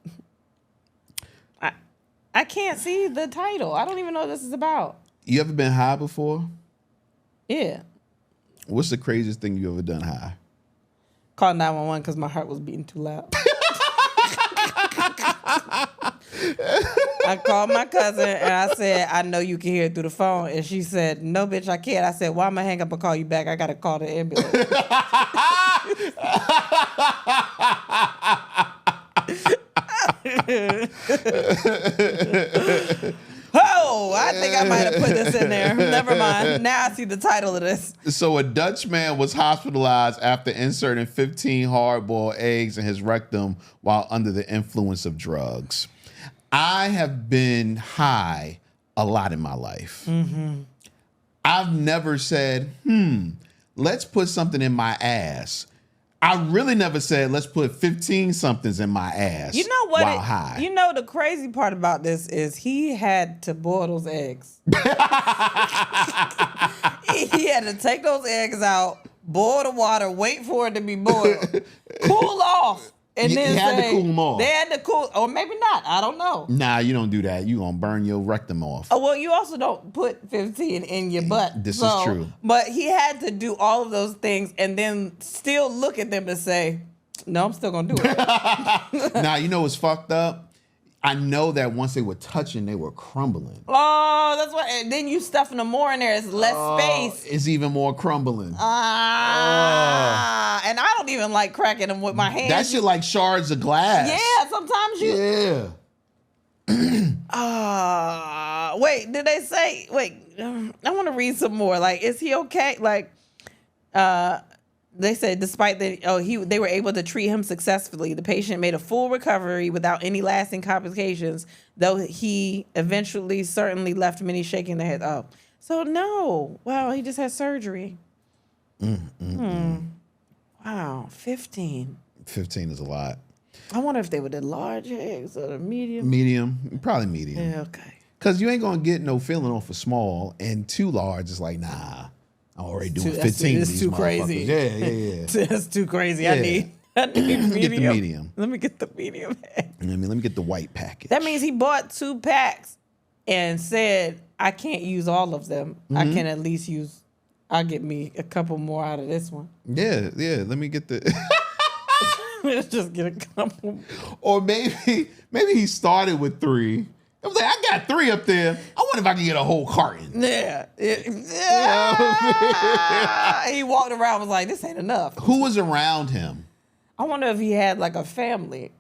I can't see the title. I don't even know what this is about. You ever been high before? Yeah. What's the craziest thing you ever done high? Called 911 because my heart was beating too loud. I called my cousin and I said, I know you can hear it through the phone. And she said, no, bitch, I can't. I said, why am I hang up and call you back? I got to call the ambulance. Oh, I think I might have put this in there. Never mind. Now I see the title of this. So a Dutch man was hospitalized after inserting 15 hard-boiled eggs in his rectum while under the influence of drugs. I have been high a lot in my life. Mm-hmm. I've never said, let's put something in my ass. I really never said, let's put 15 somethings in my ass. You know what? While high. You know, the crazy part about this is he had to boil those eggs. He had to take those eggs out, boil the water, wait for it to be boiled, cool off, and then had say, to cool them off. They had to cool, or maybe not. I don't know. Nah, you don't do that. You gonna burn your rectum off. Oh, well, you also don't put 15 in your butt. This is true. But he had to do all of those things and then still look at them and say, no, I'm still going to do it. Nah, you know what's fucked up? I know that once they were touching, they were crumbling. Oh, that's why. And then you stuffing them more in there. It's less space. It's even more crumbling. And I don't even like cracking them with my hands. That shit like shards of glass. Yeah, sometimes you. Yeah. Wait, did they say? Wait, I want to read some more. Like, is he okay? Like, they said despite they were able to treat him successfully. The patient made a full recovery without any lasting complications, though he eventually certainly left many shaking their heads. Oh, so no. Well, he just had surgery. Wow, 15. 15 is a lot. I wonder if they were the large eggs or the medium. Medium, probably medium. Yeah, okay. Because you ain't gonna get no feeling off a small, and too large is like, nah. I'm already doing 15 of It's these too crazy. Yeah. That's too crazy. Yeah. I need medium. Get the medium. Let me get the medium. Let me get the white package. That means he bought 2 packs and said, I can't use all of them. I can at least use, I'll get me a couple more out of this one. Yeah. Let me get the... Let's just get a couple. Or maybe he started with 3. I was like, I got 3 up there. I wonder if I can get a whole carton. Yeah. He walked around was like, this ain't enough. Who was around him? I wonder if he had like a family.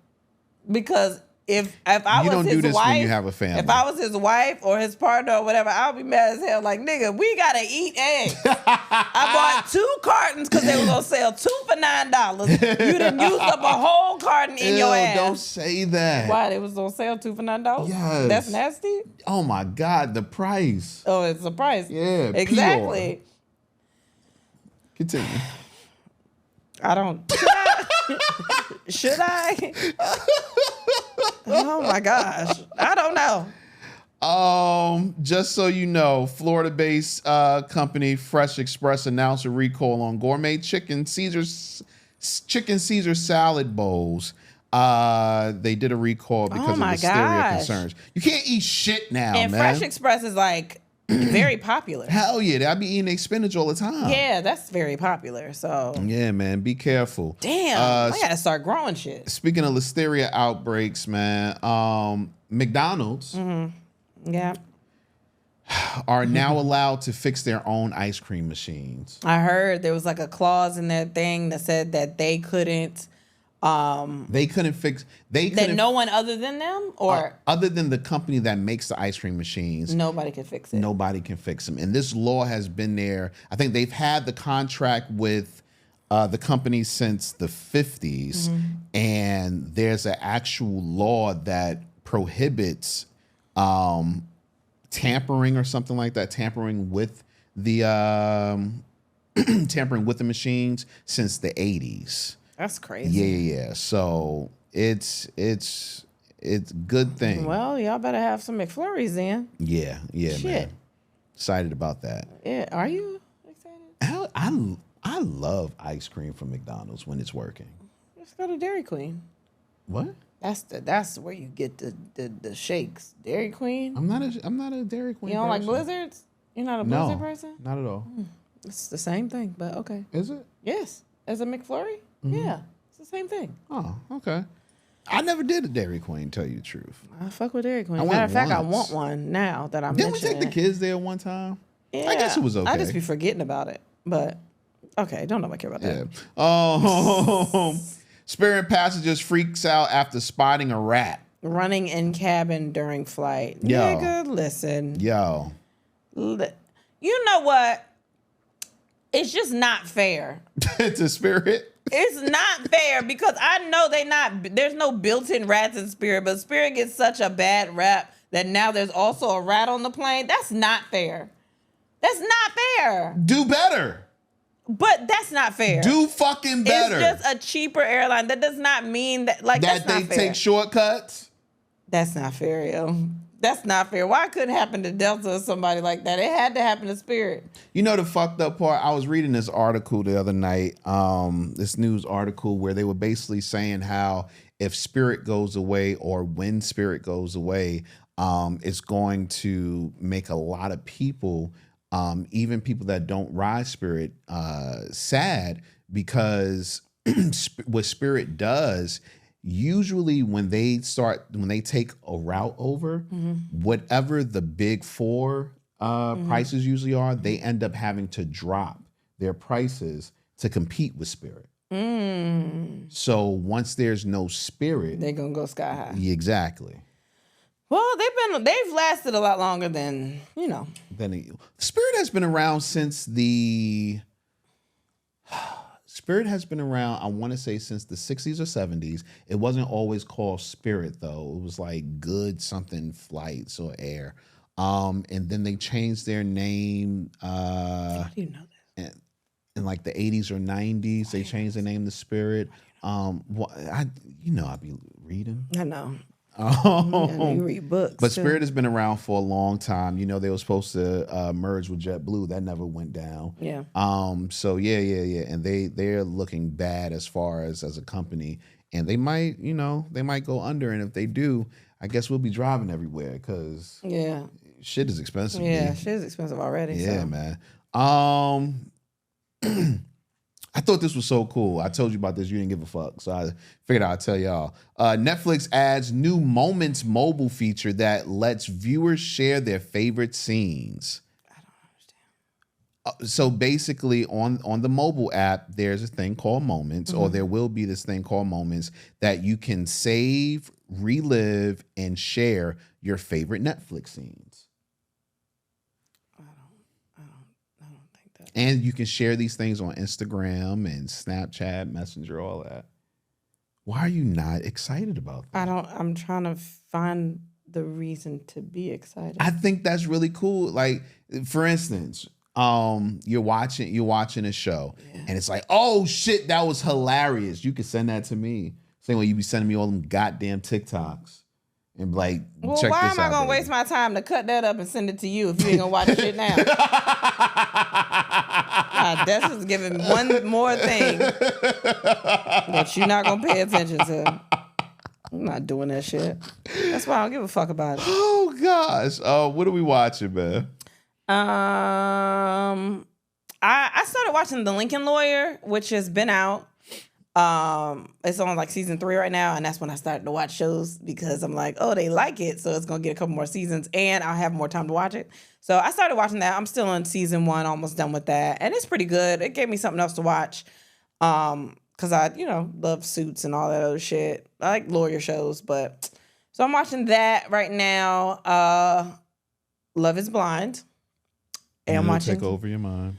Because if I You was don't his do this wife, when you have a family. If I was his wife or his partner or whatever, I'll be mad as hell. Like, nigga, we gotta eat eggs. I bought 2 cartons because they were gonna sell 2 for $9. You done used up a whole carton in your ass. Don't say that. Why they was gonna sell 2 for $9? Yes. That's nasty. Oh my God, the price. Oh, it's a price. Yeah, exactly. Continue. I don't. Should I? Oh my gosh. I don't know. Just so you know, Florida-based company Fresh Express announced a recall on gourmet chicken Caesar salad bowls. They did a recall because of listeria concerns. You can't eat shit now, and man. Fresh Express is like very popular. Hell yeah, I be eating their spinach all the time. Yeah, that's very popular. So yeah, man, be careful. Damn, I gotta start growing shit. Speaking of listeria outbreaks, man, McDonald's Yeah. are now allowed to fix their own ice cream machines. I heard there was like a clause in that thing that said that they couldn't that no one other than them or other than the company that makes the ice cream machines, nobody could fix it. Nobody can fix them. And this law has been there. I think they've had the contract with the company since the 50s, and there's an actual law that prohibits tampering or something like that, tampering with the machines since the 80s. That's crazy. Yeah. So it's good thing. Well, y'all better have some McFlurries then. Yeah, Shit. man. Excited about that. Yeah, are you excited? I love ice cream from McDonald's when it's working. Let's go to Dairy Queen. What? That's where you get the shakes. Dairy Queen. I'm not a Dairy Queen. You don't person. like Blizzards? You're not a Blizzard person? Not at all. It's the same thing, but okay. Is it? Yes, as a McFlurry. Yeah, it's the same thing. Oh, okay. I never did a Dairy Queen, tell you the truth. I fuck with Dairy Queen. I Matter of went fact, I once. want one now that I'm Didn't we mentioning take the it. kids there one time? Yeah, I guess it was okay. I just be forgetting about it, but okay, don't nobody care about that. Yeah. Spirit passengers freaks out after spotting a rat. Running in cabin during flight. Yo. Nigga, listen. Yo. You know what? It's just not fair. To Spirit? It's not fair because I know there's no built-in rats in Spirit, but Spirit gets such a bad rap that now there's also a rat on the plane. That's not fair. That's not fair. Do better. But that's not fair. Do fucking better. It's just a cheaper airline. That does not mean that that's they not fair. take shortcuts. That's not fair, yo. That's not fair. Why couldn't it happen to Delta or somebody like that? It had to happen to Spirit. You know the fucked up part? I was reading this article the other night, this news article where they were basically saying how if Spirit goes away or when Spirit goes away, it's going to make a lot of people, even people that don't ride Spirit, sad because what Spirit does, usually when they take a route over, whatever the big four prices usually are, they end up having to drop their prices to compete with Spirit. So once there's no Spirit, They're gonna go sky high. yeah, exactly. Well, they've lasted a lot longer than, Then Spirit has been around since Spirit has been around, I want to say, since the 60s or 70s. It wasn't always called Spirit, though. It was like Good something Flights or Air. And then they changed their name. How do you know that? In like the 80s or 90s, they changed their name to Spirit. I be reading. I know. You read books. But too. Spirit has been around for a long time. You know, they were supposed to merge with JetBlue. That never went down. Yeah. So yeah. And they're looking bad as far as a company. And they might go under. And if they do, I guess we'll be driving everywhere because shit is expensive. Yeah, dude. shit is expensive already. Yeah, so. man. I thought this was so cool. I told you about this. You didn't give a fuck. So I figured I'd tell y'all. Netflix adds new Moments mobile feature that lets viewers share their favorite scenes. I don't understand. So basically on the mobile app, there's a thing called Moments, or there will be this thing called Moments that you can save, relive, and share your favorite Netflix scenes. And you can share these things on Instagram and Snapchat, Messenger, all that. Why are you not excited about that? I'm trying to find the reason to be excited. I think that's really cool. Like, for instance, you're watching a show and it's like, oh shit, that was hilarious. You can send that to me. Same way you be sending me all them goddamn TikToks and like, Well, check why this am I out, gonna baby. waste my time to cut that up and send it to you if you ain't gonna watch shit now? That's just giving one more thing that you're not gonna pay attention to. I'm not doing that shit. That's why I don't give a fuck about it. Oh gosh. What are we watching, man? I started watching The Lincoln Lawyer, which has been out. It's on like season 3 right now, and that's when I started to watch shows because I'm like, oh, they like it, so it's gonna get a couple more seasons, and I'll have more time to watch it. So I started watching that. I'm still on season 1, almost done with that, and it's pretty good. It gave me something else to watch, because I, love Suits and all that other shit. I like lawyer shows, but so I'm watching that right now. Love is Blind, and I'm watching Take over your mind.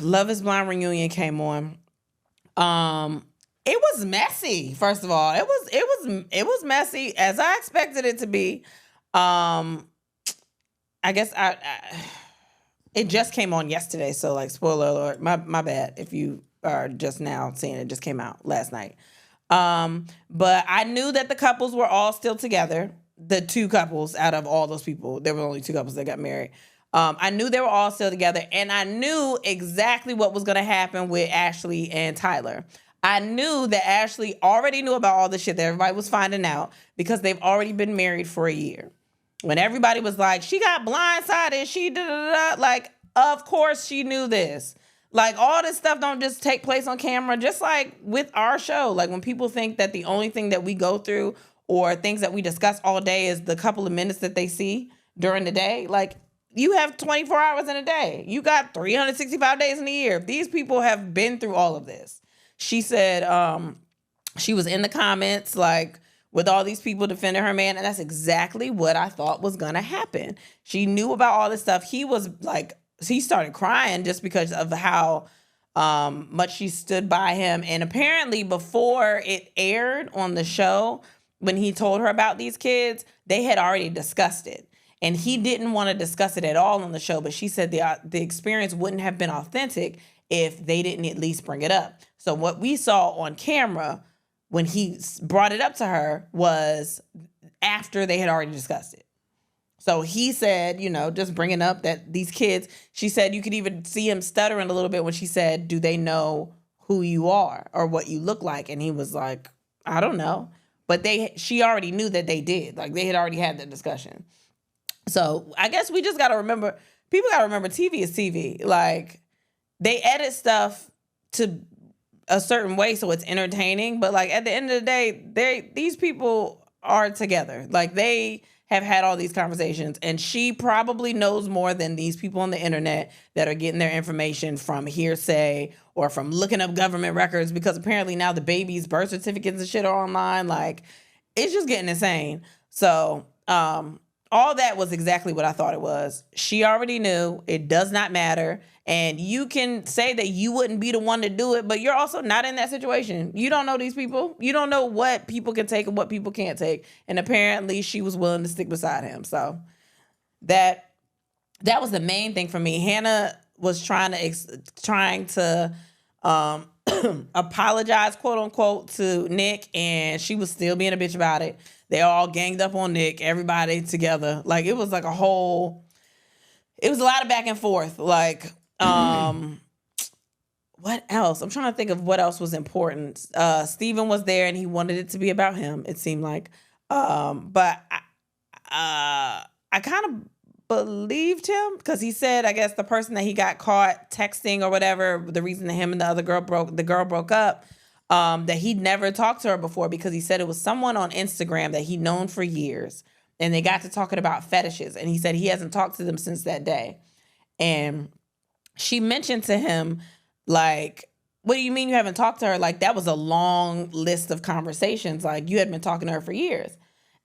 Love is Blind reunion came on. It was messy. First of all, it was messy as I expected it to be. I guess it just came on yesterday, so like spoiler alert. My bad if you are just now seeing it. Just came out last night. But I knew that the couples were all still together. The 2 couples out of all those people, there were only 2 couples that got married. I knew they were all still together, and I knew exactly what was going to happen with Ashley and Tyler. I knew that Ashley already knew about all the shit that everybody was finding out because they've already been married for a year. When everybody was like, she got blindsided, she da-da-da-da, like, of course she knew this. Like, all this stuff don't just take place on camera, just like with our show. Like, when people think that the only thing that we go through or things that we discuss all day is the couple of minutes that they see during the day, like, you have 24 hours in a day. You got 365 days in a year. These people have been through all of this. She said she was in the comments, like, with all these people defending her man, and that's exactly what I thought was going to happen. She knew about all this stuff. He was, like, he started crying just because of how much she stood by him. And apparently before it aired on the show, when he told her about these kids, they had already discussed it. And he didn't want to discuss it at all on the show, but she said the experience wouldn't have been authentic if they didn't at least bring it up. So what we saw on camera when he brought it up to her was after they had already discussed it. So he said, just bringing up that these kids, she said you could even see him stuttering a little bit when she said, do they know who you are or what you look like? And he was like, I don't know. But she already knew that they did. Like, they had already had that discussion. So I guess we just got to remember, people got to remember TV is TV. Like, they edit stuff to a certain way so it's entertaining. But, like, at the end of the day, these people are together. Like, they have had all these conversations. And she probably knows more than these people on the internet that are getting their information from hearsay or from looking up government records, because apparently now the baby's birth certificates and shit are online. Like, it's just getting insane. So, all that was exactly what I thought it was. She already knew. It does not matter. And you can say that you wouldn't be the one to do it, but you're also not in that situation. You don't know these people. You don't know what people can take and what people can't take. And apparently she was willing to stick beside him. So that was the main thing for me. Hannah was trying to apologize, quote unquote, to Nick, and she was still being a bitch about it. They all ganged up on Nick, everybody together. Like, it was like it was a lot of back and forth. Like, what else? I'm trying to think of what else was important. Steven was there and he wanted it to be about him, it seemed like. But I kind of believed him because he said, I guess the person that he got caught texting or whatever, the reason that him and the girl broke up, that he'd never talked to her before because he said it was someone on Instagram that he'd known for years. And they got to talking about fetishes. And he said he hasn't talked to them since that day. And she mentioned to him, like, what do you mean you haven't talked to her? Like, that was a long list of conversations. Like, you had been talking to her for years.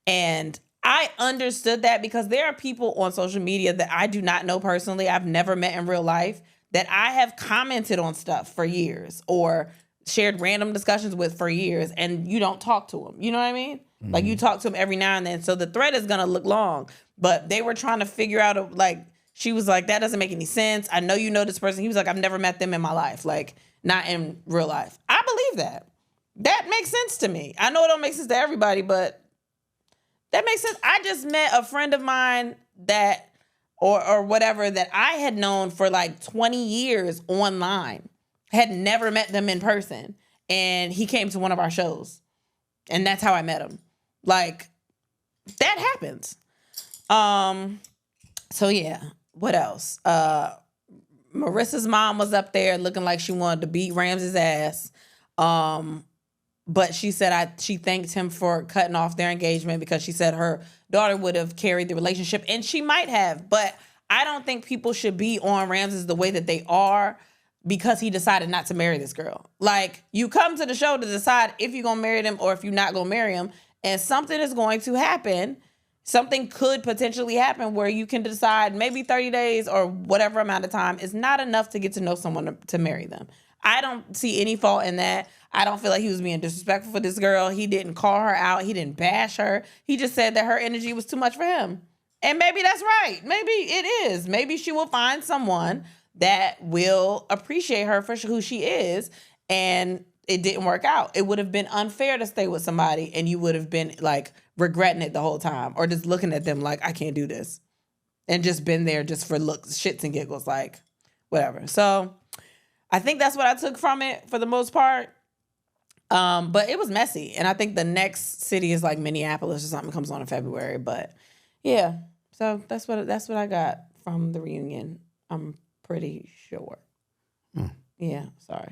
And I understood that because there are people on social media that I do not know personally, I've never met in real life, that I have commented on stuff for years or shared random discussions with for years, and you don't talk to them. You know what I mean? Mm-hmm. Like, you talk to them every now and then. So the thread is going to look long. But they were trying to figure out, like, She was like, that doesn't make any sense. I know you know this person. He was like, I've never met them in my life. Like, not in real life. I believe that. That makes sense to me. I know it don't make sense to everybody, but that makes sense. I just met a friend of mine that, or whatever, that I had known for like 20 years online. Had never met them in person. And he came to one of our shows. And that's how I met him. Like, that happens. So yeah, what else? Marissa's mom was up there looking like she wanted to beat Ramsey's ass. But she said she thanked him for cutting off their engagement because she said her daughter would have carried the relationship, and she might have. But I don't think people should be on Ramses the way that they are because he decided not to marry this girl. Like, you come to the show to decide if you're going to marry them or if you're not going to marry him, and something is going to happen. Something could potentially happen where you can decide maybe 30 days or whatever amount of time is not enough to get to know someone to marry them. I don't see any fault in that. I don't feel like he was being disrespectful for this girl. He didn't call her out. He didn't bash her. He just said that her energy was too much for him. And maybe that's right. Maybe it is. Maybe she will find someone that will appreciate her for who she is. And it didn't work out. It would have been unfair to stay with somebody and you would have been like regretting it the whole time or just looking at them like, I can't do this. And just been there just for looks, shits and giggles, like whatever. So I think that's what I took from it for the most part. But it was messy. And I think the next city is like Minneapolis or something, comes on in February. But yeah, so that's what I got from the reunion. I'm pretty sure. Yeah, sorry.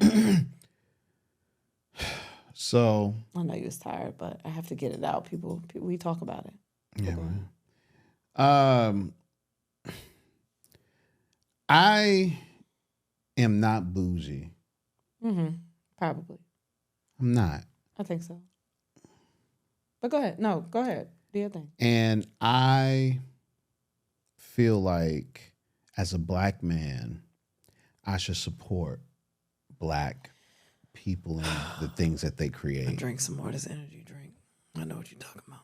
So I know you was tired, but I have to get it out. People we talk about it. Yeah, man. I am not bougie. Probably. I'm not. I think so. But go ahead. No, go ahead. Do your thing. And I feel like as a black man, I should support black people and the things that they create. Drink some more of this energy drink. I know what you're talking about.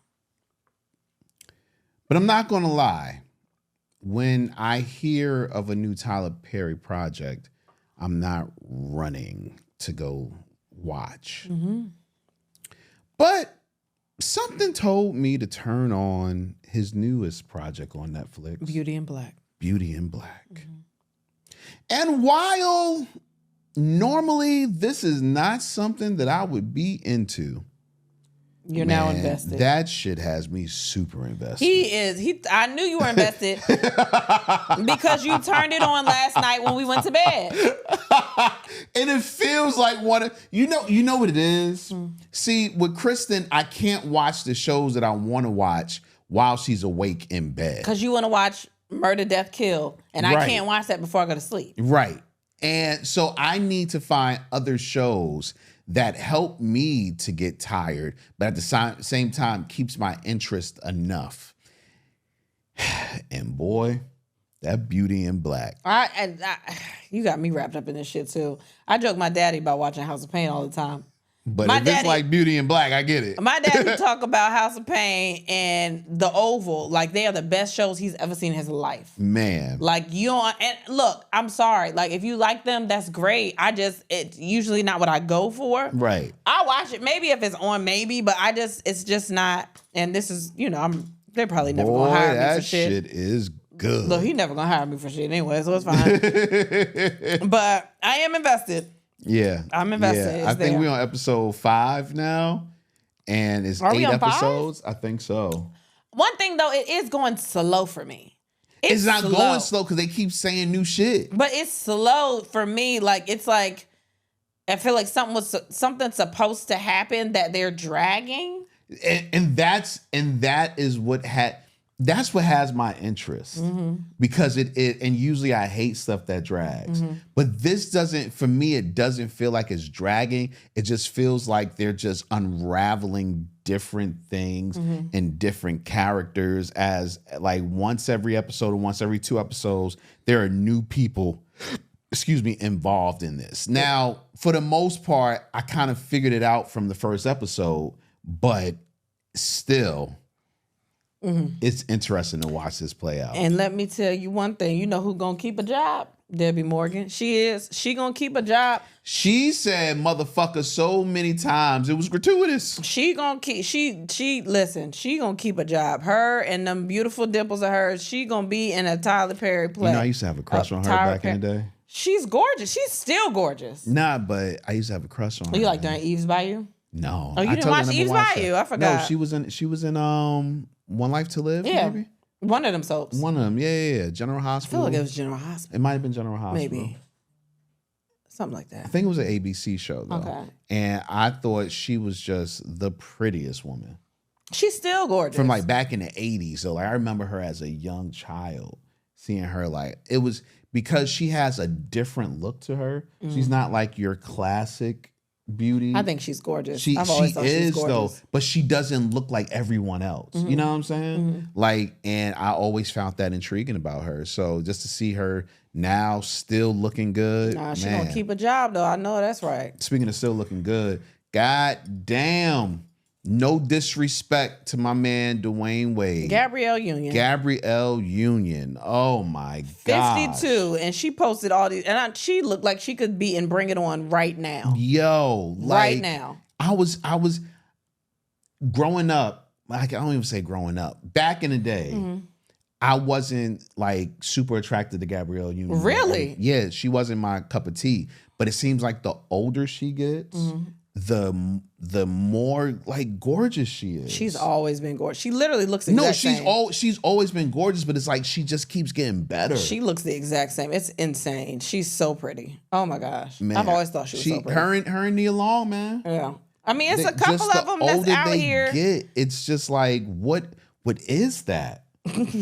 But I'm not going to lie. When I hear of a new Tyler Perry project, I'm not running to go watch. But something told me to turn on his newest project on Netflix. Beauty in Black. Beauty in Black. And while normally this is not something that I would be into, You're now invested. That shit has me super invested. He is. I knew you were invested because you turned it on last night when we went to bed. And it feels like you know what it is? See, with Kristen, I can't watch the shows that I want to watch while she's awake in bed. Because you want to watch Murder, Death, Kill. And I can't watch that before I go to sleep. Right. And so I need to find other shows that help me to get tired, but at the same time keeps my interest enough. And boy, that Beauty in Black. You got me wrapped up in this shit too. I joke my daddy about watching House of Pain all the time. But if it's like Beauty in Black, I get it. My daddy talk about House of Pain and The Oval like they are the best shows he's ever seen in his life. Man. Like and look, I'm sorry. Like if you like them, that's great. It's usually not what I go for. Right. I watch it maybe if it's on, maybe, but it's just not. And this is, they're probably never gonna hire me for shit. That shit is good. Look, he never gonna hire me for shit anyway, so it's fine. But I am invested. Yeah. I'm invested. Yeah. I think we're on episode 5 now. And it's 8 episodes. 5? I think so. One thing though, it is going slow for me. It's not slow. Going slow because they keep saying new shit. But it's slow for me. It's like I feel like something's supposed to happen that they're dragging. And that is what that's what has my interest, because and usually I hate stuff that drags, but this doesn't, for me, it doesn't feel like it's dragging. It just feels like they're just unraveling different things and different characters as like once every episode or once every 2 episodes, there are new people, involved in this. Now, for the most part, I kind of figured it out from the first episode, but still, It's interesting to watch this play out. And let me tell you one thing. You know who gonna keep a job? Debbie Morgan. She gonna keep a job. She said motherfucker so many times. It was gratuitous. She gonna keep listen, she gonna keep a job. Her and them beautiful dimples of hers, she gonna be in a Tyler Perry play. You know, I used to have a crush on her back in the day. She's gorgeous. She's still gorgeous. Nah, but I used to have a crush on her. You like during Eve's Bayou? No. Oh, you didn't watch Eve's Bayou? I forgot. No, she was in One Life to Live, Yeah. maybe? One of them soaps. One of them. Yeah. General I Hospital. feel like it was General Hospital. It might have been General Hospital. Maybe. Something like that. I think it was an ABC show, though. Okay. And I thought she was just the prettiest woman. She's still gorgeous. From like back in the 80s. So like I remember her as a young child, seeing her like, it was because she has a different look to her. She's not like your classic beauty. I think she's gorgeous. She I've always thought she's gorgeous. though, but she doesn't look like everyone else. You know what I'm saying? Like, and I always found that intriguing about her. So just to see her now still looking good, Nah, she man. gonna keep a job though. I know that's right. Speaking of still looking good, god damn, no disrespect to my man Dwayne Wade. Gabrielle Union. Gabrielle Union. Oh my god. 52, and she posted all these, and she looked like she could be in Bring It On right now. Yo, like, Right now. I was growing up, like I don't even say growing up. Back in the day, I wasn't like super attracted to Gabrielle Union. Really? Yeah, she wasn't my cup of tea. But it seems like the older she gets, the more like gorgeous she is. She's always been gorgeous. She literally looks the exact same. She's always been gorgeous, but it's like she just keeps getting better. She looks the exact same. It's insane. She's so pretty. Oh my gosh. Man, I've always thought she was so pretty. Her and Nia Long, man. Yeah. I mean, it's a Just couple the of them that's older out they here. get, it's just like what is that?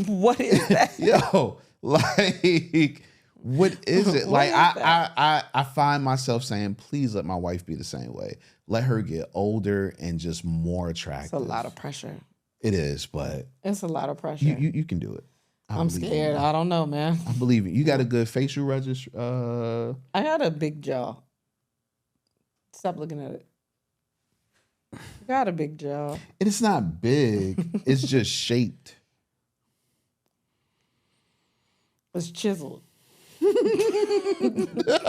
What is that? Yo, like, what is it? What Like, is I find myself saying, please let my wife be the same way. Let her get older and just more attractive. It's a lot of pressure. It is, but It's a lot of pressure. you can do it. I'm believe in scared. you. I don't know, man. I believe it. You got a good facial register. I got a big jaw. Stop looking at it. I got a big jaw. It's not big. It's just shaped. It's chiseled. I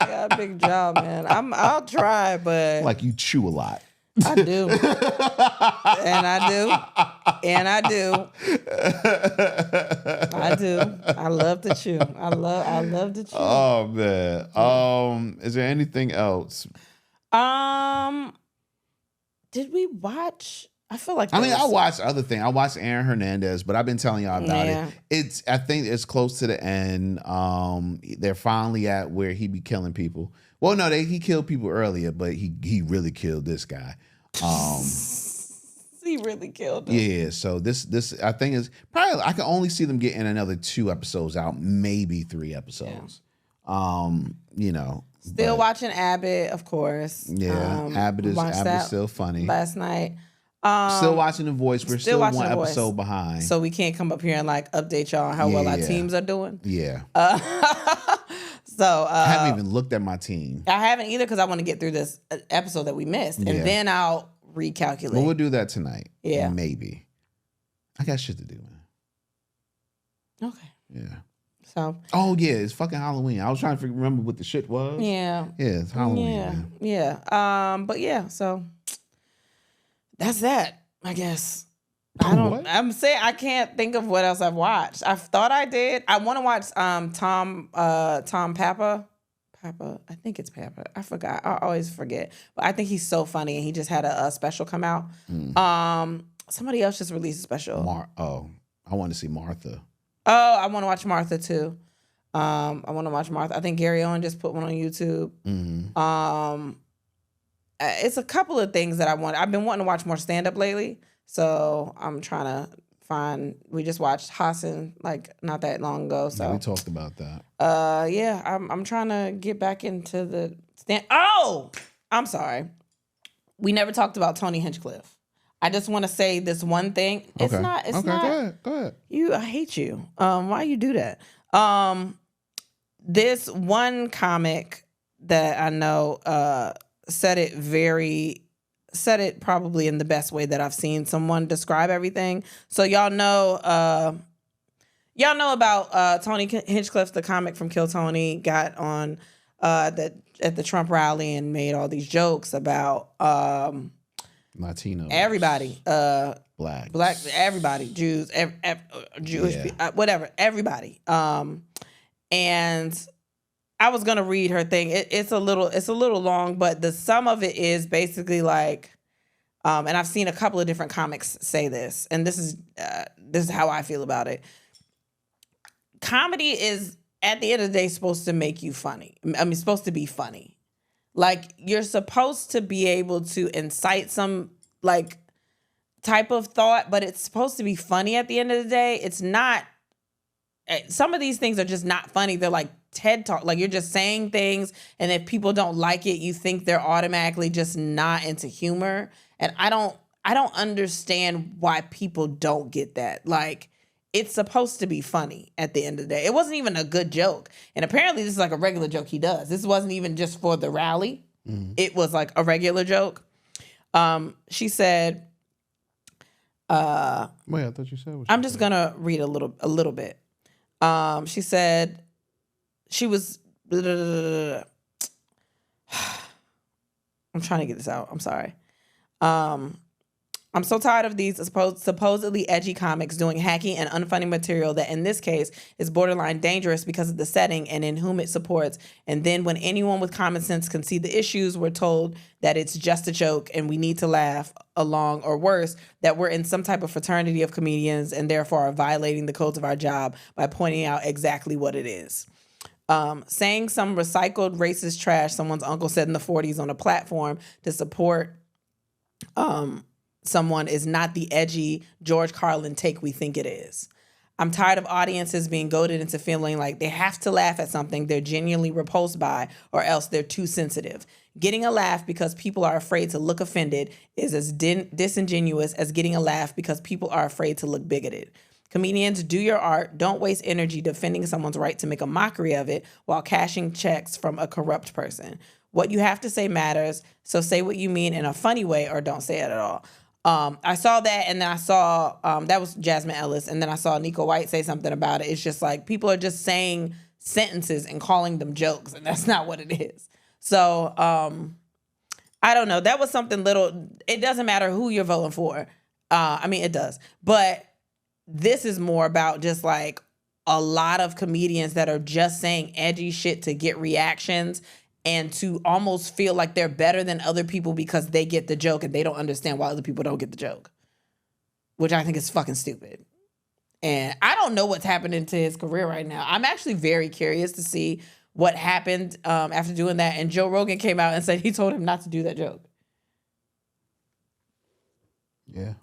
got a big jaw, man. I'll try, but Like you chew a lot. I do. And I do. And I do. I do. I love to chew. I love to chew. Oh man. Is there anything else? Did we watch? I feel like I watched other things. I watched Aaron Hernandez, but I've been telling y'all about Yeah. it. I think it's close to the end. They're finally at where he be killing people. Well, no, he killed people earlier, but he really killed this guy. He really killed him. Yeah, so this I think is probably I can only see them getting another 2 episodes out, maybe 3 episodes. Still watching Abbott, of course. Yeah, Abbott's still funny. Last night. Still watching The Voice. We're still watching one The Voice. episode behind. So we can't come up here and like update y'all on how well our Yeah. teams are doing. Yeah. So I haven't even looked at my team. I haven't either because I want to get through this episode that we missed, and Yeah. then I'll recalculate. Well, we'll do that tonight. Yeah. Maybe. I got shit to do, man. Okay. Yeah. So Oh, yeah. It's fucking Halloween. I was trying to remember what the shit was. yeah. Yeah, it's Halloween, Yeah. man. Yeah. But yeah, so that's that, I guess. What? I'm saying I can't think of what else I've watched. I thought I did. I want to watch Tom Papa. Papa, I think it's Papa. I forgot. I always forget. But I think he's so funny, and he just had a special come out. Somebody else just released a special. I want to see Martha. Oh, I want to watch Martha too. I want to watch Martha. I think Gary Owen just put one on YouTube. It's a couple of things that I want. I've been wanting to watch more stand up lately, so I'm trying to find. We just watched Hassan like not that long ago. So Yeah, we talked about that. yeah, I'm trying to get back into the stand. Oh, I'm sorry. We never talked about Tony Hinchcliffe. I just want to say this one thing. It's Okay. not. It's okay, not. Go ahead. I hate you. Why you do that? This one comic that I know said it very said it probably in the best way that I've seen someone describe everything. So y'all know about Tony Hinchcliffe, the comic from Kill Tony, got on at the Trump rally and made all these jokes about Latinos, everybody, black, everybody, Jews, Jewish, whatever, everybody. And I was gonna read her thing. It's a little long, but the sum of it is basically like, and I've seen a couple of different comics say this, and this is how I feel about it. Comedy is, at the end of the day, supposed to make you funny. I mean, supposed to be funny. Like, you're supposed to be able to incite some like type of thought, but it's supposed to be funny at the end of the day. It's not. Some of these things are just not funny. They're like TED Talk. Like, you're just saying things, and if people don't like it, you think they're automatically just not into humor. And I don't understand why people don't get that. Like, it's supposed to be funny at the end of the day. It wasn't even a good joke. And apparently this is like a regular joke he does. This wasn't even just for the rally. Mm-hmm. It was like a regular joke. She said, wait, I thought you said what I'm just going to read a little bit. She said she was, I'm trying to get this out. I'm sorry. I'm so tired of these supposedly edgy comics doing hacky and unfunny material that in this case is borderline dangerous because of the setting and in whom it supports. And then when anyone with common sense can see the issues, we're told that it's just a joke and we need to laugh along, or worse, that we're in some type of fraternity of comedians and therefore are violating the codes of our job by pointing out exactly what it is. Saying some recycled racist trash someone's uncle said in the 40s on a platform to support someone is not the edgy George Carlin take we think it is. I'm tired of audiences being goaded into feeling like they have to laugh at something they're genuinely repulsed by, or else they're too sensitive. Getting a laugh because people are afraid to look offended is as disingenuous as getting a laugh because people are afraid to look bigoted. Comedians, do your art. Don't waste energy defending someone's right to make a mockery of it while cashing checks from a corrupt person. What you have to say matters, so say what you mean in a funny way or don't say it at all. I saw that, and then I saw, that was Jasmine Ellis, and then I saw Nico White say something about it. It's just like, people are just saying sentences and calling them jokes, and that's not what it is. So, I don't know. That was something little. It doesn't matter who you're voting for. I mean, it does. But this is more about just like a lot of comedians that are just saying edgy shit to get reactions and to almost feel like they're better than other people because they get the joke and they don't understand why other people don't get the joke, which I think is fucking stupid. And I don't know what's happening to his career right now. I'm actually very curious to see what happened after doing that. And Joe Rogan came out and said he told him not to do that joke. Yeah.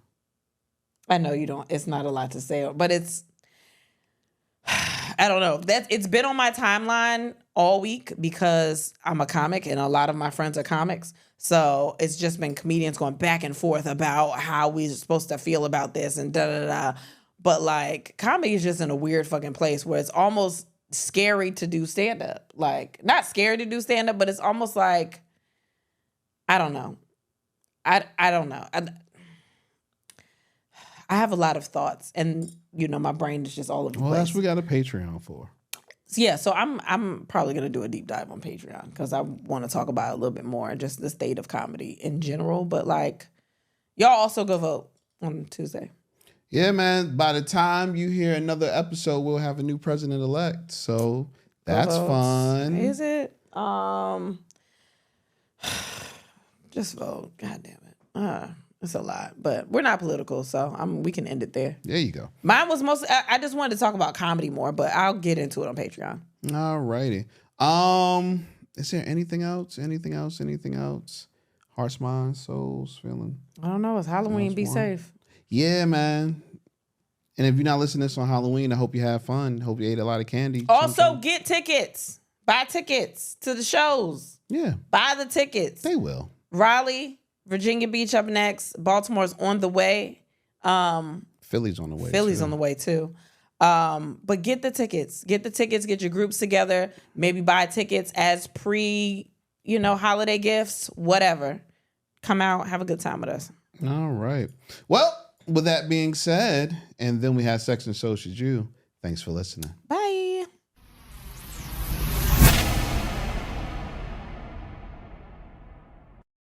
I know you don't, it's not a lot to say, but it's, I don't know. It's been on my timeline all week because I'm a comic and a lot of my friends are comics. So it's just been comedians going back and forth about how we're supposed to feel about this and da-da-da. But like, comedy is just in a weird fucking place where it's almost scary to do stand-up. Like, not scary to do stand-up, but it's almost like, I don't know. I don't know. I have a lot of thoughts, and you know, my brain is just all over the place. Well, that's what we got a Patreon for. Yeah, so I'm probably gonna do a deep dive on Patreon because I want to talk about it a little bit more, just the state of comedy in general. But like, y'all also go vote on Tuesday. Yeah, man. By the time you hear another episode, we'll have a new president-elect. So that's fun. Is it? Just vote. God damn it. It's a lot, but we're not political, so we can end it there. There you go. Mine was I just wanted to talk about comedy more, but I'll get into it on Patreon. All righty. Is there anything else? Anything else? Hearts, minds, souls, feeling? I don't know. It's Halloween. Be safe. Yeah, man. And if you're not listening to this on Halloween, I hope you have fun. Hope you ate a lot of candy. Also, get tickets. Buy tickets to the shows. Yeah. Buy the tickets. They will. Raleigh, Virginia Beach up next. Baltimore's on the way. Philly's on the way. On the way too. But get the tickets. Get your groups together. Maybe buy tickets as holiday gifts, whatever. Come out, have a good time with us. All right. Well, with that being said, and then we had Sex and So Should You. Thanks for listening. Bye.